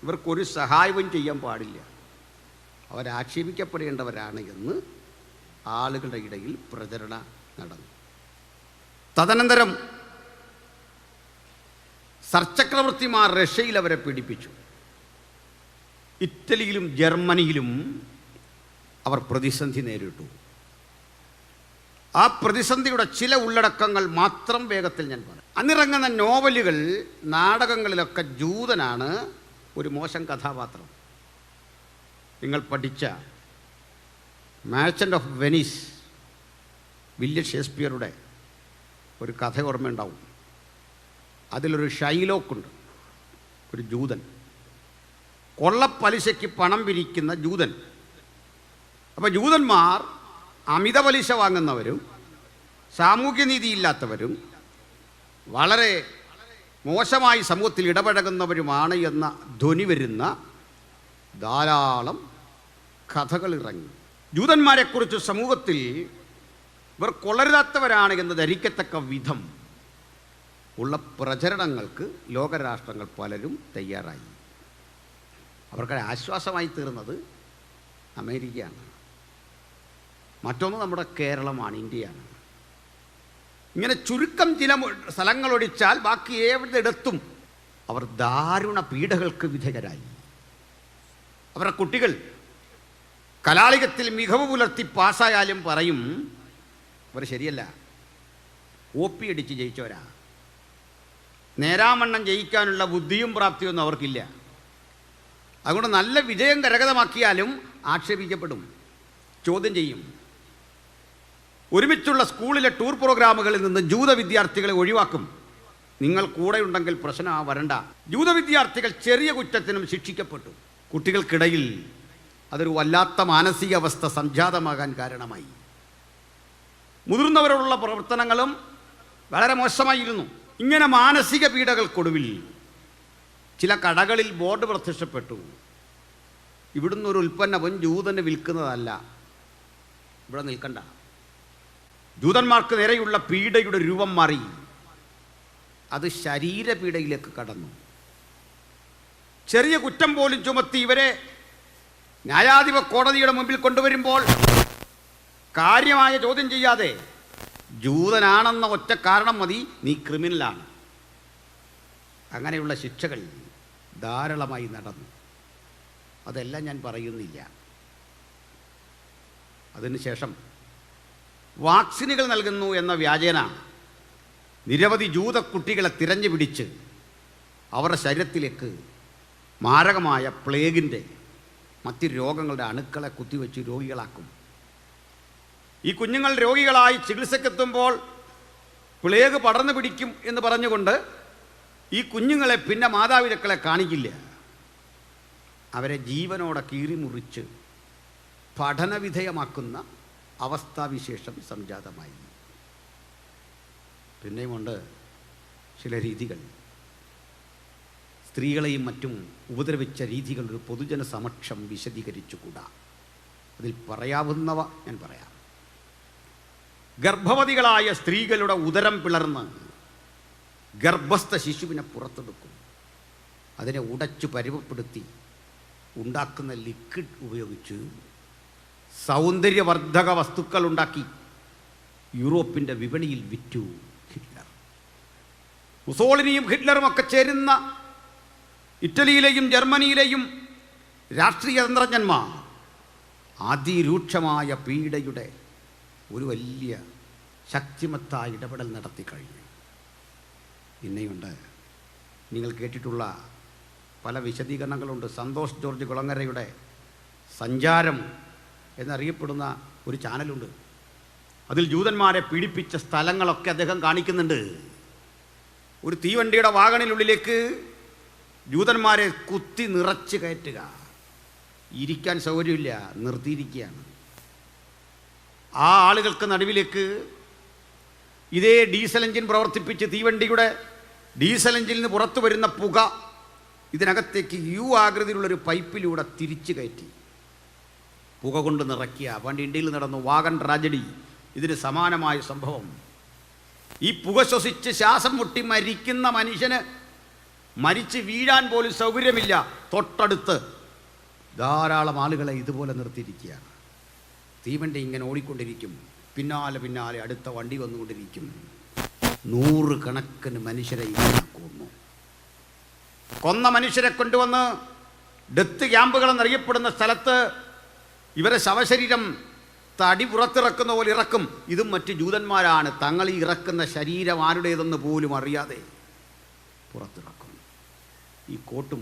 ഇവർക്കൊരു സഹായവും ചെയ്യാൻ പാടില്ല, അവരാക്ഷേപിക്കപ്പെടേണ്ടവരാണ് എന്ന് ആളുകളുടെ ഇടയിൽ പ്രചരണ നടന്നു. തദനന്തരം സർചക്രവർത്തിമാർ റഷ്യയിൽ അവരെ പീഡിപ്പിച്ചു. ഇറ്റലിയിലും ജർമ്മനിയിലും അവർ പ്രതിസന്ധി നേരിട്ടു. ആ പ്രതിസന്ധിയുടെ ചില ഉള്ളടക്കങ്ങൾ മാത്രം വേഗത്തിൽ ഞാൻ പറയാം. അന്നിറങ്ങുന്ന നോവലുകൾ, നാടകങ്ങളിലൊക്കെ ജൂതനാണ് ഒരു മോശം കഥാപാത്രം. നിങ്ങൾ പഠിച്ച മാർച്ചൻ്റ് ഓഫ് വെനീസ്, വില്യം ഷേക്സ്പിയറുടെ ഒരു കഥ ഓർമ്മയുണ്ടാവും. അതിലൊരു ഷൈലോക്കുണ്ട്, ഒരു ജൂതൻ, കൊള്ളപ്പലിശയ്ക്ക് പണം പിരിക്കുന്ന ജൂതൻ. അപ്പോൾ ജൂതന്മാർ അമിത പലിശ വാങ്ങുന്നവരും സാമൂഹ്യനീതിയില്ലാത്തവരും വളരെ മോശമായി സമൂഹത്തിൽ ഇടപഴകുന്നവരുമാണ് എന്ന ധ്വനി വരുന്ന ധാരാളം കഥകൾ ഇറങ്ങി. ജൂതന്മാരെക്കുറിച്ച് സമൂഹത്തിൽ ഇവർ കൊള്ളരുതാത്തവരാണ് എന്ന് ധരിക്കത്തക്ക വിധം ഉള്ള പ്രചരണങ്ങൾക്ക് ലോകരാഷ്ട്രങ്ങൾ പലരും തയ്യാറായി. അവർക്ക് ആശ്വാസമായി തീർന്നത് അമേരിക്കയാണ്, മറ്റൊന്ന് നമ്മുടെ കേരളമാണ്, ഇന്ത്യയാണ്. ഇങ്ങനെ ചുരുക്കം ചില സ്ഥലങ്ങളൊഴിച്ചാൽ ബാക്കി ഏവിടെടുത്തും അവർ ദാരുണ പീഡകൾക്ക് വിധേയരായി. അവരുടെ കുട്ടികൾ കലാളികത്തിൽ മികവ് പുലർത്തി പാസ്സായാലും പറയും അവർ ശരിയല്ല, OP അടിച്ച് ജയിച്ചവരാ, നേരാമണ്ണം ജയിക്കാനുള്ള ബുദ്ധിയും പ്രാപ്തിയൊന്നും അവർക്കില്ല. അതുകൊണ്ട് നല്ല വിജയം കരഗതമാക്കിയാലും ആക്ഷേപിക്കപ്പെടും, ചോദ്യം ചെയ്യും. ഒരുമിച്ചുള്ള സ്കൂളിലെ ടൂർ പ്രോഗ്രാമുകളിൽ നിന്ന് ജൂത വിദ്യാർത്ഥികളെ ഒഴിവാക്കും. നിങ്ങൾ കൂടെയുണ്ടെങ്കിൽ പ്രശ്നം വരണ്ട. ജൂത വിദ്യാർത്ഥികൾ ചെറിയ കുറ്റത്തിനും ശിക്ഷിക്കപ്പെട്ടു. കുട്ടികൾക്കിടയിൽ അതൊരു വല്ലാത്ത മാനസികാവസ്ഥ സംജാതമാകാൻ കാരണമായി. മുതിർന്നവരോടുള്ള പ്രവർത്തനങ്ങളും വളരെ മോശമായിരുന്നു. ഇങ്ങനെ മാനസിക പീഡകൾക്കൊടുവിൽ ചില കടകളിൽ ബോർഡ് പ്രത്യക്ഷപ്പെട്ടു, ഇവിടുന്ന് ഒരു ഉൽപ്പന്നവും ജൂതന് വിൽക്കുന്നതല്ല, ഇവിടെ നിൽക്കണ്ട. ജൂതന്മാർക്ക് നേരെയുള്ള പീഡയുടെ രൂപം മാറി, അത് ശരീരപീഡയിലേക്ക് കടന്നു. ചെറിയ കുറ്റം പോലും ചുമത്തി ഇവരെ ന്യായാധിപ കോടതിയുടെ മുമ്പിൽ കൊണ്ടുവരുമ്പോൾ കാര്യമായ ചോദ്യം ചെയ്യാതെ ജൂതനാണെന്ന ഒറ്റ കാരണം മതി, നീ ക്രിമിനലാണ്. അങ്ങനെയുള്ള ശിക്ഷകൾ ധാരാളമായി നടന്നു. അതെല്ലാം ഞാൻ പറയുന്നില്ല. അതിനുശേഷം വാക്സിനുകൾ നൽകുന്നു എന്ന വ്യാജേന നിരവധി ജൂത കുട്ടികളെ തിരഞ്ഞു പിടിച്ച് അവരുടെ ശരീരത്തിലേക്ക് മാരകമായ പ്ലേഗിൻ്റെ മറ്റ് രോഗങ്ങളുടെ അണുക്കളെ കുത്തിവെച്ച് രോഗികളാക്കും. ഈ കുഞ്ഞുങ്ങൾ രോഗികളായി ചികിത്സക്കെത്തുമ്പോൾ പ്ലേഗ് പടർന്നു പിടിക്കും എന്ന് പറഞ്ഞുകൊണ്ട് ഈ കുഞ്ഞുങ്ങളെ പിന്നെ മാതാപിതാക്കളെ കാണിക്കില്ല, അവരെ ജീവനോടെ കീറിമുറിച്ച് പഠനവിധേയമാക്കുന്ന അവസ്ഥാവിശേഷം സംജാതമായി. പിന്നെയുമുണ്ട് ചില രീതികൾ, സ്ത്രീകളെയും മറ്റും ഉപദ്രവിച്ച രീതികൾ ഒരു പൊതുജന സമക്ഷം വിശദീകരിച്ചുകൂടാ. അതിൽ പറയാവുന്നവ ഞാൻ പറയാം. ഗർഭവതികളായ സ്ത്രീകളുടെ ഉദരം പിളർന്ന് ഗർഭസ്ഥ ശിശുവിനെ പുറത്തെടുക്കും. അതിനെ ഉടച്ചു പരുവപ്പെടുത്തി ഉണ്ടാക്കുന്ന ലിക്വിഡ് ഉപയോഗിച്ച് സൗന്ദര്യവർദ്ധക വസ്തുക്കൾ ഉണ്ടാക്കി യൂറോപ്പിൻ്റെ വിപണിയിൽ വിറ്റു ഹിറ്റ്ലർ. മുസോളിനിയും ഹിറ്റ്ലറും ഒക്കെ ചേരുന്ന ഇറ്റലിയിലെയും ജർമ്മനിയിലെയും രാഷ്ട്രീയ തന്ത്രജ്ഞന്മാർ അതിരൂക്ഷമായ പീഡയുടെ ഒരു വലിയ ശക്തിമത്തായ ഇടപെടൽ നടത്തി കഴിഞ്ഞു. പിന്നെയുണ്ട്, നിങ്ങൾ കേട്ടിട്ടുള്ള പല വിശദീകരണങ്ങളുണ്ട്. സന്തോഷ് ജോർജ് കുളങ്ങരയുടെ സഞ്ചാരം എന്നറിയപ്പെടുന്ന ഒരു ചാനലുണ്ട്. അതിൽ ജൂതന്മാരെ പീഡിപ്പിച്ച സ്ഥലങ്ങളൊക്കെ അദ്ദേഹം കാണിക്കുന്നുണ്ട്. ഒരു തീവണ്ടിയുടെ വാഗണിനുള്ളിലേക്ക് ജൂതന്മാരെ കുത്തി നിറച്ച് കയറ്റുക, ഇരിക്കാൻ സൗകര്യമില്ല, നിർത്തിയിരിക്കുകയാണ്. ആ ആളുകൾക്ക് നടുവിലേക്ക് ഇതേ ഡീസൽ എഞ്ചിൻ പ്രവർത്തിപ്പിച്ച് തീവണ്ടിയുടെ ഡീസൽ എഞ്ചിനിൽ നിന്ന് പുറത്തു വരുന്ന പുക ഇതിനകത്തേക്ക് യു ആകൃതിയിലുള്ളൊരു പൈപ്പിലൂടെ തിരിച്ചു കയറ്റി പുക കൊണ്ട് നിറയ്ക്കുക. പണ്ട് ഇന്ത്യയിൽ നടന്നു വാഗൺ ട്രാജഡി, ഇതിന് സമാനമായ സംഭവം. ഈ പുക ശ്വസിച്ച് ശ്വാസം മുട്ടി മരിക്കുന്ന മനുഷ്യന് മരിച്ച് വീഴാൻ പോലും സൗകര്യമില്ല. തൊട്ടടുത്ത് ധാരാളം ആളുകളെ ഇതുപോലെ നിർത്തിയിരിക്കുകയാണ്. തീവണ്ടി ഇങ്ങനെ ഓടിക്കൊണ്ടിരിക്കും, പിന്നാലെ പിന്നാലെ അടുത്ത വണ്ടി വന്നുകൊണ്ടിരിക്കും. 100 കണക്കിന് മനുഷ്യരെ ഇങ്ങനെ കൊന്നു. കൊന്ന മനുഷ്യരെ കൊണ്ടുവന്ന് ഡെത്ത് ക്യാമ്പുകൾ എന്നറിയപ്പെടുന്ന സ്ഥലത്ത് ഇവരെ ശവശരീരം തടി പുറത്തിറക്കുന്ന പോലെ ഇറക്കും. ഇതും മറ്റ് ജൂതന്മാരാണ്. തങ്ങൾ ഈ ഇറക്കുന്ന ശരീരം ആരുടേതെന്ന് പോലും അറിയാതെ പുറത്തിറക്കും. ഈ കോട്ടും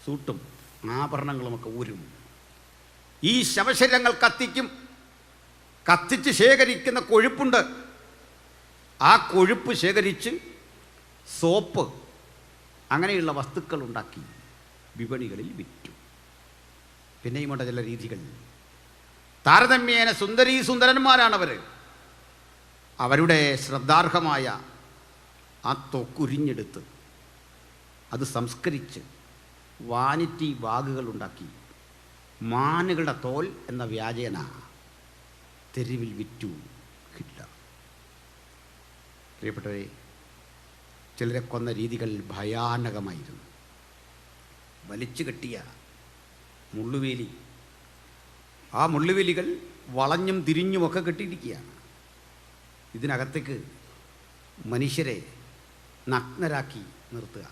സൂട്ടും ആഭരണങ്ങളുമൊക്കെ ഊരും. ഈ ശവശരീരങ്ങൾ കത്തിക്കും. കത്തിച്ച് ശേഖരിക്കുന്ന കൊഴുപ്പുണ്ട്. ആ കൊഴുപ്പ് ശേഖരിച്ച് സോപ്പ് അങ്ങനെയുള്ള വസ്തുക്കൾ ഉണ്ടാക്കി വിപണികളിൽ വിറ്റു. പിന്നെയുമുണ്ട് ചില രീതികൾ. താരതമ്യേന സുന്ദരന്മാരാണവർ. അവരുടെ ശ്രദ്ധാർഹമായ ആ തൊക്കുരിഞ്ഞെടുത്ത് അത് സംസ്കരിച്ച് വാനിറ്റി ബാഗുകൾ ഉണ്ടാക്കി മാനുകളുടെ തോൽ എന്ന വ്യാജേന തെരുവിൽ വിറ്റു ഹിറ്റ്ലർ. പ്രിയപ്പെട്ടവരെ, ചിലരെ കൊന്ന രീതികൾ ഭയാനകമായിരുന്നു. വലിച്ചു കെട്ടിയ മുള്ളുവേലി, ആ മുള്ളുവേലികൾ വളഞ്ഞും തിരിഞ്ഞുമൊക്കെ കെട്ടിയിരിക്കുകയാണ്. ഇതിനകത്തേക്ക് മനുഷ്യരെ നഗ്നരാക്കി നിർത്തുക.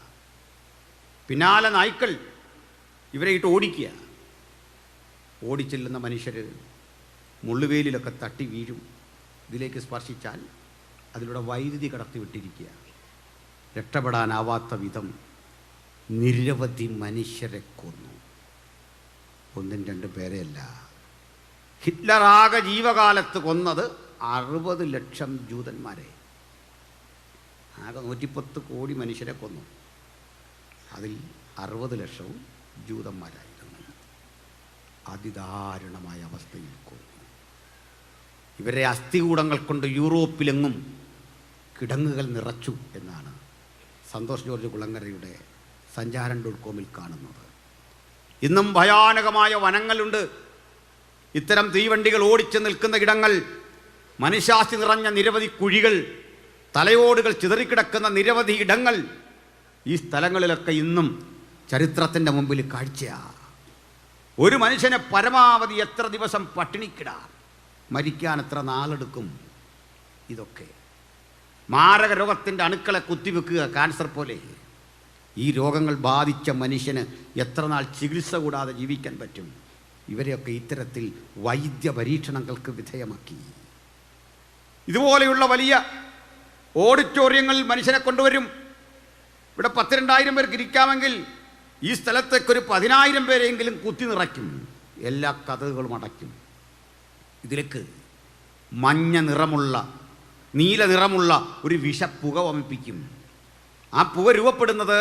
പിന്നാലെ നായ്ക്കൾ ഇവരെ ഇട്ട് ഓടിക്കുക. ഓടിച്ചെല്ലുന്ന മനുഷ്യർ മുള്ളുവേലിലൊക്കെ തട്ടി വീഴും. ഇതിലേക്ക് സ്പർശിച്ചാൽ അതിലൂടെ വൈദ്യുതി കടത്തി വിട്ടിരിക്കുക. രക്ഷപ്പെടാനാവാത്ത വിധം നിരവധി മനുഷ്യരെ കൊന്നു. 1-2 പേരെയല്ല. ഹിറ്റ്ലർ ആകെ ജീവകാലത്ത് കൊന്നത് 60 ലക്ഷം ജൂതന്മാരെ. ആകെ 110 കോടി മനുഷ്യരെ കൊന്നു. അതിൽ 60 ലക്ഷവും ജൂതന്മാരായിരുന്നു. അതിദാരുണമായ അവസ്ഥയിൽ കൊന്നു. ഇവരെ അസ്ഥികൂടങ്ങൾ കൊണ്ട് യൂറോപ്പിലെങ്ങും കിടങ്ങുകൾ നിറച്ചു എന്നാണ് സന്തോഷ് ജോർജ് കുളങ്ങരയുടെ സഞ്ചാരം.com കാണുന്നത്. ഇന്നും ഭയാനകമായ വനങ്ങളുണ്ട്. ഇത്തരം തീവണ്ടികൾ ഓടിച്ചു നിൽക്കുന്ന ഇടങ്ങൾ, മനുഷ്യാസ്തി നിറഞ്ഞ നിരവധി കുഴികൾ, തലയോടുകൾ ചിതറിക്കിടക്കുന്ന നിരവധി ഇടങ്ങൾ. ഈ സ്ഥലങ്ങളിലൊക്കെ ഇന്നും ചരിത്രത്തിൻ്റെ മുമ്പിൽ കാഴ്ചയാണ്. ഒരു മനുഷ്യനെ പരമാവധി എത്ര ദിവസം പട്ടിണിക്കിടാം, മരിക്കാൻ എത്ര നാളെടുക്കും. ഇതൊക്കെ മാരക രോഗത്തിൻ്റെ അണുക്കളെ കുത്തിവെക്കുക, ക്യാൻസർ പോലെ. ഈ രോഗങ്ങൾ ബാധിച്ച മനുഷ്യന് എത്ര നാൾ ചികിത്സ കൂടാതെ ജീവിക്കാൻ പറ്റും? ഇവരെയൊക്കെ ഇത്തരത്തിൽ വൈദ്യ പരീക്ഷണങ്ങൾക്ക് വിധേയമാക്കി. ഇതുപോലെയുള്ള വലിയ ഓഡിറ്റോറിയങ്ങളിൽ മനുഷ്യനെ കൊണ്ടുവരും. ഇവിടെ 10,000-2000 പേർക്ക് ഇരിക്കാമെങ്കിൽ ഈ സ്ഥലത്തേക്കൊരു 10,000 പേരെങ്കിലും കുത്തി നിറയ്ക്കും. എല്ലാ കഥകളും അടയ്ക്കും. ഇതിലേക്ക് മഞ്ഞ നിറമുള്ള, നീല നിറമുള്ള ഒരു വിഷപ്പുക വമിപ്പിക്കും. ആ പുക രൂപപ്പെടുന്നത്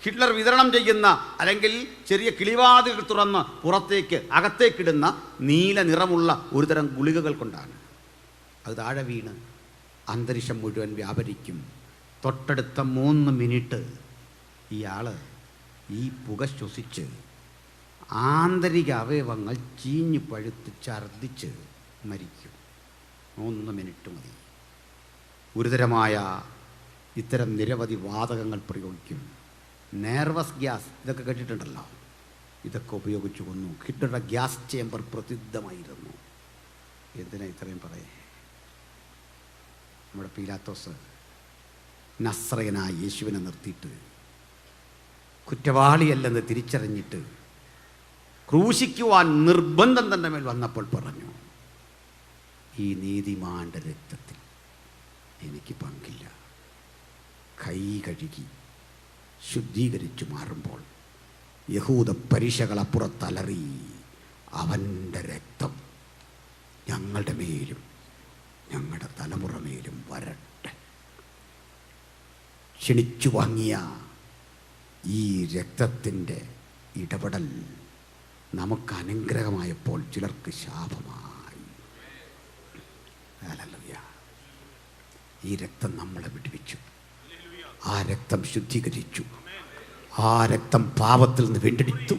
ഹിറ്റ്ലർ വിതരണം ചെയ്യുന്ന, അല്ലെങ്കിൽ ചെറിയ കിളിവാതിൽ തുറന്ന് പുറത്തേക്ക് അകത്തേക്കിടുന്ന നീല നിറമുള്ള ഒരുതരം ഗുളികകൾ കൊണ്ടാണ്. അത് താഴെ വീണ് അന്തരീക്ഷം മുഴുവൻ വ്യാപരിക്കും. തൊട്ടടുത്ത 3 മിനിറ്റ് ഇയാൾ ഈ പുക ശ്വസിച്ച് ആന്തരിക അവയവങ്ങൾ ചീഞ്ഞു പഴുത്ത് ഛർദ്ദിച്ച് മരിക്കും. 3 മിനിറ്റ് മതി. ഗുരുതരമായ ഇത്തരം നിരവധി വാതകങ്ങൾ പ്രയോഗിക്കും. നെർവസ് ഗ്യാസ്, ഇതൊക്കെ കേട്ടിട്ടുണ്ടല്ലോ. ഇതൊക്കെ ഉപയോഗിച്ച് കൊന്നു. ഹിറ്റ്ലറുടെ ഗ്യാസ് ചേംബർ പ്രസിദ്ധമായിരുന്നു. എന്തിനാ ഇത്രയും പറയേ? നമ്മുടെ പീലാത്തോസ് നസ്രയനായ യേശുവിനെ നിർത്തിയിട്ട് കുറ്റവാളിയല്ലെന്ന് തിരിച്ചറിഞ്ഞിട്ട് ക്രൂശിക്കുവാൻ നിർബന്ധം തൻ്റെ മേൽ വന്നപ്പോൾ പറഞ്ഞു, ഈ നീതിമാന്റെ രക്തത്തിൽ എനിക്ക് പങ്കില്ല. കൈ കഴുകി ശുദ്ധീകരിച്ചു മാറുമ്പോൾ യഹൂദ പരീക്ഷകളപ്പുറത്തലറി, അവൻ്റെ രക്തം ഞങ്ങളുടെ മേലും ഞങ്ങളുടെ തലമുറ മേലും വരട്ടെ. ക്ഷണിച്ചു വാങ്ങിയ ഈ രക്തത്തിൻ്റെ ഇടപെടൽ നമുക്ക് അനുഗ്രഹമായപ്പോൾ ചിലർക്ക് ശാപമായി. ഹല്ലേലൂയ. ഈ രക്തം നമ്മളെ വിടുവിച്ചു. ആ രക്തം ശുദ്ധീകരിച്ചു. ആ രക്തം പാപത്തിൽ നിന്ന് വീണ്ടെടുത്തു.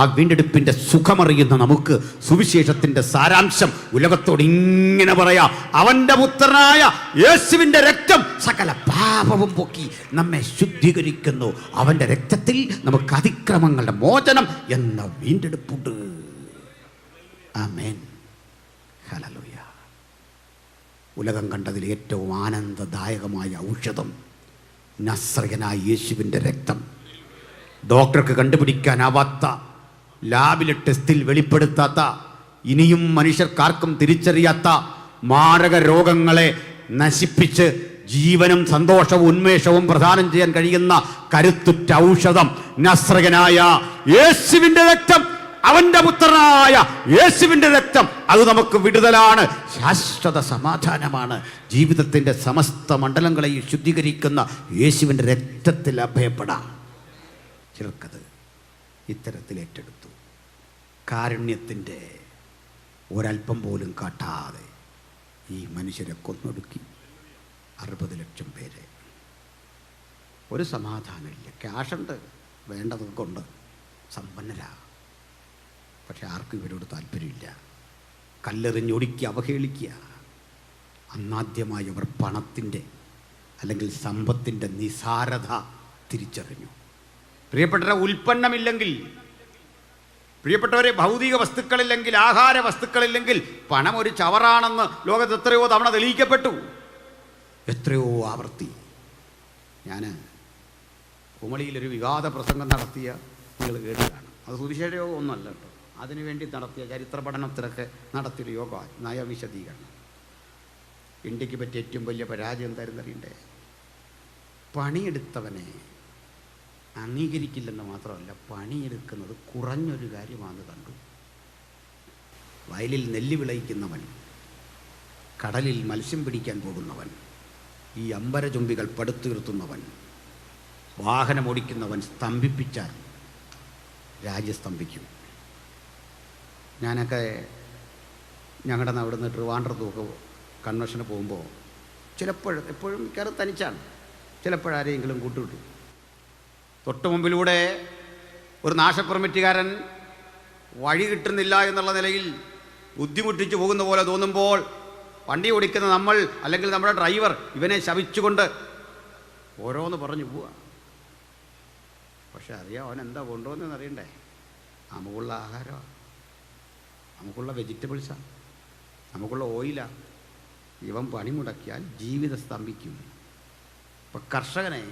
ആ വീണ്ടെടുപ്പിൻ്റെ സുഖമറിയുന്ന നമുക്ക് സുവിശേഷത്തിൻ്റെ സാരാംശം ഉലകത്തോട് ഇങ്ങനെ പറയാം: അവൻ്റെ പുത്രനായ യേശുവിൻ്റെ രക്തം സകല പാപവും പൊക്കി നമ്മെ ശുദ്ധീകരിക്കുന്നു. അവൻ്റെ രക്തത്തിൽ നമുക്ക് അതിക്രമങ്ങളുടെ മോചനം എന്ന വീണ്ടെടുപ്പുണ്ട്. ആമേൻ, ഹല്ലേലൂയ. ഉലകം കണ്ടതിൽ ഏറ്റവും ആനന്ദദായകമായ ഔഷധം നസ്രയനായ യേശുവിൻ്റെ രക്തം. ഡോക്ടർക്ക് കണ്ടുപിടിക്കാനാവാത്ത, ലാബിലെ ടെസ്റ്റിൽ വെളിപ്പെടുത്താത്ത, ഇനിയും മനുഷ്യർക്കാർക്കും തിരിച്ചറിയാത്ത മാരക രോഗങ്ങളെ നശിപ്പിച്ച് ജീവനും സന്തോഷവും ഉന്മേഷവും പ്രദാനം ചെയ്യാൻ കഴിയുന്ന കരുത്തുറ്റ ഔഷധം നസ്രയനായ യേശുവിൻ്റെ രക്തം, അവൻ്റെ പുത്രനായ യേശുവിൻ്റെ രക്തം. അത് നമുക്ക് വിടുതലാണ്, ശാശ്വത സമാധാനമാണ്. ജീവിതത്തിൻ്റെ സമസ്ത മണ്ഡലങ്ങളെയും ശുദ്ധീകരിക്കുന്ന യേശുവിൻ്റെ രക്തത്തിൽ അഭയപ്പെടാം. ചിലർക്കത് ഇത്തരത്തിൽ ഏറ്റെടുത്തു. കാരുണ്യത്തിൻ്റെ ഒരൽപ്പം പോലും കാട്ടാതെ ഈ മനുഷ്യരെ കൊന്നൊടുക്കി 60 ലക്ഷം പേരെ. ഒരു സമാധാനമില്ല. ക്യാഷുണ്ട്, വേണ്ടതൊക്കെ ഉണ്ട്, സമ്പന്നരാ. പക്ഷെ ആർക്കും ഇവരോട് താല്പര്യമില്ല. കല്ലെറിഞ്ഞൊടുക്കി അവഹേളിക്കുക. അന്നാദ്യമായി അവർ പണത്തിൻ്റെ അല്ലെങ്കിൽ സമ്പത്തിൻ്റെ നിസാരത തിരിച്ചറിഞ്ഞു. പ്രിയപ്പെട്ടവരെ, ഉൽപ്പന്നമില്ലെങ്കിൽ, പ്രിയപ്പെട്ടവരെ, ഭൗതിക വസ്തുക്കളില്ലെങ്കിൽ, ആഹാര വസ്തുക്കളില്ലെങ്കിൽ പണം ഒരു ചവറാണെന്ന് ലോകത്ത് എത്രയോ തവണ തെളിയിക്കപ്പെട്ടു, എത്രയോ ആവർത്തി. ഞാൻ കുമളിയിലൊരു വിവാദ പ്രസംഗം നടത്തിയ നിങ്ങൾ കേട്ട് കാണും. അത് സുവിശേഷ യോഗം ഒന്നുമല്ല കേട്ടോ, അതിനുവേണ്ടി നടത്തിയ ചരിത്ര പഠനത്തിലൊക്കെ നടത്തിയൊരു യോഗ, നയവിശദീകരണം. ഇന്ത്യക്ക് പറ്റിയ ഏറ്റവും വലിയ പരാജയം എന്തായിരുന്നു അറിയണ്ടേ? പണിയെടുത്തവനെ അംഗീകരിക്കില്ലെന്ന് മാത്രമല്ല, പണിയെടുക്കുന്നത് കുറഞ്ഞൊരു കാര്യമാണെന്ന് കണ്ടു. വയലിൽ നെല്ല് വിളയിക്കുന്നവൻ, കടലിൽ മത്സ്യം പിടിക്കാൻ പോകുന്നവൻ, ഈ അമ്പരചുംബികൾ പടുത്തുയർത്തുന്നവൻ, വാഹനമോടിക്കുന്നവൻ സ്തംഭിപ്പിച്ചാൽ രാജ്യം സ്തംഭിക്കും. ഞാനൊക്കെ ഞങ്ങളുടെ അവിടെ നിന്ന് ട്രിവാൻഡ്രത്തുമൊക്കെ കൺവെൻഷന് പോകുമ്പോൾ എപ്പോഴും മിക്കവാറും തനിച്ചാണ്, ചിലപ്പോഴാരെങ്കിലും കൂട്ടുകിട്ടും. തൊട്ട് മുമ്പിലൂടെ ഒരു നാശപ്പെർമിറ്റുകാരൻ വഴി കിട്ടുന്നില്ല എന്നുള്ള നിലയിൽ ബുദ്ധിമുട്ടിച്ച് പോകുന്ന പോലെ തോന്നുമ്പോൾ വണ്ടി ഓടിക്കുന്ന നമ്മൾ അല്ലെങ്കിൽ നമ്മുടെ ഡ്രൈവർ ഇവനെ ശപിച്ചുകൊണ്ട് ഓരോന്ന് പറഞ്ഞു പോവുക. പക്ഷെ അറിയാം അവൻ എന്താ കൊണ്ടുവന്നതെന്ന് അറിയണ്ടേ? നമുക്കുള്ള ആഹാരമാണ്, നമുക്കുള്ള വെജിറ്റബിൾസാണ്, നമുക്കുള്ള ഓയിലാണ്. ഇവൻ പണി മുടക്കിയാൽ ജീവിതം സ്തംഭിക്കും. ഇപ്പം കർഷകനെ,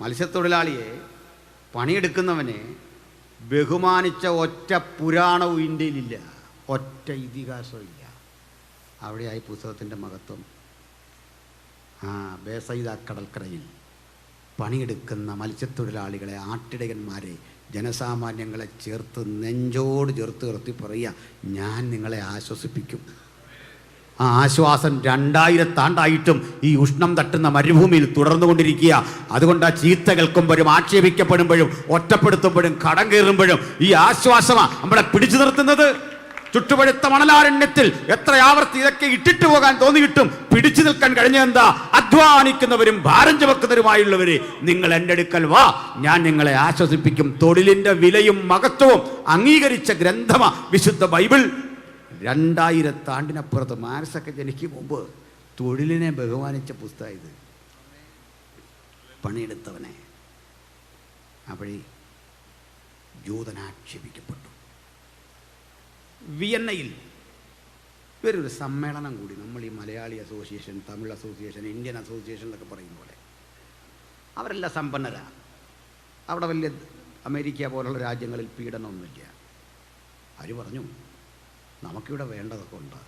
മത്സ്യത്തൊഴിലാളിയെ, പണിയെടുക്കുന്നവനെ ബഹുമാനിച്ച ഒറ്റ പുരാണവും ഇന്ത്യയിലില്ല, ഒറ്റ ഇതിഹാസവും ഇല്ല. അവിടെയായി പുസ്തകത്തിൻ്റെ മഹത്വം. ബേസൈദ കടൽക്കരയിൽ പണിയെടുക്കുന്ന മത്സ്യത്തൊഴിലാളികളെ, ആട്ടിടയന്മാരെ, ജനസാമാന്യങ്ങളെ നെഞ്ചോട് ചേർത്ത് നിർത്തി പറയുക, ഞാൻ നിങ്ങളെ ആശ്വസിപ്പിക്കും. ആ ആശ്വാസം 2000 ആണ്ടായിട്ടും ഈ ഉഷ്ണം തട്ടുന്ന മരുഭൂമിയിൽ തുടർന്നുകൊണ്ടിരിക്കുക. അതുകൊണ്ട് ആ ചീത്ത കേൾക്കുമ്പോഴും, ആക്ഷേപിക്കപ്പെടുമ്പോഴും, ഒറ്റപ്പെടുത്തുമ്പോഴും, കടം കയറുമ്പോഴും ഈ ആശ്വാസമാണ് നമ്മളെ പിടിച്ചു നിർത്തുന്നത്. ചുട്ടുപഴുത്ത മണലാരണ്യത്തിൽ എത്ര ആവർത്തി ഇതൊക്കെ ഇട്ടിട്ട് പോകാൻ തോന്നിയിട്ടും പിടിച്ചു നിൽക്കാൻ കഴിഞ്ഞെന്താ? അധ്വാനിക്കുന്നവരും ഭാരം ചുമക്കുന്നവരുമായുള്ളവരെ, നിങ്ങൾ എൻ്റെ അടുക്കൽ വാ, ഞാൻ നിങ്ങളെ ആശ്വസിപ്പിക്കും. തൊഴിലിൻ്റെ വിലയും മഹത്വവും അംഗീകരിച്ച ഗ്രന്ഥമാ വിശുദ്ധ ബൈബിൾ. 2000 ആണ്ടിനപ്പുറത്ത് മാർസൊക്കെ ജനിക്കും മുമ്പ് തൊഴിലിനെ ബഹുമാനിച്ച പുസ്തകം ഇത്. പണിയെടുത്തവനെ. അപ്പോഴേ ജൂതനാക്ഷേപിക്കപ്പെട്ടു. വിയന്നയിൽ ഇവരൊരു സമ്മേളനം കൂടി, നമ്മൾ ഈ Malayali association, Tamil association, Indian association എന്നൊക്കെ പറയുന്ന പോലെ. അവരെല്ലാം സമ്പന്നരാണ്. അവിടെ വലിയ അമേരിക്ക പോലുള്ള രാജ്യങ്ങളിൽ പീഡനമൊന്നുമില്ല. അവർ പറഞ്ഞു, നമുക്കിവിടെ വേണ്ടതൊക്കെ ഉണ്ട്.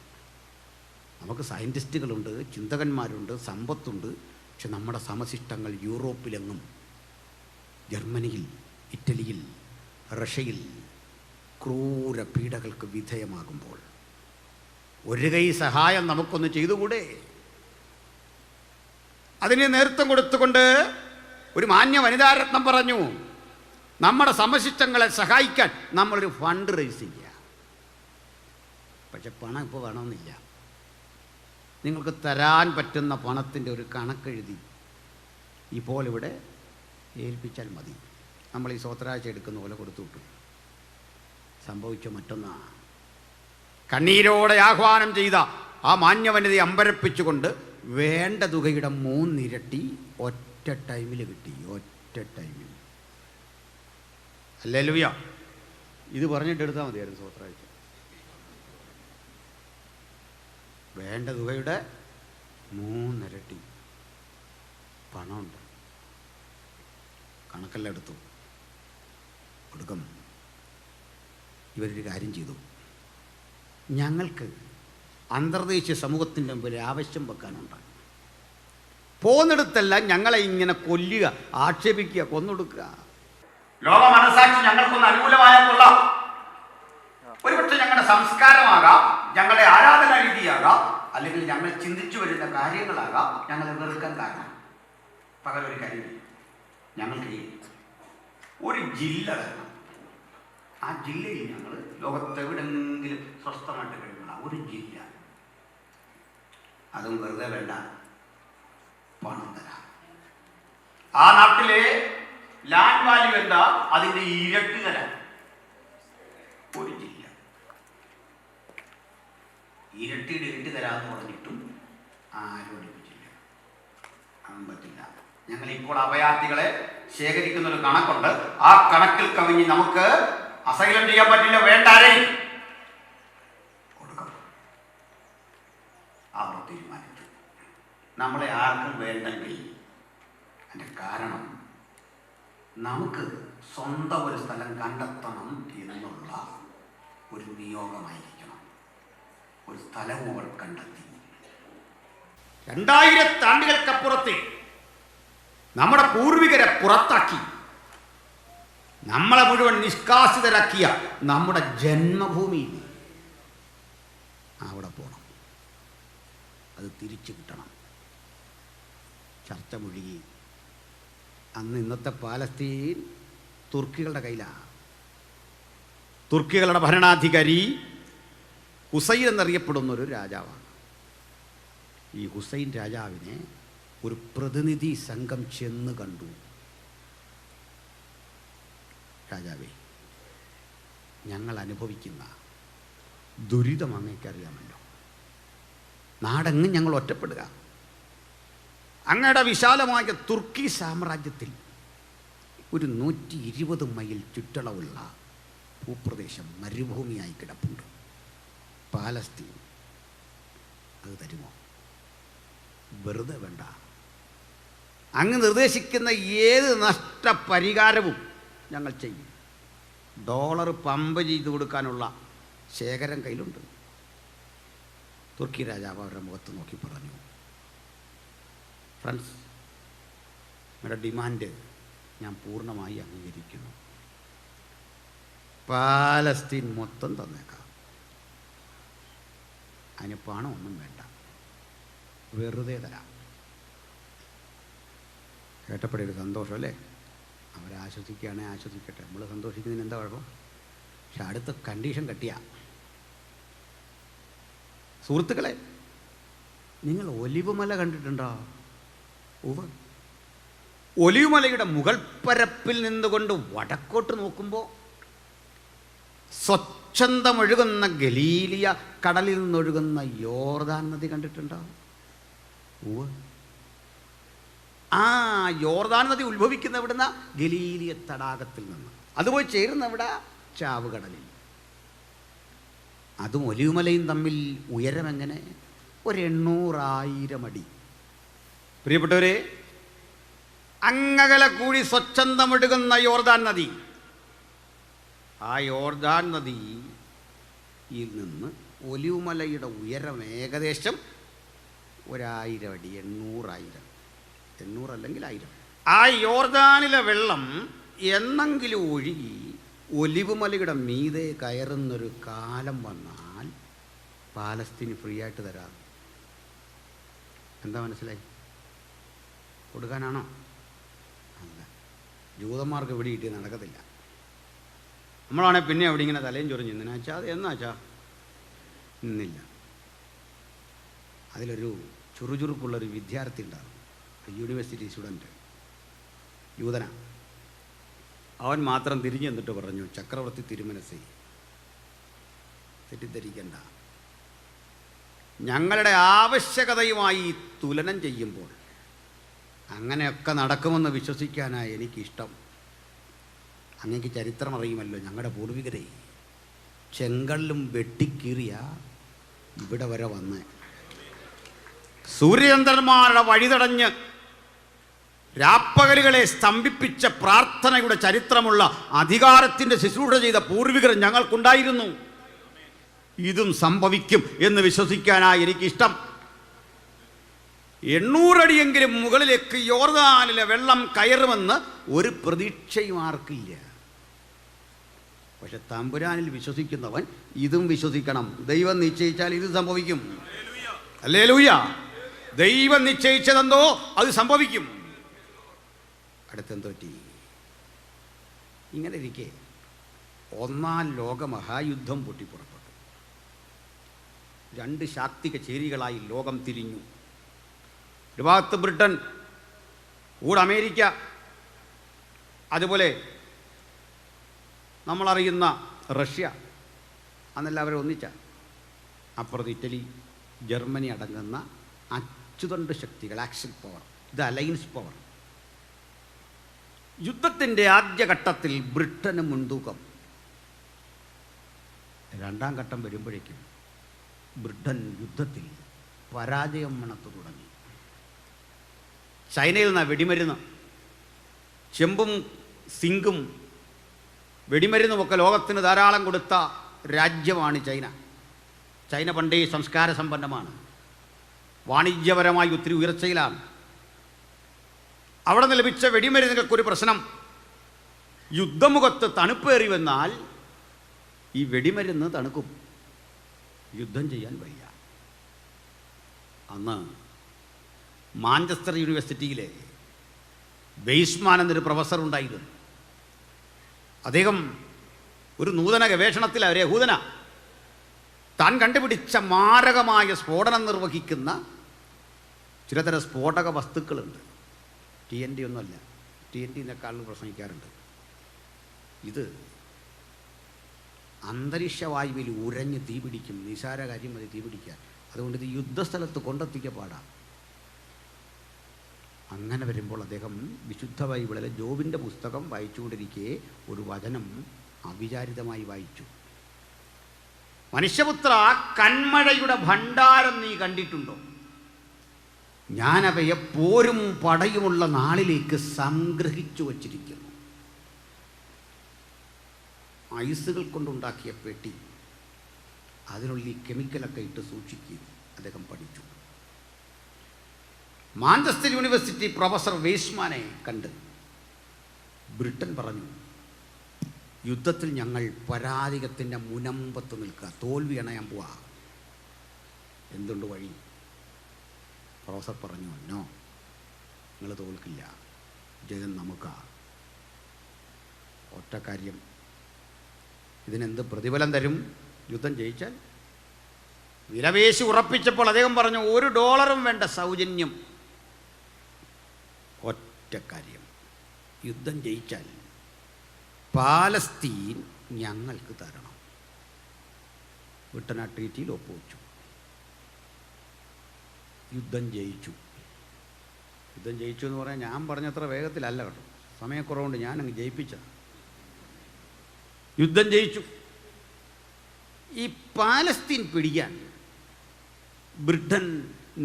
നമുക്ക് സയൻറ്റിസ്റ്റുകളുണ്ട്, ചിന്തകന്മാരുണ്ട്, സമ്പത്തുണ്ട്. പക്ഷെ നമ്മുടെ സമശിഷ്ടങ്ങൾ യൂറോപ്പിലെങ്ങും, ജർമ്മനിയിൽ, ഇറ്റലിയിൽ, റഷ്യയിൽ ക്രൂര പീഡകൾക്ക് വിധേയമാകുമ്പോൾ ഒരു കൈ സഹായം നമുക്കൊന്ന് ചെയ്തുകൂടെ? അതിന് നേതൃത്വം കൊടുത്തുകൊണ്ട് ഒരു മാന്യ വനിതാരത്നം പറഞ്ഞു, നമ്മുടെ സമശിഷ്ടങ്ങളെ സഹായിക്കാൻ നമ്മളൊരു ഫണ്ട് റേസ് ചെയ്യുക. പക്ഷെ പണം ഇപ്പോൾ വേണമെന്നില്ല. നിങ്ങൾക്ക് തരാൻ പറ്റുന്ന പണത്തിൻ്റെ ഒരു കണക്കെഴുതി ഇപ്പോൾ ഇവിടെ ഏൽപ്പിച്ചാൽ മതി. നമ്മൾ ഈ സ്വത്രാഴ്ച എടുക്കുന്ന പോലെ കൊടുത്തു വിട്ടു. സംഭവിച്ച മറ്റൊന്നാണ്. കണ്ണീരോടെ ആഹ്വാനം ചെയ്ത ആ മാന്യവനിതയെ അമ്പരപ്പിച്ചുകൊണ്ട് വേണ്ട തുകയുടെ 3 ഇരട്ടി ഒറ്റ ടൈമിൽ കിട്ടി. ഒറ്റ ടൈമിൽ. ഹല്ലേലൂയ. ഇത് പറഞ്ഞിട്ട് എടുത്താൽ മതിയായിരുന്നു സ്വത്രാഴ്ച. വേണ്ട തുകയുടെ 3 ഇരട്ടി പണമുണ്ട്. കണക്കെല്ലാം എടുത്തു. കൊടുക്കും. ഇവരൊരു കാര്യം ചെയ്തു. ഞങ്ങൾക്ക് അന്തർദേശീയ സമൂഹത്തിൻ്റെ മുമ്പിൽ ആവശ്യം വെക്കാനുണ്ട്. പോന്നിടത്തെല്ലാം ഞങ്ങളെ ഇങ്ങനെ കൊല്ലുക, ആക്ഷേപിക്കുക, കൊന്നൊടുക്കുക. ലോക മനസാക്ഷി ഞങ്ങൾക്കൊന്ന് അനുകൂലമായ കൊള്ളാം. ഒരുപക്ഷെ ഞങ്ങളുടെ സംസ്കാരമാകാം, ഞങ്ങളുടെ ആരാധനാ രീതിയാകാം, അല്ലെങ്കിൽ ഞങ്ങൾ ചിന്തിച്ചു വരുന്ന കാര്യങ്ങളാകാം ഞങ്ങളെ വെറുക്കാൻ കാരണം. പകലൊരു കാര്യം, ഞങ്ങൾക്ക് ഒരു ജില്ല തരണം. ആ ജില്ലയിൽ ഞങ്ങൾ ലോകത്തെവിടെങ്കിലും സ്വസ്ഥമായിട്ട് കഴിയണം. ഒരു ജില്ല. അതും വെറുതെ വേണ്ട, പണം തരാം. ആ നാട്ടിലെ ലാൻഡ് വാല്യൂ എന്താ അതിൻ്റെ ഇരട്ടി തരാം. ഒരു ജില്ല. ഇരട്ടി തരാമെന്ന് പറഞ്ഞിട്ടും ആരും അടുപ്പിച്ചില്ല. അതും പറ്റില്ല. ഞങ്ങൾ ഇപ്പോൾ അഭയാർത്ഥികളെ ശേഖരിക്കുന്ന ഒരു കണക്കുണ്ട്. ആ കണക്കിൽ കവിഞ്ഞ് നമുക്ക് അസൈലം ചെയ്യാൻ പറ്റില്ല. വേണ്ടാരേ കൊടുക്കണം. അവർ തീരുമാനിച്ചു. നമ്മളെ ആർക്കും വേണ്ടെങ്കിൽ അതിൻ്റെ കാരണം നമുക്ക് സ്വന്തം ഒരു സ്ഥലം കണ്ടെത്തണം എന്നുള്ള ഒരു നിയോഗമായിരിക്കണം. ഒരു സ്ഥലവും അവർ കണ്ടെത്തി. 2000 ആണ്ടുകൾക്കപ്പുറത്തെ നമ്മുടെ പൂർവികരെ പുറത്താക്കി നമ്മളെ മുഴുവൻ നിഷ്കാസിതരാക്കിയ നമ്മുടെ ജന്മഭൂമിയിൽ അവിടെ പോകണം. അത് തിരിച്ചു കിട്ടണം. ചർച്ച മുഴുകി. അന്ന് ഇന്നത്തെ പാലസ്തീൻ തുർക്കികളുടെ കയ്യിലാണ്. തുർക്കികളുടെ ഭരണാധികാരി ഹുസൈൻ എന്നറിയപ്പെടുന്നൊരു രാജാവാണ്. ഈ ഹുസൈൻ രാജാവിനെ ഒരു പ്രതിനിധി സംഘം ചെന്ന് കണ്ടു. രാജാവേ, ഞങ്ങൾ അനുഭവിക്കുന്ന ദുരിതം അങ്ങേക്കറിയാമല്ലോ. നാടെങ്ങും ഞങ്ങൾ ഒറ്റപ്പെടുക. അങ്ങയുടെ വിശാലമായ തുർക്കി സാമ്രാജ്യത്തിൽ ഒരു 120 മൈൽ ചുറ്റളവുള്ള ഭൂപ്രദേശം മരുഭൂമിയായി കിടപ്പുണ്ട്. പാലസ്തീൻ. അത് തരുമോ? വെറുതെ വേണ്ട. അങ്ങ് നിർദ്ദേശിക്കുന്ന ഏത് നഷ്ടപരിഹാരവും ഞങ്ങൾ ചെയ്യും. ഡോളർ പമ്പ് ചെയ്ത് കൊടുക്കാനുള്ള ശേഖരം കയ്യിലുണ്ട്. തുർക്കി രാജാവ് അവരുടെ മുഖത്ത് നോക്കി പറഞ്ഞു, ഫ്രണ്ട്സ്, നിങ്ങളുടെ ഡിമാൻഡ് ഞാൻ പൂർണ്ണമായി അംഗീകരിക്കുന്നു. പാലസ്തീൻ മൊത്തം തന്നേക്കാം. അതിന് പണമൊന്നും വേണ്ട, വെറുതെ തരാം. കേട്ടപ്പോഴൊരു സന്തോഷം അല്ലേ? അവരാശ്വസിക്കുകയാണെങ്കിൽ ആശ്വസിക്കട്ടെ, നമ്മൾ സന്തോഷിക്കുന്നതിന് എന്താ കുഴപ്പം? പക്ഷെ അടുത്ത കണ്ടീഷൻ കട്ടിയ. സുഹൃത്തുക്കളെ, നിങ്ങൾ ഒലിവുമല കണ്ടിട്ടുണ്ടോ? ഒലിവുമലയുടെ മുകൾ പരപ്പിൽ നിന്നുകൊണ്ട് വടക്കോട്ട് നോക്കുമ്പോൾ സ്വച്ഛന്തമൊഴുകുന്ന ഗലീലിയ കടലിൽ നിന്നൊഴുകുന്ന യോർദാൻ നദി കണ്ടിട്ടുണ്ടോ? ആ യോർദാൻ നദി ഉത്ഭവിക്കുന്ന എവിടുന്ന? ഗലീലിയ തടാകത്തിൽ നിന്ന്. അതുപോയി ചേരുന്ന എവിടെ? ചാവുകടലിൽ. അതും ഒലിവുമലയും തമ്മിൽ ഉയരമെങ്ങനെ? ഒരു 800,000 അടി. പ്രിയപ്പെട്ടവരെ, അങ്ങകലെ കൂടി സ്വച്ഛന്തമൊഴുകുന്ന യോർദാൻ നദി. ആ യോർദാൻ നദിയിൽ നിന്ന് ഒലിവുമലയുടെ ഉയരം ഏകദേശം 1000 അടി. 800,000. 800 അല്ലെങ്കിൽ 1000. ആ യോർദാനിലെ വെള്ളം എന്നെങ്കിലും ഒഴുകി ഒലിവുമലയുടെ മീതെ കയറുന്നൊരു കാലം വന്നാൽ പാലസ്തീന് ഫ്രീ ആയിട്ട് തരാം. എന്താ മനസ്സിലായി? കൊടുക്കാനാണോ? അല്ല. ജൂതന്മാർക്ക് ഇവിടെ കിട്ടിയ നടക്കത്തില്ല. നമ്മളാണെങ്കിൽ പിന്നെ അവിടെ ഇങ്ങനെ തലയും ചൊറിഞ്ഞു നിന്നാച്ചാ അത് എന്നാച്ചാ ഇന്നില്ല. അതിലൊരു ചുറുചുറുക്കുള്ളൊരു വിദ്യാർത്ഥി ഉണ്ടാകും, യൂണിവേഴ്സിറ്റി സ്റ്റുഡൻറ്റ്, യൂതന. അവൻ മാത്രം തിരിഞ്ഞു എന്നിട്ട് പറഞ്ഞു, ചക്രവർത്തി തിരുമനസ്സേ, തെറ്റിദ്ധരിക്കണ്ട. ഞങ്ങളുടെ ആവശ്യകതയുമായി തുലനം ചെയ്യുമ്പോൾ അങ്ങനെയൊക്കെ നടക്കുമെന്ന് വിശ്വസിക്കാനാണ് എനിക്കിഷ്ടം. അങ്ങേക്ക് ചരിത്രം അറിയുമല്ലോ. ഞങ്ങളുടെ പൂർവികരെ ചെങ്കല്ലും വെട്ടിക്കീറിയ ഇവിടെ വരെ വന്ന് സൂര്യചന്ദ്രന്മാരുടെ വഴിതടഞ്ഞ് രാപ്പകലുകളെ സ്തംഭിപ്പിച്ച പ്രാർത്ഥനയുടെ ചരിത്രമുള്ള അധികാരത്തിൻ്റെ ശുശ്രൂഷ ചെയ്ത പൂർവികർ ഞങ്ങൾക്കുണ്ടായിരുന്നു. ഇതും സംഭവിക്കും എന്ന് വിശ്വസിക്കാനായി എനിക്കിഷ്ടം. 800 അടിയെങ്കിലും മുകളിലേക്ക് യോർദാനിലെ വെള്ളം കയറുമെന്ന് ഒരു പ്രതീക്ഷയും ആർക്കില്ല. പക്ഷെ തമ്പുരാനിൽ വിശ്വസിക്കുന്നവൻ ഇതും വിശ്വസിക്കണം. ദൈവം നിശ്ചയിച്ചാൽ ഇത് സംഭവിക്കും. ഹല്ലേലൂയ. ദൈവം നിശ്ചയിച്ചതെന്തോ അത് സംഭവിക്കും. അടുത്തെന്തോ പറ്റി? ഇങ്ങനെ ഇരിക്കെ 1-ാം ലോക മഹായുദ്ധം പൊട്ടിപ്പുറപ്പെട്ടു. 2 ശാക്തിക ചേരികളായി ലോകം തിരിഞ്ഞു. ഒരു ഭാഗത്ത് ബ്രിട്ടൻ, കൂടെ അമേരിക്ക, അതുപോലെ നമ്മളറിയുന്ന റഷ്യ, അന്നെല്ലാവരും ഒന്നിച്ച. അപ്പുറത്ത് ഇറ്റലി, ജർമ്മനി അടങ്ങുന്ന അച്ചുതണ്ട് ശക്തികൾ, ആക്ഷൻ പവർ. ഇത് അലയൻസ് പവർ. യുദ്ധത്തിൻ്റെ ആദ്യഘട്ടത്തിൽ ബ്രിട്ടന് മുൻതൂക്കം. 2-ാം ഘട്ടം വരുമ്പോഴേക്കും ബ്രിട്ടൻ യുദ്ധത്തിൽ പരാജയം മണത്തു തുടങ്ങി. ചൈനയിൽ നിന്നാണ് വെടിമരുന്ന്, ചെമ്പും സിങ്കും വെടിമരുന്നുമൊക്കെ ലോകത്തിന് ധാരാളം കൊടുത്ത രാജ്യമാണ് ചൈന. ചൈന പണ്ടേ സംസ്കാര സമ്പന്നമാണ്, വാണിജ്യപരമായി ഒത്തിരി ഉയർച്ചയിലാണ്. അവിടെ നിന്ന് ലഭിച്ച വെടിമരുന്നുകൾക്കൊരു പ്രശ്നം, യുദ്ധമുഖത്ത് തണുപ്പേറി വന്നാൽ ഈ വെടിമരുന്ന് തണുക്കും, യുദ്ധം ചെയ്യാൻ വയ്യ. അന്ന് മാഞ്ചസ്റ്റർ യൂണിവേഴ്സിറ്റിയിലെ വെയ്സ്മാൻ എന്നൊരു പ്രൊഫസർ ഉണ്ടായിരുന്നു. അദ്ദേഹം ഒരു നൂതന ഗവേഷണത്തിൽ, ഒരു യഹൂദന, താൻ കണ്ടുപിടിച്ച മാരകമായ സ്ഫോടനം നിർവഹിക്കുന്ന ചിലതരം സ്ഫോടക വസ്തുക്കളുണ്ട്. TNT ഒന്നുമല്ല, TNT-നെക്കാളും പ്രസംഗിക്കാറുണ്ട്. ഇത് അന്തരീക്ഷവായുവിൽ ഉരഞ്ഞ് തീപിടിക്കും, നിസാര കാര്യം മതി തീപിടിക്കാൻ. അതുകൊണ്ട് ഇത് യുദ്ധസ്ഥലത്ത് കൊണ്ടെത്തിക്കപ്പാടാം. അങ്ങനെ വരുമ്പോൾ അദ്ദേഹം വിശുദ്ധ ബൈബിളിലെ ജോബിൻ്റെ പുസ്തകം വായിച്ചുകൊണ്ടിരിക്കെ ഒരു വചനം അവിചാരിതമായി വായിച്ചു. മനുഷ്യപുത്ര, കന്മഴയുടെ ഭണ്ഡാരം നീ കണ്ടിട്ടുണ്ടോ? ഞാനവയെ പോരും പടയുമുള്ള നാളിലേക്ക് സംഗ്രഹിച്ചു വച്ചിരിക്കുന്നു. ഐസുകൾ കൊണ്ടുണ്ടാക്കിയ പെട്ടി, അതിനുള്ളിൽ കെമിക്കലൊക്കെ ഇട്ട് സൂക്ഷിക്കുക. അദ്ദേഹം പഠിച്ചു. മാഞ്ചസ്റ്റർ യൂണിവേഴ്സിറ്റി പ്രൊഫസർ വെയ്സ്മാനെ കണ്ട് ബ്രിട്ടൻ പറഞ്ഞു, യുദ്ധത്തിൽ ഞങ്ങൾ പരാജയത്തിൻ്റെ മുനമ്പത്ത് നിൽക്കുക, തോൽവി അണയാൻ പോവാ. എന്തുണ്ട് വഴി? പ്രൊഫസർ പറഞ്ഞു, നോ, നിങ്ങൾ തോൽക്കില്ല, ജയം നമുക്കാ. ഒറ്റ കാര്യം, ഇതിനെന്ത് പ്രതിഫലം തരും? യുദ്ധം ജയിച്ചാൽ. വിലപേശി ഉറപ്പിച്ചപ്പോൾ അദ്ദേഹം പറഞ്ഞു, $1 വേണ്ട, സൗജന്യം. ഒറ്റ കാര്യം, യുദ്ധം ജയിച്ചാൽ പാലസ്തീൻ ഞങ്ങൾക്ക് തരണം. ബ്രിട്ടൻ ആ ട്രീറ്റിയിൽ ഒപ്പുവെച്ചു. യുദ്ധം ജയിച്ചു. യുദ്ധം ജയിച്ചു എന്ന് പറഞ്ഞാൽ ഞാൻ പറഞ്ഞത്ര വേഗത്തിലല്ല കേട്ടോ, സമയക്കുറവുകൊണ്ട് ഞാനങ്ങ് ജയിപ്പിച്ച. യുദ്ധം ജയിച്ചു. ഈ പാലസ്തീൻ പിടിക്കാൻ ബ്രിട്ടൻ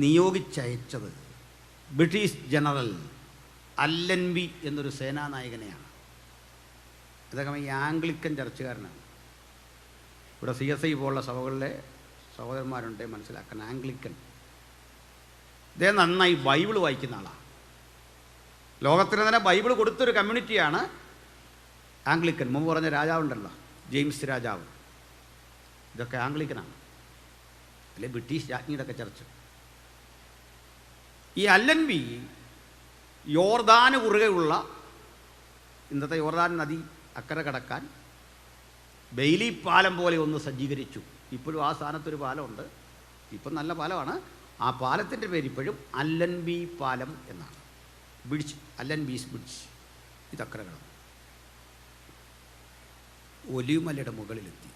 നിയോഗിച്ചയച്ചത് ബ്രിട്ടീഷ് ജനറൽ അല്ലൻബി എന്നൊരു സേനാനായകനെയാണ്. അദ്ദേഹം ഈ ആംഗ്ലിക്കൻ ചർച്ചുകാരനാണ്. ഇവിടെ CSI പോലുള്ള സഭകളിലെ സഹോദരന്മാരുണ്ട് മനസ്സിലാക്കാൻ. ആംഗ്ലിക്കൻ. ഇദ്ദേഹം നന്നായി ബൈബിൾ വായിക്കുന്ന ആളാണ്. ലോകത്തിന് തന്നെ ബൈബിൾ കൊടുത്തൊരു കമ്മ്യൂണിറ്റിയാണ് ആംഗ്ലിക്കൻ. മുമ്പ് പറഞ്ഞ രാജാവുണ്ടല്ലോ, ജെയിംസ് രാജാവ്, ഇതൊക്കെ ആംഗ്ലിക്കനാണ്, അല്ലെ ബ്രിട്ടീഷ് രാജ്ഞിയുടെ ഒക്കെ ചർച്ച്. ഈ അല്ലൻബി യോർദാന് കുറുകെയുള്ള, ഇന്നത്തെ യോർദാൻ നദി അക്കരെ കടക്കാൻ ബെയിലി പാലം പോലെ ഒന്ന് സജ്ജീകരിച്ചു. ഇപ്പോഴും ആ സ്ഥാനത്തൊരു പാലമുണ്ട്, ഇപ്പം നല്ല പാലമാണ്. ആ പാലത്തിൻ്റെ പേര് ഇപ്പോഴും അല്ലൻബി പാലം എന്നാണ്. Bridge, അല്ലൻബീസ് bridge. ഇതക്കരെ കടന്നു ഒലിവുമലയുടെ മുകളിലെത്തി.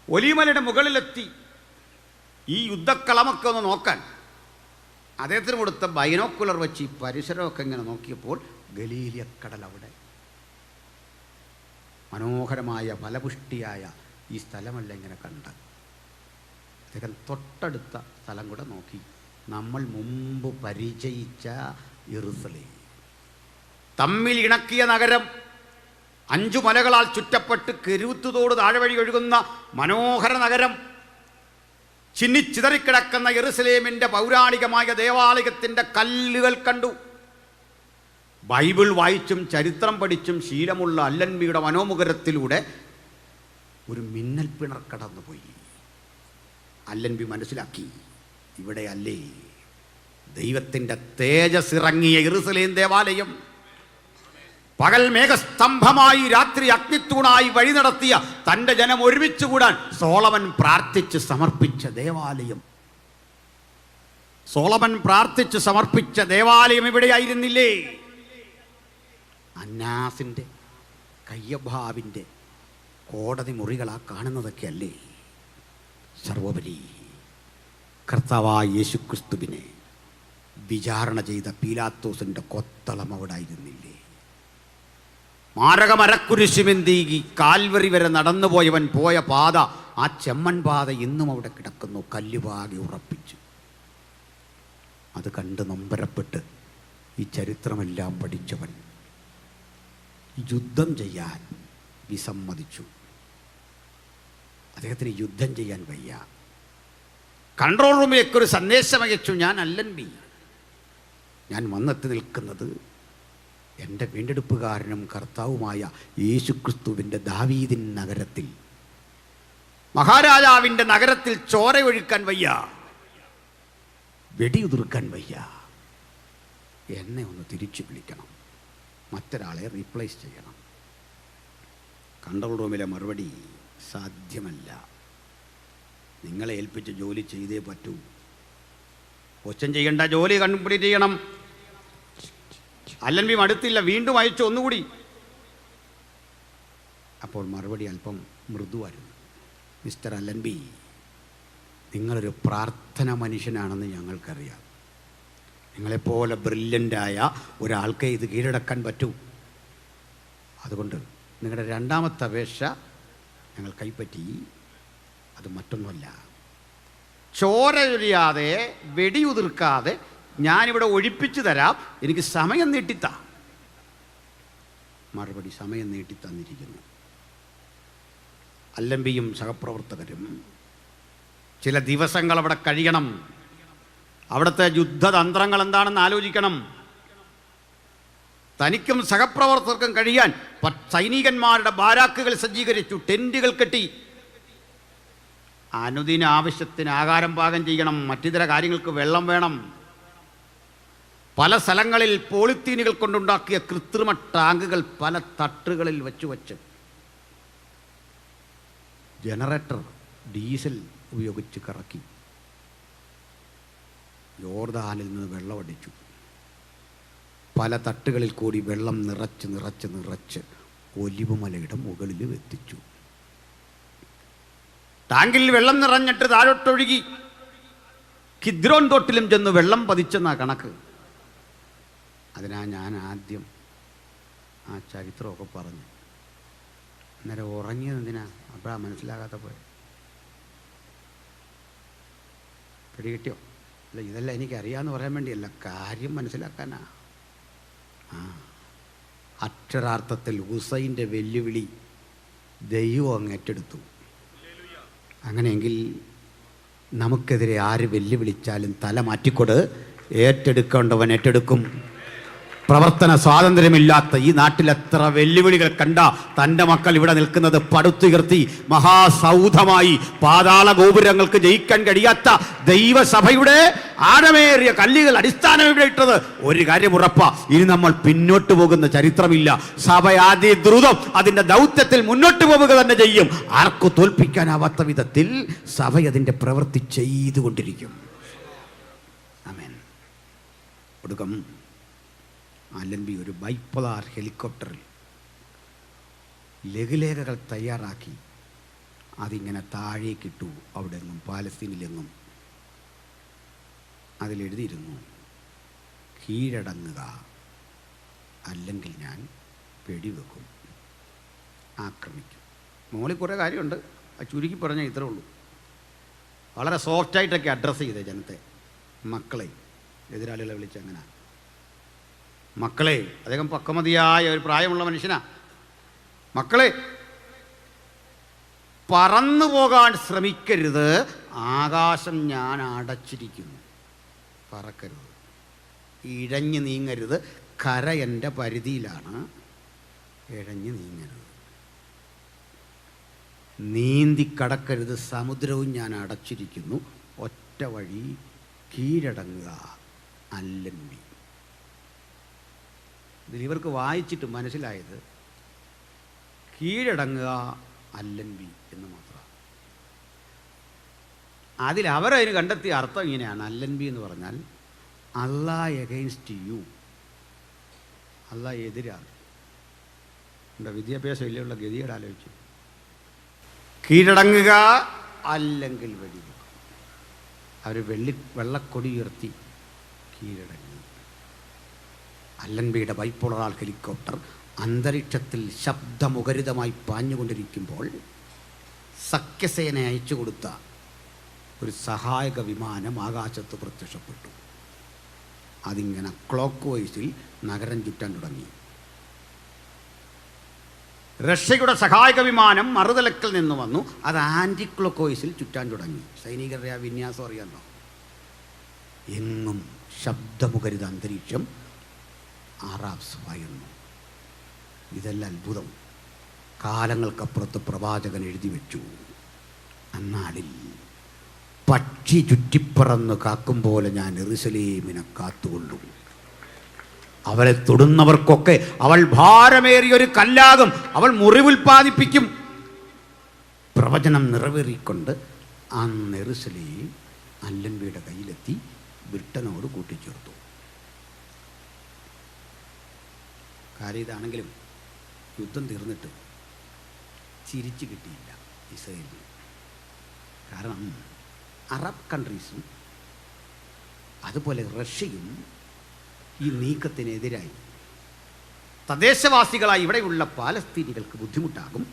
ഒലിമലയുടെ മുകളിലെത്തി ഈ യുദ്ധക്കളമൊക്കെ ഒന്ന് നോക്കാൻ അദ്ദേഹത്തിന് കൊടുത്ത ബൈനോക്കുലർ വെച്ച് ഈ പരിസരമൊക്കെ ഇങ്ങനെ നോക്കിയപ്പോൾ ഗലീലിയക്കടൽ അവിടെ, മനോഹരമായ ഫലപുഷ്ടിയായ ഈ സ്ഥലമല്ല ഇങ്ങനെ കണ്ട്. അദ്ദേഹം തൊട്ടടുത്ത സ്ഥലം കൂടെ നോക്കി. നമ്മൾ മുമ്പ് പരിചയിച്ച യെരൂശലേം, തമ്മിൽ ഇണക്കിയ നഗരം, 5 മലകളാൽ ചുറ്റപ്പെട്ട് കെരുത്തുതോട് താഴെ വഴി ഒഴുകുന്ന മനോഹര നഗരം, ചിന്നിച്ചിതറിക്കിടക്കുന്ന യെരൂശലേമിൻ്റെ പൗരാണികമായ ദേവാലയത്തിൻ്റെ കല്ലുകൾ കണ്ടു. ബൈബിൾ വായിച്ചും ചരിത്രം പഠിച്ചും ശീലമുള്ള അല്ലൻബിയുടെ മനോമുഖരത്തിലൂടെ ഒരു മിന്നൽ പിണർ കടന്നുപോയി. അല്ലൻബി മനസ്സിലാക്കി, ഇവിടെയല്ലേ ദൈവത്തിൻ്റെ തേജസ് ഇറങ്ങിയ യെരൂശലേം ദേവാലയം. പകൽ മേഘസ്തംഭമായി രാത്രി അഗ്നിത്തൂണായി വഴി നടത്തിയ തൻ്റെ ജനം ഒരുമിച്ച് കൂടാൻ സോളമൻ പ്രാർത്ഥിച്ച് സമർപ്പിച്ച ദേവാലയം. സോളമൻ പ്രാർത്ഥിച്ച് സമർപ്പിച്ച ദേവാലയം ഇവിടെയായിരുന്നില്ലേ? അന്നാസിൻ്റെ കയ്യഭാവിൻ്റെ കോടതി മുറികളാ കാണുന്നതൊക്കെ അല്ലേ? സർവോപരി കർത്താവായ യേശുക്രിസ്തുവിനെ വിചാരണ ചെയ്ത പീലാത്തോസിൻ്റെ കൊത്തളം അവിടെ ആയിരുന്നില്ലേ? മാരകമരക്കുരിശുമെന്തി കാൽവറി വരെ നടന്നുപോയവൻ പോയ പാത, ആ ചെമ്മൺ പാത ഇന്നും അവിടെ കിടക്കുന്നു, കല്ലുപാകി ഉറപ്പിച്ചു. അത് കണ്ട് നൊമ്പരപ്പെട്ട് ഈ ചരിത്രമെല്ലാം പഠിച്ചവൻ യുദ്ധം ചെയ്യാൻ വിസമ്മതിച്ചു. അദ്ദേഹത്തിന് യുദ്ധം ചെയ്യാൻ വയ്യ. കൺട്രോൾ റൂമിലേക്ക് ഒരു സന്ദേശം അയച്ചു, ഞാൻ അല്ലൻബി, ഞാൻ വന്നെത്തി നിൽക്കുന്നത് എൻ്റെ വീണ്ടെടുപ്പുകാരനും കർത്താവുമായ യേശുക്രിസ്തുവിൻ്റെ ദാവീദിൻ നഗരത്തിൽ, മഹാരാജാവിൻ്റെ നഗരത്തിൽ ചോരയൊഴുക്കാൻ വയ്യ, വെടിയുതിർക്കാൻ വയ്യ. എന്നെ ഒന്ന് തിരിച്ചു വിളിക്കണം, മറ്റൊരാളെ റീപ്ലേസ് ചെയ്യണം. കൺട്രോൾ റൂമിലെ മറുപടി, സാധ്യമല്ല, നിങ്ങളെ ഏൽപ്പിച്ച ജോലി ചെയ്തേ പറ്റൂ. ക്വസ്റ്റ്യൻ ചെയ്യേണ്ട, ജോലി കംപ്ലീറ്റ് ചെയ്യണം. അല്ലൻബി മടുത്തില്ല, വീണ്ടും അയച്ചു ഒന്നുകൂടി. അപ്പോൾ മറുപടി അല്പം മൃദുവായിരുന്നു. മിസ്റ്റർ അല്ലൻബി, നിങ്ങളൊരു പ്രാർത്ഥന മനുഷ്യനാണെന്ന് ഞങ്ങൾക്കറിയാം. നിങ്ങളെപ്പോലെ ബ്രില്യൻ്റായ ഒരാൾക്ക് ഇത് കീഴടക്കാൻ പറ്റൂ. അതുകൊണ്ട് നിങ്ങളുടെ രണ്ടാമത്തെ അപേക്ഷ ഞങ്ങൾ കൈപ്പറ്റി. അത് മറ്റൊന്നുമല്ല, ചോരയൊലിയാതെ വെടിയുതിർക്കാതെ ഞാനിവിടെ ഒഴിപ്പിച്ചു തരാം, എനിക്ക് സമയം നീട്ടിത്താ. മറുപടി, സമയം നീട്ടിത്തന്നിരിക്കുന്നു. അല്ലൻബിയും സഹപ്രവർത്തകരും ചില ദിവസങ്ങൾ അവിടെ കഴിയണം. അവിടുത്തെ യുദ്ധതന്ത്രങ്ങൾ എന്താണെന്ന് ആലോചിക്കണം. തനിക്കും സഹപ്രവർത്തകർക്കും കഴിയാൻ സൈനികന്മാരുടെ ബാരാക്കുകൾ സജ്ജീകരിച്ചു, ടെൻറ്റുകൾ കെട്ടി. അനുദിന ആവശ്യത്തിന് ആഹാരം പാകം ചെയ്യണം, മറ്റിതര കാര്യങ്ങൾക്ക് വെള്ളം വേണം. പല സ്ഥലങ്ങളിൽ പോളിത്തീനുകൾ കൊണ്ടുണ്ടാക്കിയ കൃത്രിമ ടാങ്കുകൾ പല തട്ടുകളിൽ വെച്ച് ജനറേറ്റർ ഡീസൽ ഉപയോഗിച്ച് കറക്കി യോർദാനിൽ നിന്ന് വെള്ളമടിച്ചു. പല തട്ടുകളിൽ കൂടി വെള്ളം നിറച്ച് ഒലിവുമലയുടെ മുകളിൽ എത്തിച്ചു. ടാങ്കിൽ വെള്ളം നിറഞ്ഞിട്ട് താഴോട്ടൊഴുകി കിദ്രോൻ തോട്ടിലും ചെന്ന് വെള്ളം പതിച്ചെന്നാ കണക്ക്. അതിനാ ഞാൻ ആദ്യം ആ ചരിത്രമൊക്കെ പറഞ്ഞു. അന്നേരം ഉറങ്ങിയത് എന്തിനാ? അപ്പോഴാ മനസ്സിലാകാത്ത പോയ പിടികിട്ടിയോ? അല്ല, ഇതെല്ലാം എനിക്കറിയാമെന്ന് പറയാൻ വേണ്ടിയല്ല, കാര്യം മനസ്സിലാക്കാനാ. അക്ഷരാർത്ഥത്തിൽ ഹുസൈൻ്റെ വെല്ലുവിളി ദൈവം അങ്ങ് ഏറ്റെടുത്തു. അങ്ങനെയെങ്കിൽ നമുക്കെതിരെ ആര് വെല്ലുവിളിച്ചാലും തല മാറ്റിക്കൊട്, ഏറ്റെടുക്കേണ്ടവൻ ഏറ്റെടുക്കും. പ്രവർത്തന സ്വാതന്ത്ര്യമില്ലാത്ത ഈ നാട്ടിൽ എത്ര വെല്ലുവിളികൾ കണ്ട തൻ്റെ മക്കൾ ഇവിടെ നിൽക്കുന്നത് പടുത്തുയർത്തി മഹാസൗധമായി പാതാള ഗോപുരങ്ങൾക്ക് ജയിക്കാൻ കഴിയാത്ത ദൈവസഭയുടെ ആഴമേറിയ കല്ലുകൾ അടിസ്ഥാനം ഇവിടെ ഇട്ടത്. ഒരു കാര്യം ഉറപ്പാ, ഇനി നമ്മൾ പിന്നോട്ട് പോകുന്ന ചരിത്രമില്ല. സഭ ആദ്യ ദ്രുതം അതിൻ്റെ ദൗത്യത്തിൽ മുന്നോട്ട് പോവുക തന്നെ ചെയ്യും. ആർക്കു തോൽപ്പിക്കാനാവാത്ത വിധത്തിൽ സഭ അതിൻ്റെ പ്രവൃത്തി ചെയ്തുകൊണ്ടിരിക്കും. ആമേൻ. ഒടുക്കം അല്ലൻബി ഒരു ബൈപ്പോളാർ ഹെലികോപ്റ്ററിൽ ലഘുലേഖകൾ തയ്യാറാക്കി അതിങ്ങനെ താഴേക്കിട്ടു. അവിടെ നിന്നും പാലസ്തീനിലെങ്ങും അതിലെഴുതിയിരുന്നു, കീഴടങ്ങുക, അല്ലെങ്കിൽ ഞാൻ വെടിവെക്കും, ആക്രമിക്കും. മോളിൽ കുറേ കാര്യമുണ്ട്, അത് ചുരുക്കി പറഞ്ഞാൽ ഇത്രേ ഉള്ളൂ. വളരെ സോഫ്റ്റായിട്ടൊക്കെ അഡ്രസ്സ് ചെയ്തേ ജനത്തെ. മക്കളെ, എതിരാളികളെ വിളിച്ച് അങ്ങനെ, മക്കളെ, അദ്ദേഹം പക്വമതിയായ ഒരു പ്രായമുള്ള മനുഷ്യനാ. മക്കളെ, പറന്നു പോകാൻ ശ്രമിക്കരുത്, ആകാശം ഞാൻ അടച്ചിരിക്കുന്നു, പറക്കരുത്, ഇഴഞ്ഞു നീങ്ങരുത്, കര എൻ്റെ പരിധിയിലാണ്, ഇഴഞ്ഞു നീങ്ങരുത്, നീന്തി കടക്കരുത്, സമുദ്രവും ഞാൻ അടച്ചിരിക്കുന്നു, ഒറ്റ വഴി, കീഴടങ്ങുക, അല്ലൻവി. ഇതിൽ ഇവർക്ക് വായിച്ചിട്ട് മനസ്സിലായത് കീഴടങ്ങുക, അല്ലൻവി എന്ന് മാത്രമാണ്. അതിൽ അവരതിന് കണ്ടെത്തിയ അർത്ഥം ഇങ്ങനെയാണ്. അല്ലൻവി എന്ന് പറഞ്ഞാൽ അല്ലാഹ് എഗെയിൻസ്റ്റ് യു, അല്ലാഹ് എതിരാണ്. എൻ്റെ വിദ്യാഭ്യാസം ഇല്ലുള്ള ഗതികേട് ആലോചിച്ചു. കീഴടങ്ങുക, അല്ലെങ്കിൽ വെടിവെക്കും. അവർ വെള്ളക്കൊടി ഉയർത്തി കീഴടങ്ങി. അല്ലൻബിയുടെ ബൈപ്പോളറാൾ ഹെലികോപ്റ്റർ അന്തരീക്ഷത്തിൽ ശബ്ദമുഖരിതമായി പാഞ്ഞുകൊണ്ടിരിക്കുമ്പോൾ സഖ്യസേന അയച്ചു കൊടുത്ത ഒരു സഹായക വിമാനം ആകാശത്ത് പ്രത്യക്ഷപ്പെട്ടു. അതിങ്ങനെ ക്ലോക്ക് വൈസിൽ നഗരം ചുറ്റാൻ തുടങ്ങി. റഷ്യയുടെ സഹായക വിമാനം മറുതലക്കിൽ നിന്ന് വന്നു. അത് ആൻറ്റി ക്ലോക്ക് വൈസിൽ ചുറ്റാൻ തുടങ്ങി. സൈനികരുടെ ആ വിന്യാസം അറിയാമല്ലോ. എങ്ങും ശബ്ദമുഖരിത അന്തരീക്ഷം, ആറാബ്സ് ഭയന്നു. ഇതെല്ലാം അത്ഭുതം. കാലങ്ങൾക്കപ്പുറത്ത് പ്രവാചകൻ എഴുതി വെച്ചു, അന്നാളിൽ പക്ഷി ചുറ്റിപ്പറന്ന് കാക്കും പോലെ ഞാൻ യെരൂശലേമിനെ കാത്തുകൊള്ളും. അവളെ തൊടുന്നവർക്കൊക്കെ അവൾ ഭാരമേറിയൊരു കല്ലാകും, അവൾ മുറിവുൽപ്പാദിപ്പിക്കും. പ്രവചനം നിറവേറിക്കൊണ്ട് അന്ന് യെരൂശലേം അല്ലൻബിയുടെ കയ്യിലെത്തി, ബ്രിട്ടനോട് കൂട്ടിച്ചേർത്തു. കാര്യം ഇതാണെങ്കിലും യുദ്ധം തീർന്നിട്ട് ചിരിച്ചു കിട്ടിയില്ല ഇസ്രായേലിന്. കാരണം അറബ് കൺട്രീസും അതുപോലെ റഷ്യയും ഈ നീക്കത്തിനെതിരായി. തദ്ദേശവാസികളായി ഇവിടെയുള്ള പാലസ്തീനികൾക്ക് ബുദ്ധിമുട്ടാകും,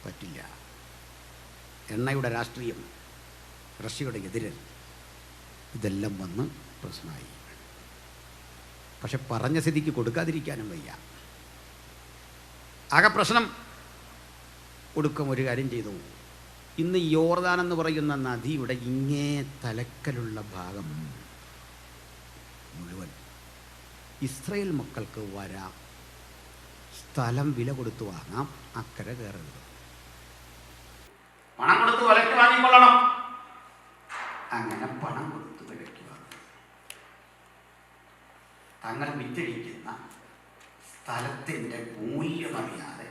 പറ്റില്ല. എണ്ണയുടെ രാഷ്ട്രീയം, റഷ്യയുടെ എതിരൽ, ഇതെല്ലാം വന്ന് പ്രശ്നമായി. പക്ഷെ പറഞ്ഞ സ്ഥിതിക്ക് കൊടുക്കാതിരിക്കാനും വയ്യ. ആകെ പ്രശ്നം. ഒടുക്കം ഒരു കാര്യം ചെയ്തു. ഇന്ന് യോർദാൻ എന്ന് പറയുന്ന നദിയുടെ ഇങ്ങേ തലക്കലുള്ള ഭാഗം മുഴുവൻ ഇസ്രായേൽ മക്കൾക്ക് വരാം, സ്ഥലം വില കൊടുത്തു വാങ്ങാം, അക്കരെ കയറരുത്. പണം കൊടുത്ത് വിലയ്ക്ക് വാങ്ങിക്കൊള്ളണം. അങ്ങനെ പണം കൊടുത്ത് വിലയ്ക്ക് വാങ്ങും. തങ്ങൾ വിറ്റഴിക്കുന്ന സ്ഥലത്തിൻ്റെ മൂല്യമറിയാതെ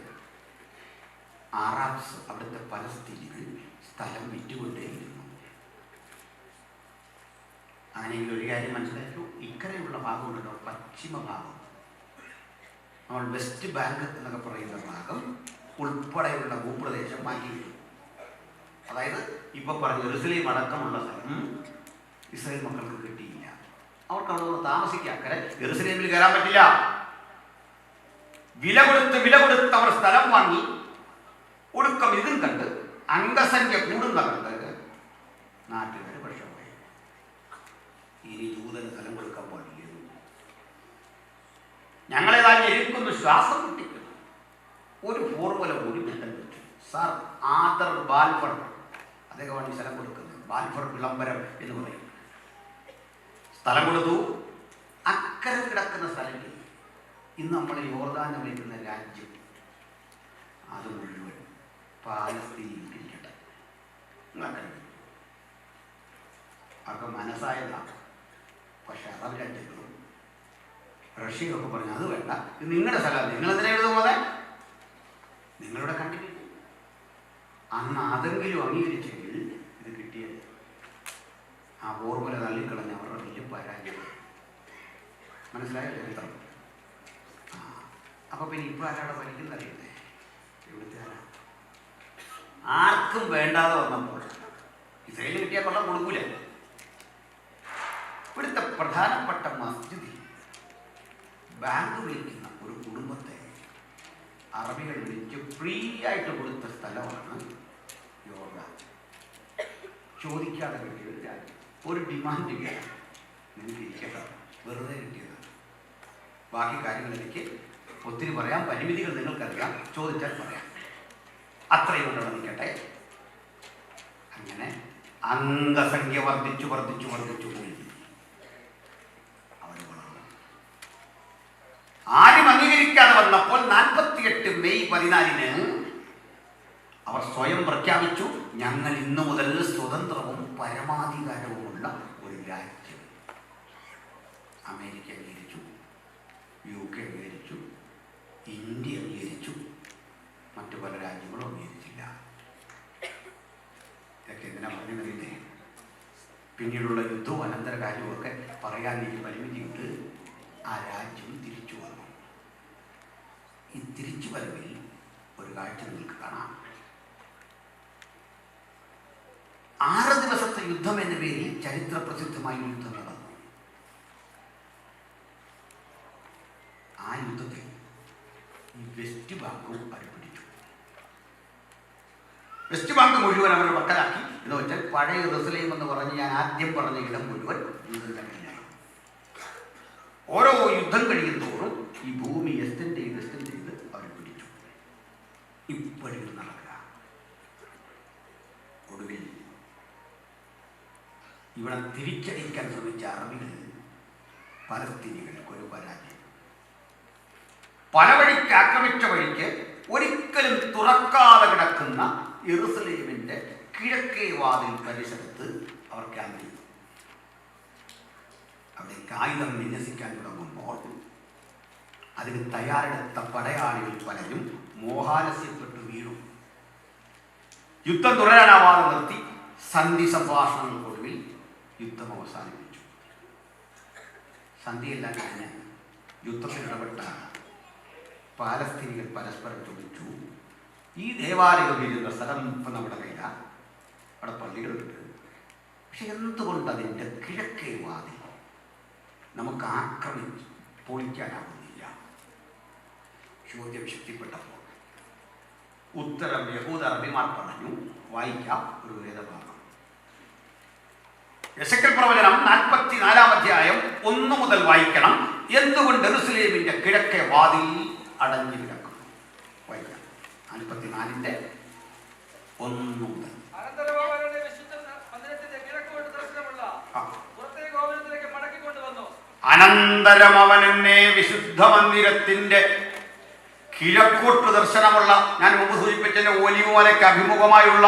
അറബ്സ്, അവിടുത്തെ പലസ്തീനികൾ സ്ഥലം വിറ്റുകൊണ്ടേയിരുന്നു. അങ്ങനെയെങ്കിൽ ഒരു കാര്യം മനസ്സിലാക്കൂ, ഇക്കരെയുള്ള ഭാഗമുണ്ടല്ലോ, പശ്ചിമ ഭാഗം, നമ്മൾ വെസ്റ്റ് ബാങ്ക് എന്നൊക്കെ പറയുന്ന ഭാഗം ഉൾപ്പെടെയുള്ള ഭൂപ്രദേശം മാറ്റിയിരുന്നു. അതായത് ഇപ്പൊ പറഞ്ഞ യെരൂശലേം അടക്കമുള്ള സ്ഥലം ഇസ്രായേൽ മക്കൾക്ക് കിട്ടിയില്ല. അവർക്ക് അവിടെ നിന്ന് താമസിക്കാം. അക്കരെ യെരൂശലേമിൽ കയറാൻ പറ്റില്ല. വില കൊടുത്ത് അവർ സ്ഥലം വാങ്ങി. ഒടുക്കം ഇതും കണ്ട് അംഗസംഖ്യ കൂടുന്ന കണ്ട് നാട്ടുകാർ പക്ഷമായി. ഇനി ജൂതന് സ്ഥലം കൊടുക്കാൻ പാടില്ല, ഞങ്ങളേതായാലും എരിക്കുന്നു, ശ്വാസം മുട്ടിക്കുന്നു. ഒരു ഫോർമുല കൂടി ബന്ധം പറ്റി. സാർ ആദർ ബാൽഫർ, അദ്ദേഹമാണ് ഈ സ്ഥലം കൊടുക്കുന്നത്. ബാൽഫർ വിളംബരം എന്ന് പറയും. സ്ഥലം കൊടുത്തു. അക്കരെ കിടക്കുന്ന സ്ഥലം ഇന്ന് നമ്മൾ യോർദാൻ വിളിക്കുന്ന രാജ്യം, അത് മുഴുവൻ പാലസ്തീനിൽ ഇരിക്കട്ടെ. അതൊക്കെ മനസ്സായതാണ്. പക്ഷെ അറബ് രാജ്യങ്ങളും റഷ്യയൊക്കെ പറഞ്ഞു അത് വേണ്ട, ഇത് നിങ്ങളുടെ സ്ഥലം, നിങ്ങളെന്തിനാ എഴുതുപോലെ നിങ്ങളിവിടെ കണ്ടിരിക്കും. അന്ന് അതെങ്കിലും അംഗീകരിച്ചെങ്കിൽ ഇത് കിട്ടിയത്. ആ ഫോർമുല തള്ളിക്കളഞ്ഞ അവരുടെ വലിയ പരാജയം. മനസ്സിലായ ചരിത്രം. അപ്പൊ പിന്നെ ഇപ്പൊ ആരാടെ ഭരിക്കുന്നറിയുന്നേ? ഇവിടുത്തെ ആരാ? ആർക്കും വേണ്ടാതെ വന്നപ്പോൾ ഇസ്രയേലിന് കിട്ടിയാൽ കൊള്ളാൻ കൊടുക്കൂല. ഇവിടുത്തെ പ്രധാനപ്പെട്ട മസ്ജിദിൽ ബാങ്ക് വിളിക്കുന്ന ഒരു കുടുംബത്തെ അറബികൾ വിളിച്ച് ഫ്രീ ആയിട്ട് കൊടുത്ത സ്ഥലമാണ് യോർദാൻ. ചോദിക്കാതെ കിട്ടിയത് രാജ്യം. ഒരു ഡിമാൻഡ് ഇല്ല, നിങ്ങൾക്ക് ഇരിക്കട്ടെ, വെറുതെ കിട്ടിയതാണ്. ബാക്കി കാര്യങ്ങളിലേക്ക് ഒത്തിരി പറയാം, പരിമിതികൾ നിങ്ങൾക്കറിയാം, ചോദിച്ചാൽ പറയാം. അത്രയും കൊണ്ടവിടെ നിൽക്കട്ടെ. അങ്ങനെ അംഗസംഖ്യ വർദ്ധിച്ചു വർദ്ധിച്ചു വർദ്ധിച്ചു പോയി. അവർ വളർന്നു. ആരും അംഗീകരിക്കാതെ വന്നപ്പോൾ 48 മെയ് 14 അവർ സ്വയം പ്രഖ്യാപിച്ചു, ഞങ്ങൾ ഇന്നു മുതൽ സ്വതന്ത്രവും പരമാധികാരവുമുള്ള ഒരു രാജ്യം. അമേരിക്ക അംഗീകരിച്ചു, UK അംഗീകരിച്ചു, ഇന്ത്യ അംഗീകരിച്ചു, മറ്റു പല രാജ്യങ്ങളും അംഗീകരിച്ചില്ല. ഇതൊക്കെ എന്തിനാ പറഞ്ഞില്ലേ? പിന്നീടുള്ള യുദ്ധവും അനന്തര കാര്യവുമൊക്കെ പറയാൻ എനിക്ക് പരിമിതിയുണ്ട്. ആ രാജ്യം തിരിച്ചു വന്നു. ഈ തിരിച്ചു വരവിൽ ഒരു കാഴ്ച നിങ്ങൾക്ക് കാണാം. 6 ദിവസത്തെ യുദ്ധം എന്ന പേരിൽ ചരിത്ര പ്രസിദ്ധമായ യുദ്ധം നടന്നു. ആ യുദ്ധത്തിൽ ഈ വെസ്റ്റ് ബാങ്കും അവർ പിടിച്ചു. വെസ്റ്റ് ബാങ്ക് മുഴുവൻ അവരുടെ പക്കലാക്കി. എന്ന് വെച്ചാൽ പഴയ ജെറുസലേം എന്ന് പറഞ്ഞ് ഞാൻ ആദ്യം പറഞ്ഞ ഇടം മുഴുവൻ യൂതരുടെ കയ്യിലായി. ഓരോ യുദ്ധം കഴിയും തോറും ഈ ഭൂമി എക്സ്റ്റെൻഡ് ചെയ്ത് അവർ പിടിച്ചു. ഇപ്പോഴും നടക്കുക. ഒടുവിൽ ഇവിടെ തിരിച്ചടിക്കാൻ ശ്രമിച്ച അറബികൾ പലസ്തീനികൾക്ക് ഒരു പരാജയം. പല വഴിക്ക് ആക്രമിച്ച വഴിക്ക് ഒരിക്കലും തുറക്കാതെ കിടക്കുന്ന യെരുസലേമിന്റെ കിഴക്കേ വാതിൽ പരിസരത്ത് അവർ ക്യാമ്പ് ചെയ്തു. അവിടെ ആയുധം വിന്യസിക്കാൻ തുടങ്ങുമ്പോൾ അതിന് തയ്യാറെടുത്ത പടയാളികൾ പലരും മോഹാലസ്യപ്പെട്ടു വീണു. യുദ്ധം തുടരാനാവാതെ നിർത്തി സന്ധി സംഭാഷണങ്ങൾക്കൊടുവിൽ യുദ്ധം അവസാനിപ്പിച്ചു. സന്ധിയെല്ലാം കഴിഞ്ഞ് യുദ്ധത്തിൽ ഇടപെട്ട പാലസ്തീനികൾ പരസ്പരം ചോദിച്ചു, ഈ ദേവാലയം ഇരുന്ന സ്ഥലം ഇപ്പം നമ്മുടെ കയ്യിലാണ്, അവിടെ പള്ളികളുണ്ട്, പക്ഷെ എന്തുകൊണ്ട് അതിൻ്റെ കിഴക്കേ വാതിൽ നമുക്ക് ആക്രമിച്ച് പൊളിക്കാനാവുന്നില്ല? ചോദ്യം ശക്തിപ്പെട്ടപ്പോൾ ഉത്തരം യഹൂദ അറബിമാർ പറഞ്ഞു. വായിക്കാം ഒരു വേദഭാഗം. യെശയ്ക്കൽ പ്രവചനം 44-ാം അധ്യായം 1 മുതൽ വായിക്കണം. എന്തുകൊണ്ട് യെരുസലേമിന്റെ കിഴക്കേ വാതിൽ അടഞ്ഞു കിടക്കുന്നു? വായിക്കാം. 44-ന്റെ 1 മുതൽ. അനന്തരം അവൻ എന്നെ വിശുദ്ധ മന്ദിരത്തിന്റെ കിഴക്കോട്ട് ദർശനമുള്ള, ഞാൻ മുമ്പ് സൂചിപ്പിച്ച ഒലിവുമലയ്ക്ക് അഭിമുഖമായുള്ള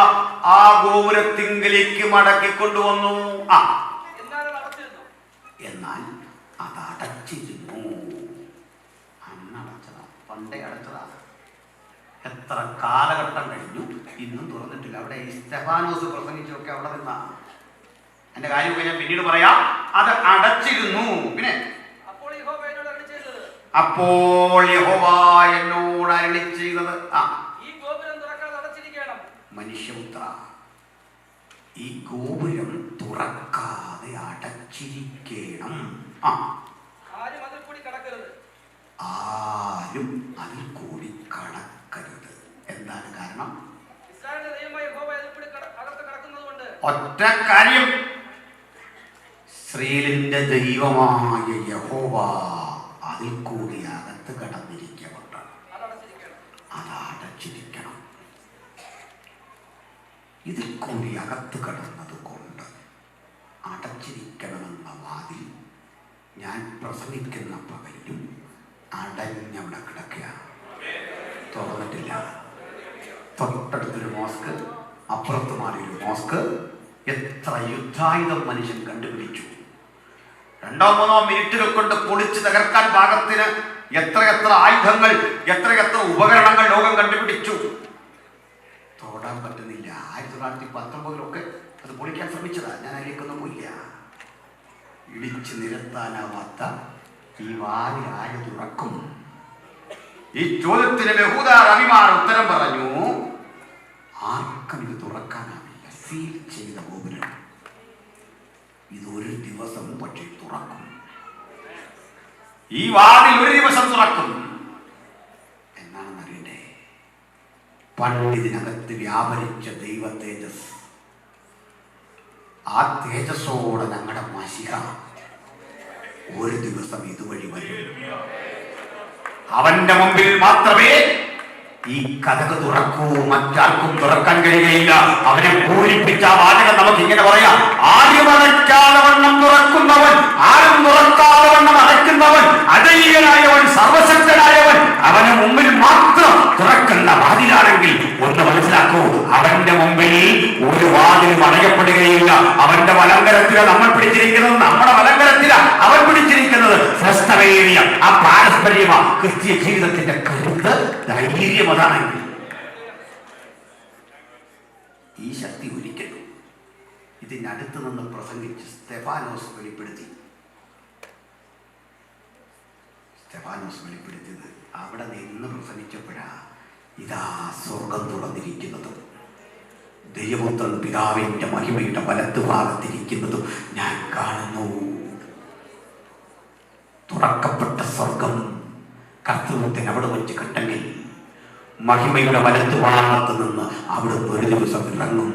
ആ ഗോപുരത്തിങ്കിലേക്ക് മടക്കിക്കൊണ്ടുവന്നു. എന്നാൽ അത് അടച്ചിരുന്നു. അന്നടച്ചതാ, പണ്ടേ അടച്ചതാ. എത്ര കാലഘട്ടം കഴിഞ്ഞു, ഇന്നും തുറന്നിട്ടില്ല. അവിടെ സ്തെഫാനോസ് പ്രസംഗിച്ചൊക്കെ അവിടെ നിന്നാണ്. എന്റെ കാര്യമൊക്കെ ഞാൻ പിന്നീട് പറയാം. അത് അടച്ചിരുന്നു. പിന്നെ അപ്പോൾ യഹോവ എന്നോട് അരുളി ചെയ്തത്, മനുഷ്യപുത്ര, ഈ ഗോപുരം തുറക്കാതെ അടച്ചിരിക്കണം. ആരും അതിൽ കൂടി കടക്കരുത്. എന്താണ് കാരണം? ഒറ്റ കാര്യം, ഇസ്രായേലിന്റെ ദൈവമായ യഹോവ അതിൽ കൂടി അകത്ത് കടന്നിരിക്കപ്പെട്ട, അത് അടച്ചിരിക്കണം. ഇതിൽ കൂടി അകത്ത് കടന്നത് കൊണ്ട് അടച്ചിരിക്കണമെന്ന വാതിൽ ഞാൻ പ്രസംഗിക്കുന്ന പകലും അടഞ്ഞവിടെ കിടക്കുകയാണ്, തുറന്നിട്ടില്ല. തൊട്ടടുത്തൊരു മോസ്ക്, അപ്പുറത്ത് മാറിയൊരു മോസ്ക്. എത്ര യുദ്ധായുധം മനുഷ്യൻ കണ്ടുപിടിച്ചു. 2-3 മിനിറ്റുകൾ കൊണ്ട് പൊളിച്ച് തകർക്കാൻ പാകത്തിന് എത്രയെത്ര ആയുധങ്ങൾ, എത്രയെത്ര ഉപകരണങ്ങൾ ലോകം കണ്ടുപിടിച്ചു. തൊടാൻ പറ്റുന്നില്ല. 1919 അത് പൊളിക്കാൻ ശ്രമിച്ചതാണ്. ഞാൻ അതിലേക്കൊന്നും പോയില്ല. ഇടിച്ച് നിരത്താനാവാത്ത ഈ വാതിൽ ആര് തുറക്കും? ഈ ചോദ്യത്തിന് യഹൂദ റബിമാർ ഉത്തരം പറഞ്ഞു, ആർക്ക സീൽ ചെയ്ത ഗോപുരം ഇതൊരു ദിവസം പക്ഷേ തുറക്കും. ഈ വാതിൽ ഒരു ദിവസം തുറക്കും. എന്നാണെന്ന് അറിയണ്ടേ? പണ്ട് ഇതിനകത്ത് വ്യാപരിച്ച ദൈവ തേജസ്, ആ തേജസ്സോടെ ഞങ്ങളുടെ മശിഹ ഒരു ദിവസം ഇതുവഴി വരും. അവന്റെ മുമ്പിൽ മാത്രമേ ഈ കഥക് തുറക്കൂ, മറ്റാർക്കും തുറക്കാൻ കഴിയുകയില്ല. അവനെ പൂരിപ്പിച്ച വാചകം നമുക്ക് ഇങ്ങനെ പറയാം: ആരും അടയ്ക്കാതെ വണ്ണം തുറക്കുന്നവൻ, ആരും തുറക്കാതെ വണ്ണം അടയ്ക്കുന്നവൻ, അജയ്യനായവൻ, സർവശക്തനായവൻ, അവന് മുമ്പിൽ മാത്രം തുറക്കുന്ന വാതിലാണെങ്കിൽ ഒന്ന് മനസ്സിലാക്കൂ, അവന്റെ മുമ്പിൽ ഒരു വാതിലും അടയപ്പെടുകയില്ല. അവന്റെ വലങ്കരത്തില നമ്മൾ പിടിച്ചിരിക്കുന്നത്, നമ്മുടെ വലങ്കരത്തില അവൻ പിടിച്ചിരിക്കുന്നത്. ശ്രേഷ്ഠമേറിയ ആ പാരസ്പര്യമ ക്രിസ്തീയ ജീവിതത്തിന്റെ കരുത്ത്, ധൈര്യം അതാണെങ്കിൽ ഈ ശക്തി ഒരിക്കലും ഇതിനടുത്ത് നിന്ന് പ്രസംഗിച്ച് സ്തെഫാനോസ് വെളിപ്പെടുത്തി. സ്തെഫാനോസ് വെളിപ്പെടുത്തിയത് അവിടെ നിന്ന് പ്രസംഗിച്ചപ്പോഴാ ഇതാ സ്വർഗം തുറന്നിരിക്കുന്നതും ദൈവപുത്രൻ പിതാവിന്റെ മഹിമയുടെ വലത്ത് ഭാഗത്തിരിക്കുന്നതും ഞാൻ കാണുന്നു. തുറക്കപ്പെട്ട സ്വർഗം കർത്തൃത്വത്തിന് അവിടെ വെച്ച് കണ്ടെങ്കിൽ മഹിമയുടെ വലത്ത് ഭാഗത്ത് നിന്ന് അവിടെ ഒരു ദിവസം ഇറങ്ങും.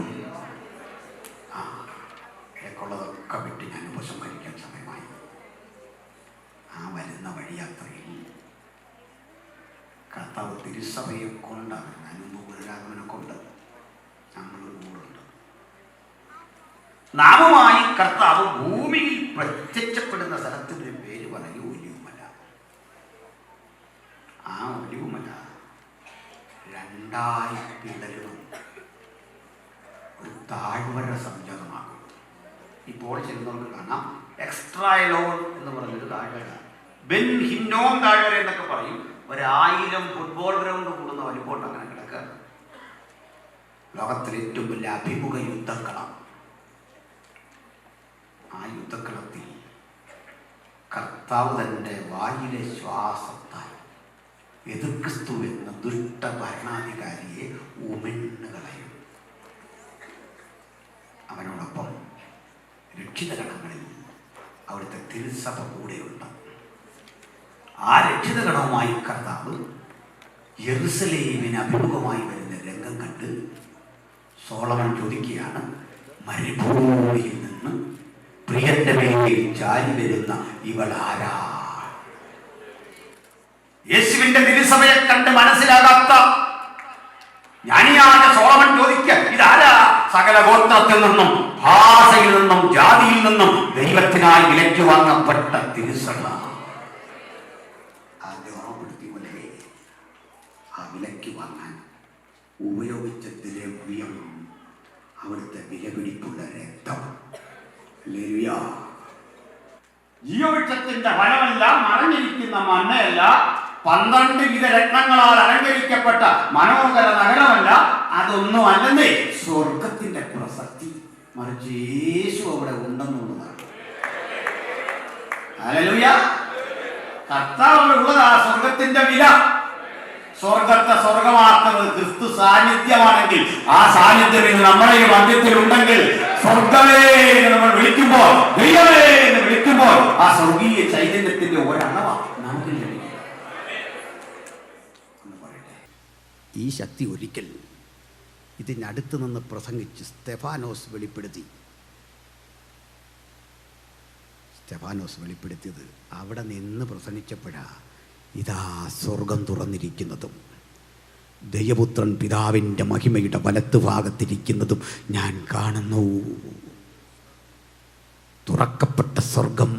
ഇടയ്ക്കുള്ളതൊക്കെ വിട്ട് ഞാൻ ഉപസംഹരിക്കാൻ സമയമായി. ആ വരുന്ന വഴിയാത്രയിൽ കർത്താവ് തിരുസഭയെ കൊണ്ടാണ്, ഞാനൊന്നും പുനരാഗമനെ കൊണ്ട് ഞങ്ങളൊരു കൂടുണ്ട്. നാമുമായി കർത്താവ് ഭൂമിയിൽ പ്രത്യക്ഷപ്പെടുന്ന സ്ഥലത്തിൻ്റെ പേര് പറയും ഒലിവുമല. ആ ഒലിവുമല രണ്ടായി പിളരുന്നു, ഒരു താഴ്വര സംജാതമാകും. ഇപ്പോൾ ചെല്ലുന്നവർക്ക് കാണാം എക്സ്ട്രാ എലോൺ എന്ന് പറഞ്ഞൊരു താഴ്വര, ബെൻ ഹിന്നോം താഴ്വര എന്നൊക്കെ പറയും. 1000 ഫുട്ബോൾ ഗ്രൗണ്ട് കൂടുന്ന വലിപ്പോട്ട് അങ്ങനെ കിടക്കുക. ലോകത്തിലെ ഏറ്റവും വലിയ അഭിമുഖ യുദ്ധക്കളം. ആ യുദ്ധക്കളത്തിൽ കർത്താവ് തൻ്റെ വായിലെ ശ്വാസത്താൽ എതിർക്രിസ്തു എന്ന ദുഷ്ട ഭരണാധികാരിയെ ഉമിണ്ണുകളയും. അവനോടൊപ്പം രക്ഷിതഗണങ്ങളിൽ അവിടുത്തെ തിരുസഭ കൂടെയുണ്ട്. ആ രക്ഷിതഗണവുമായി കർത്താവ് യെരുസലേമിന് അഭിമുഖമായി വരുന്ന രംഗം കണ്ട് സോളമൻ ചോദിക്കുകയാണ്, മരുഭൂമിയിൽ നിന്ന് പ്രിയന്റെ മേൽ ചാരി വരുന്ന ഇവൾ ആരാ? യേശുവിന്റെ തിരുസഭയെ കണ്ട് മനസ്സിലാകാത്ത ജ്ഞാനിയായ സോളമൻ ചോദിക്കുക, ഇതാരാ? സകല ഗോത്രത്തിൽ നിന്നും ഭാഷയിൽ നിന്നും ജാതിയിൽ നിന്നും ദൈവത്തിനായി വിലയ്ക്ക് വാങ്ങപ്പെട്ട തിരുസഭ. അതിനെ ഓർമ്മപ്പെടുത്തി പോലെ ആ വിലയ്ക്ക് വാങ്ങാൻ ഉപയോഗിച്ച ദ്രവ്യം അവിടുത്തെ വിലപിടിപ്പുള്ള രക്തം. ജീവവൃക്ഷത്തിന്റെ ഫലമല്ല, മറഞ്ഞിരിക്കുന്ന മണ്ണയല്ല, 12 വിധ രത്നങ്ങളാൽ അലങ്കരിക്കപ്പെട്ട മനോഹര നഗരമല്ല, അതൊന്നും അല്ലെന്നേ സ്വർഗത്തിന്റെ പ്രസക്തി. മറിച്ച് യേശു അവിടെ ഉണ്ടെന്നുള്ളതാണ്. ഹല്ലേലൂയ. കർത്താവ് ഉള്ളതാ സ്വർഗത്തിന്റെ വില. സ്വർഗത്തെ സ്വർഗമാക്കുന്നത് ക്രിസ്തു സാന്നിധ്യമാണെങ്കിൽ, ആ സാന്നിധ്യം നമ്മുടെ ഈ മധ്യത്തിൽ ഉണ്ടെങ്കിൽ, സ്വർഗമേ എന്ന് നമ്മൾ വിളിക്കുമ്പോൾ, ദൈവമേ എന്ന് വിളിക്കുമ്പോൾ, ആ സ്വർഗീയ ചൈതന്യത്തിന്റെ ഒരളവാ നമുക്ക് ലഭിക്കും. ഈ ശക്തി ഒരിക്കൽ ഇതിനടുത്ത് നിന്ന് പ്രസംഗിച്ച് സ്തെഫാനോസ് വെളിപ്പെടുത്തി. സ്തെഫാനോസ് വെളിപ്പെടുത്തിയത് അവിടെ നിന്ന് പ്രസംഗിച്ചപ്പോഴാ ഇതാ സ്വർഗം തുറന്നിരിക്കുന്നതും ദൈവപുത്രൻ പിതാവിൻ്റെ മഹിമയുടെ വലത്ത് ഭാഗത്തിരിക്കുന്നതും ഞാൻ കാണുന്നു. തുറക്കപ്പെട്ട സ്വർഗം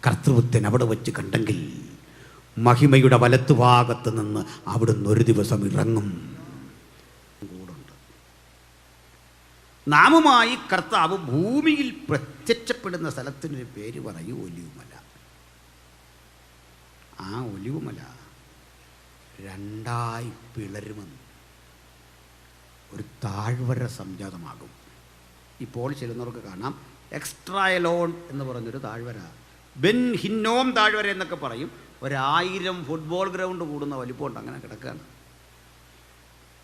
കർത്തൃത്വത്തിന് അവിടെ വച്ച് കണ്ടെങ്കിൽ മഹിമയുടെ വലത്ത് ഭാഗത്ത് നിന്ന് അവിടുന്ന് ഒരു ദിവസം ഇറങ്ങും. നാമുമായി കർത്താവ് ഭൂമിയിൽ പ്രത്യക്ഷപ്പെടുന്ന സ്ഥലത്തിനൊരു പേര് പറയൂ ഒലിവുമല. ആ ഒലിവുമല രണ്ടായി പിളരുമെന്ന്, ഒരു താഴ്വര സംജാതമാകും. ഇപ്പോൾ ചെല്ലുന്നവർക്ക് കാണാം എക്സ്ട്രാ എലോൺ എന്ന് പറഞ്ഞൊരു താഴ്വര, ബെൻ ഹിന്നോം താഴ്വര എന്നൊക്കെ പറയും. 1000 ഫുട്ബോൾ ഗ്രൗണ്ട് കൂടുന്ന വലിപ്പമുണ്ട്, അങ്ങനെ കിടക്കുകയാണ്.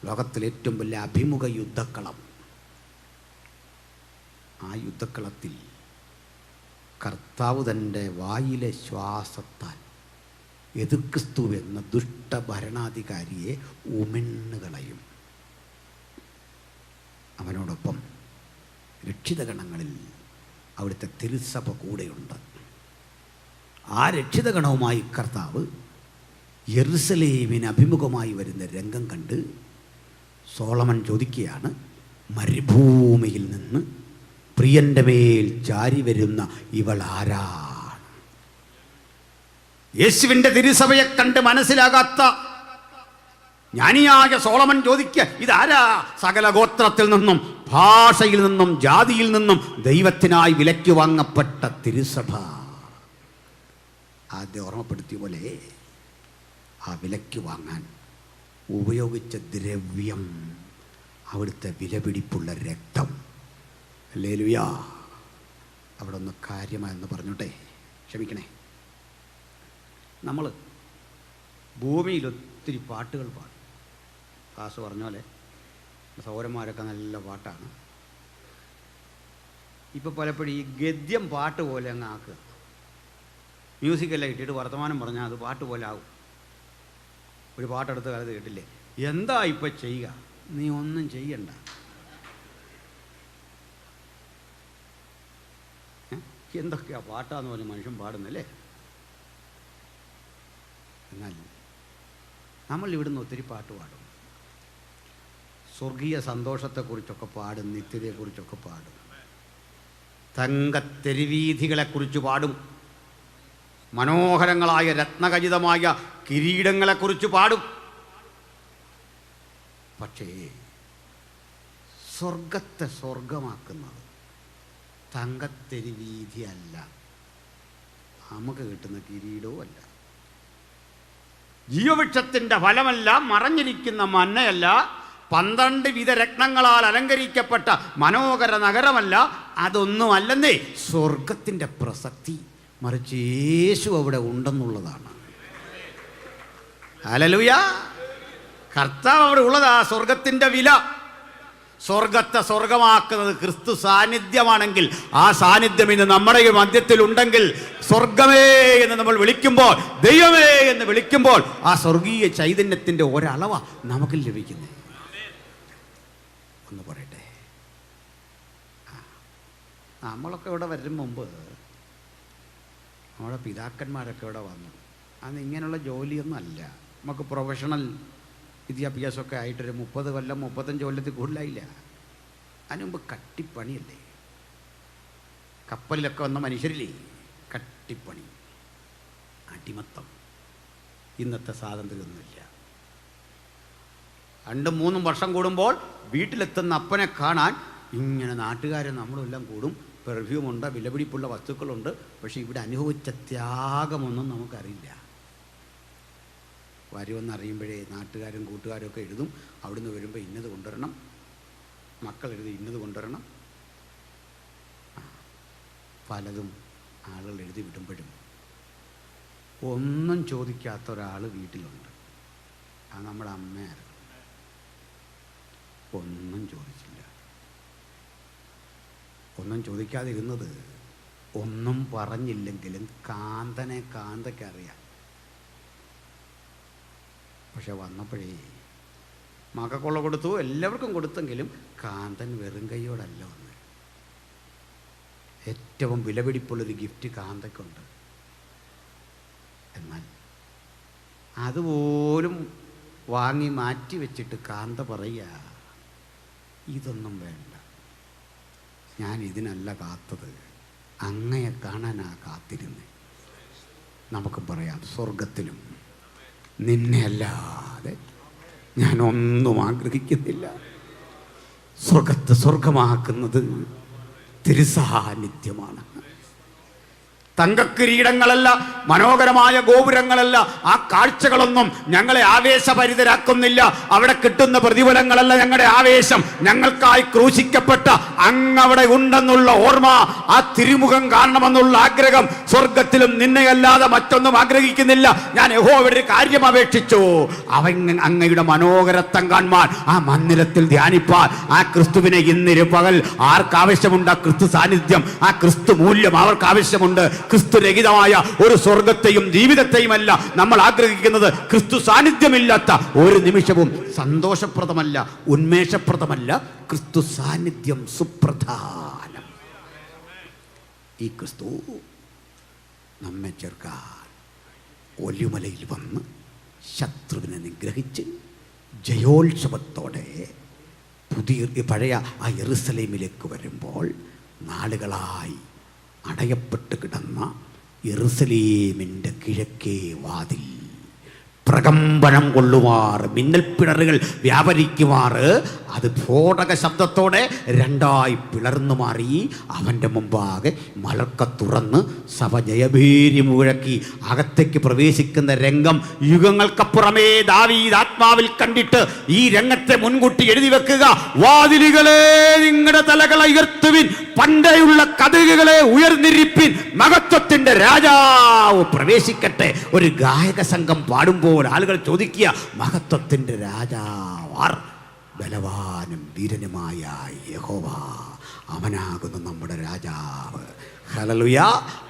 ലോകത്തിലെ ഏറ്റവും വലിയ അഭിമുഖ യുദ്ധക്കളം. ആ യുദ്ധക്കളത്തിൽ കർത്താവ് തൻ്റെ വായിലെ ശ്വാസത്താൽ എതിർക്രിസ്തു എന്ന ദുഷ്ടഭരണാധികാരിയെ ഉമിണ്ണുകളയും. അവനോടൊപ്പം രക്ഷിതഗണങ്ങളിൽ അവിടുത്തെ തിരുസഭ കൂടെയുണ്ട്. ആ രക്ഷിതഗണവുമായി കർത്താവ് യെരുസലേമിന് അഭിമുഖമായി വരുന്ന രംഗം കണ്ട് സോളമൻ ചോദിക്കുകയാണ്, മരുഭൂമിയിൽ നിന്ന് പ്രിയൻ്റെ മേൽ ചാരി വരുന്ന ഇവൾ ആരാണ്? യേശുവിൻ്റെ തിരുസഭയെ കണ്ട് മനസ്സിലാകാത്ത ജ്ഞാനിയായ സോളമൻ ചോദിക്കുക, ഇതാരാ? സകല ഗോത്രത്തിൽ നിന്നും ഭാഷയിൽ നിന്നും ജാതിയിൽ നിന്നും ദൈവത്തിനായി വിലയ്ക്ക് വാങ്ങപ്പെട്ട തിരുസഭ. ആദ്യം ഓർമ്മപ്പെടുത്തിയ പോലെ ആ വിലയ്ക്ക് വാങ്ങാൻ ഉപയോഗിച്ച ദ്രവ്യം അവിടുത്തെ വിലപിടിപ്പുള്ള രക്തം. ഹല്ലേലൂയാ. അവിടെ ഒന്ന് കാര്യമായെന്ന് പറഞ്ഞോട്ടെ, ക്ഷമിക്കണേ. നമ്മൾ ഭൂമിയിൽ ഒത്തിരി പാട്ടുകൾ പാടും. കാസ് പറഞ്ഞ പോലെ സൗരന്മാരൊക്കെ നല്ല പാട്ടാണ്. ഇപ്പോൾ പലപ്പോഴും ഈ ഗദ്യം പാട്ട് പോലെ അങ്ങ് ആക്കുക. മ്യൂസിക്കെല്ലാം ഇട്ടിട്ട് വർത്തമാനം പറഞ്ഞാൽ അത് പാട്ട് പോലെ ആകും. ഒരു പാട്ടെടുത്ത കാലത്ത് കേട്ടില്ലേ, എന്താ ഇപ്പം ചെയ്യുക? നീ ഒന്നും ചെയ്യണ്ട. എന്തൊക്കെയാ പാട്ടാന്ന് പറഞ്ഞ് മനുഷ്യൻ പാടുന്നല്ലേ. എന്നാൽ നമ്മൾ ഇവിടുന്ന് ഒത്തിരി പാട്ട് പാടും. സ്വർഗീയ സന്തോഷത്തെക്കുറിച്ചൊക്കെ പാടും, നിത്യതയെക്കുറിച്ചൊക്കെ പാടും, തങ്കത്തെരുവീഥികളെക്കുറിച്ച് പാടും, മനോഹരങ്ങളായ രത്നഖചിതമായ കിരീടങ്ങളെക്കുറിച്ച് പാടും. പക്ഷേ സ്വർഗത്തെ സ്വർഗമാക്കുന്നത് തങ്കത്തെരുവീഥി അല്ല, നമുക്ക് കിട്ടുന്ന കിരീടവും അല്ല, ജീവവൃക്ഷത്തിൻ്റെ ഫലമല്ല, മറഞ്ഞിരിക്കുന്ന മന്നയല്ല, 12 വിധ രത്നങ്ങളാൽ അലങ്കരിക്കപ്പെട്ട മനോഹര നഗരമല്ല, അതൊന്നുമല്ലെന്നേ സ്വർഗത്തിൻ്റെ പ്രസക്തി. മറിച്ച് യേശു അവിടെ ഉണ്ടെന്നുള്ളതാണ്. ഹല്ലേലൂയ. കർത്താവ് അവിടെ ഉള്ളതാ സ്വർഗത്തിൻ്റെ വില. സ്വർഗത്തെ സ്വർഗമാക്കുന്നത് ക്രിസ്തു സാന്നിധ്യമാണെങ്കിൽ, ആ സാന്നിധ്യം ഇന്ന് നമ്മുടെ മധ്യത്തിലുണ്ടെങ്കിൽ, സ്വർഗമേ എന്ന് നമ്മൾ വിളിക്കുമ്പോൾ, ദൈവമേ എന്ന് വിളിക്കുമ്പോൾ, ആ സ്വർഗീയ ചൈതന്യത്തിൻ്റെ ഒരളവാ നമുക്ക് ലഭിക്കുന്നത്. ഒന്ന് പറയട്ടെ, നമ്മളൊക്കെ ഇവിടെ വരും മുമ്പ് നമ്മുടെ പിതാക്കന്മാരൊക്കെ ഇവിടെ വന്നു. അന്ന് ഇങ്ങനെയുള്ള ജോലിയൊന്നും അല്ല. നമുക്ക് പ്രൊഫഷണൽ വിദ്യാഭ്യാസമൊക്കെ ആയിട്ടൊരു 30 കൊല്ലം 35 കൊല്ലത്തിൽ കൂടുതലായില്ല. അതിന് മുമ്പ് കട്ടിപ്പണിയല്ലേ. കപ്പലിലൊക്കെ വന്ന മനുഷ്യരില്ലേ, കട്ടിപ്പണി, അടിമത്തം. ഇന്നത്തെ സ്വാതന്ത്ര്യമൊന്നുമില്ല. 2-3 വർഷം കൂടുമ്പോൾ വീട്ടിലെത്തുന്ന അപ്പനെ കാണാൻ ഇങ്ങനെ നാട്ടുകാരെ നമ്മളെല്ലാം കൂടും. പെർഫ്യൂമുണ്ട്, വിലപിടിപ്പുള്ള വസ്തുക്കളുണ്ട്. പക്ഷെ ഇവിടെ അനുഭവിച്ച ത്യാഗമൊന്നും നമുക്കറിയില്ല. വരുമെന്നറിയുമ്പോഴേ നാട്ടുകാരും കൂട്ടുകാരും ഒക്കെ എഴുതും, അവിടുന്ന് വരുമ്പോൾ ഇന്നത് കൊണ്ടുവരണം, മക്കൾ എഴുതി ഇന്നത് കൊണ്ടുവരണം. പലതും ആളുകൾ എഴുതി വിടുമ്പോഴും ഒന്നും ചോദിക്കാത്ത ഒരാൾ വീട്ടിലുണ്ട്. അത് നമ്മുടെ അമ്മയായിരുന്നു. ഒന്നും ചോദിച്ചില്ല. ഒന്നും ചോദിക്കാതിരുന്നത്, ഒന്നും പറഞ്ഞില്ലെങ്കിലും കാന്തയ്ക്കറിയാം. പക്ഷെ വന്നപ്പോഴേ മക്കൾക്കുള്ള കൊടുത്തു, എല്ലാവർക്കും കൊടുത്തെങ്കിലും കാന്തൻ വെറും കൈയോടല്ല വന്ന്. ഏറ്റവും വിലപിടിപ്പുള്ളൊരു ഗിഫ്റ്റ് കാന്തയ്ക്കുണ്ട്. എന്നാൽ അതുപോലും വാങ്ങി മാറ്റി വെച്ചിട്ട് കാന്ത പറയുക, ഇതൊന്നും വേണ്ട, ഞാൻ ഇതിനല്ല കാത്തത്, അങ്ങയെ കാണാനാ കാത്തിരുന്നേ. നമുക്ക് പറയാം, സ്വർഗത്തിലും നിന്നെ അല്ലാതെ ഞാനൊന്നും ആഗ്രഹിക്കുന്നില്ല. സ്വർഗത്തെ സ്വർഗമാക്കുന്നത് തിരുസാന്നിധ്യമാണ്. തങ്കക്കിരീടങ്ങളല്ല, മനോഹരമായ ഗോപുരങ്ങളല്ല, ആ കാഴ്ചകളൊന്നും ഞങ്ങളെ ആവേശഭരിതരാക്കുന്നില്ല. അവിടെ കിട്ടുന്ന പ്രതിഫലങ്ങളല്ല ഞങ്ങളുടെ ആവേശം. ഞങ്ങൾക്കായി ക്രൂശിക്കപ്പെട്ട അങ്ങവിടെ ഉണ്ടെന്നുള്ള ഓർമ്മ, ആ തിരുമുഖം കാണണമെന്നുള്ള ആഗ്രഹം. സ്വർഗത്തിലും നിന്നെയല്ലാതെ മറ്റൊന്നും ആഗ്രഹിക്കുന്നില്ല. ഞാൻ യഹോവയുടെ ഒരു കാര്യം അപേക്ഷിച്ചു, അവൻ അങ്ങയുടെ മനോഹരത്വം കാണുവാൻ, ആ മന്ദിരത്തിൽ ധ്യാനിപ്പാൻ. ആ ക്രിസ്തുവിനെ ഇന്നിരു പകൽ ആർക്കാവശ്യമുണ്ട്? ആ ക്രിസ്തു സാന്നിധ്യം, ആ ക്രിസ്തു മൂല്യം അവർക്ക് ആവശ്യമുണ്ട്. ക്രിസ്തുരഹിതമായ ഒരു സ്വർഗത്തെയും ജീവിതത്തെയുമല്ല നമ്മൾ ആഗ്രഹിക്കുന്നത്. ക്രിസ്തു സാന്നിധ്യമില്ലാത്ത ഒരു നിമിഷവും സന്തോഷപ്രദമല്ല, ഉന്മേഷപ്രദമല്ല. ക്രിസ്തു സാന്നിധ്യം സുപ്രധാനം. ഈ ക്രിസ്തു നമ്മെ ചേർക്കാൻ ഒലിമലയിൽ വന്ന് ശത്രുവിനെ നിഗ്രഹിച്ച് ജയോത്സവത്തോടെ പഴയ ആ യെറുസലേമിലേക്ക് വരുമ്പോൾ നാളുകളായി അടയപ്പെട്ട് കിടന്ന യെറുസലേമിൻ്റെ കിഴക്കേ വാതിൽ പ്രകമ്പനം കൊള്ളുമാർ, മിന്നൽപ്പിണറുകൾ വ്യാപരിക്കുമാർ, അത് സ്ഫോടക ശബ്ദത്തോടെ രണ്ടായി പിളർന്നു മാറി. അവൻ്റെ മുമ്പാകെ മലർക്ക തുറന്ന് സഭ ജയഭേരി മുഴക്കി അകത്തേക്ക് പ്രവേശിക്കുന്ന രംഗം യുഗങ്ങൾക്കപ്പുറമേ ദാവീദ് ആത്മാവിൽ കണ്ടിട്ട് ഈ രംഗത്തെ മുൻകൂട്ടി എഴുതി വെക്കുക. വാതിലുകളെ നിങ്ങളുടെ തലകളെ ഉയർത്തുവിൻ, പണ്ടേയുള്ള കതകുകളെ ഉയർന്നിരിപ്പിൻ, മഹത്വത്തിന്റെ രാജാവ് പ്രവേശിക്കട്ടെ. ഒരു ഗായക സംഘം പാടുമ്പോൾ ആളുകൾ ചോദിക്കുക, മഹത്വത്തിന്റെ രാജാവാർ? ബലവാനും വീരനുമായ യഹോവ, അവനാകുന്നു നമ്മുടെ രാജാവ്. ഹല്ലേലൂയ.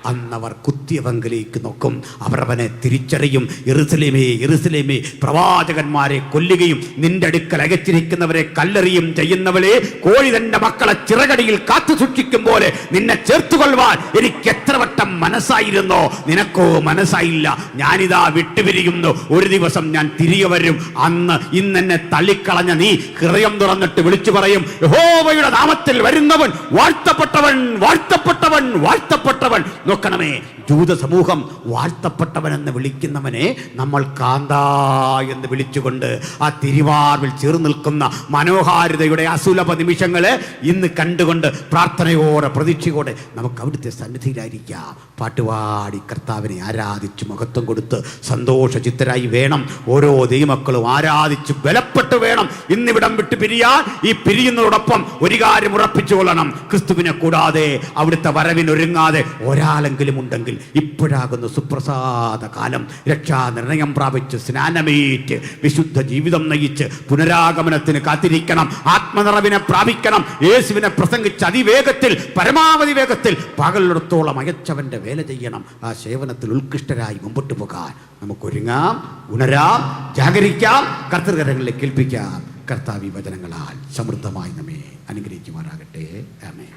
അന്നവർ കുത്തിയവങ്കിലേക്ക് നോക്കും, അവർ അവനെ തിരിച്ചറിയും. യെരുസലേമേ, യെരുസലേമേ, പ്രവാചകന്മാരെ കൊല്ലുകയും നിന്റെ അടുക്കൽ അകച്ചിരിക്കുന്നവരെ കല്ലെറിയും ചെയ്യുന്നവളെ, കോഴി തന്റെ മക്കളെ ചിറകടിയിൽ കാത്തു സൂക്ഷിക്കും പോലെ നിന്നെ ചേർത്തുകൊള്ളുവാൻ എനിക്ക് എത്ര വട്ടം മനസ്സായിരുന്നോ, നിനക്കോ മനസ്സായില്ല. ഞാനിതാ വിട്ടുപിരിയുന്നു, ഒരു ദിവസം ഞാൻ തിരികെ വരും. അന്ന് ഇന്നെന്നെ തള്ളിക്കളഞ്ഞ നീ ഹൃദയം തുറന്നിട്ട് വിളിച്ചു പറയും, യഹോവയുടെ നാമത്തിൽ വരുന്നവൻ വാഴ്ത്തപ്പെട്ടവൻ, വാഴ്ത്തപ്പെട്ടവൻ, വാഴ്ത്തപ്പെട്ടവൻ. നോക്കണമേ, ജൂത സമൂഹം വാഴ്ത്തപ്പെട്ടവൻ എന്ന് വിളിക്കുന്നവനെ നമ്മൾ കാന്ത എന്ന് വിളിച്ചുകൊണ്ട് ആ തിരുവാർവിൽ ചേർന്ന് നിൽക്കുന്ന മനോഹാരിതയുടെ അസുലഭ നിമിഷങ്ങളെ ഇന്ന് കണ്ടുകൊണ്ട് പ്രാർത്ഥനയോടെ പ്രതീക്ഷയോടെ നമുക്ക് അവിടുത്തെ സന്നിധിയിലായിരിക്കാം. പാട്ടുപാടി കർത്താവിനെ ആരാധിച്ച് മഹത്വം കൊടുത്ത് സന്തോഷചിത്തരായി വേണം ഓരോ ദൈവമക്കളും ആരാധിച്ച് ബലപ്പെട്ട് വേണം ഇന്നിവിടം വിട്ട് പിരിയാൻ. ഈ പിരിയുന്നതോടൊപ്പം ഒരു കാര്യം ഉറപ്പിച്ചു കൊള്ളണം, ക്രിസ്തുവിനെ കൂടാതെ അവിടുത്തെ വരവിനൊരുങ്ങാതെ ഒരാളെങ്കിലും ഉണ്ടെങ്കിൽ ഇപ്പോഴാകുന്ന സുപ്രസാദ കാലം. രക്ഷാ നിർണയം പ്രാപിച്ച് സ്നാനമേറ്റ് വിശുദ്ധ ജീവിതം നയിച്ച് പുനരാഗമനത്തിന് കാത്തിരിക്കണം. ആത്മനിറവിനെ പ്രാപിക്കണം. യേശുവിനെ പ്രസംഗിച്ച് അതിവേഗത്തിൽ, പരമാവധി വേഗത്തിൽ പകലിടത്തോളം അയച്ചവന്റെ വേല ചെയ്യണം. ആ സേവനത്തിൽ ഉത്കൃഷ്ടരായി മുമ്പോട്ട് പോകാൻ നമുക്കൊരുങ്ങാം, ഉണരാം, ജാഗരിക്കാം, കർത്തൃകരങ്ങളിലേക്ക് ഏൽപ്പിക്കാം. കർത്താവി വചനങ്ങളാൽ സമൃദ്ധമായി നമ്മെ അനുഗ്രഹിക്കുമാറാകട്ടെ. ആമേൻ.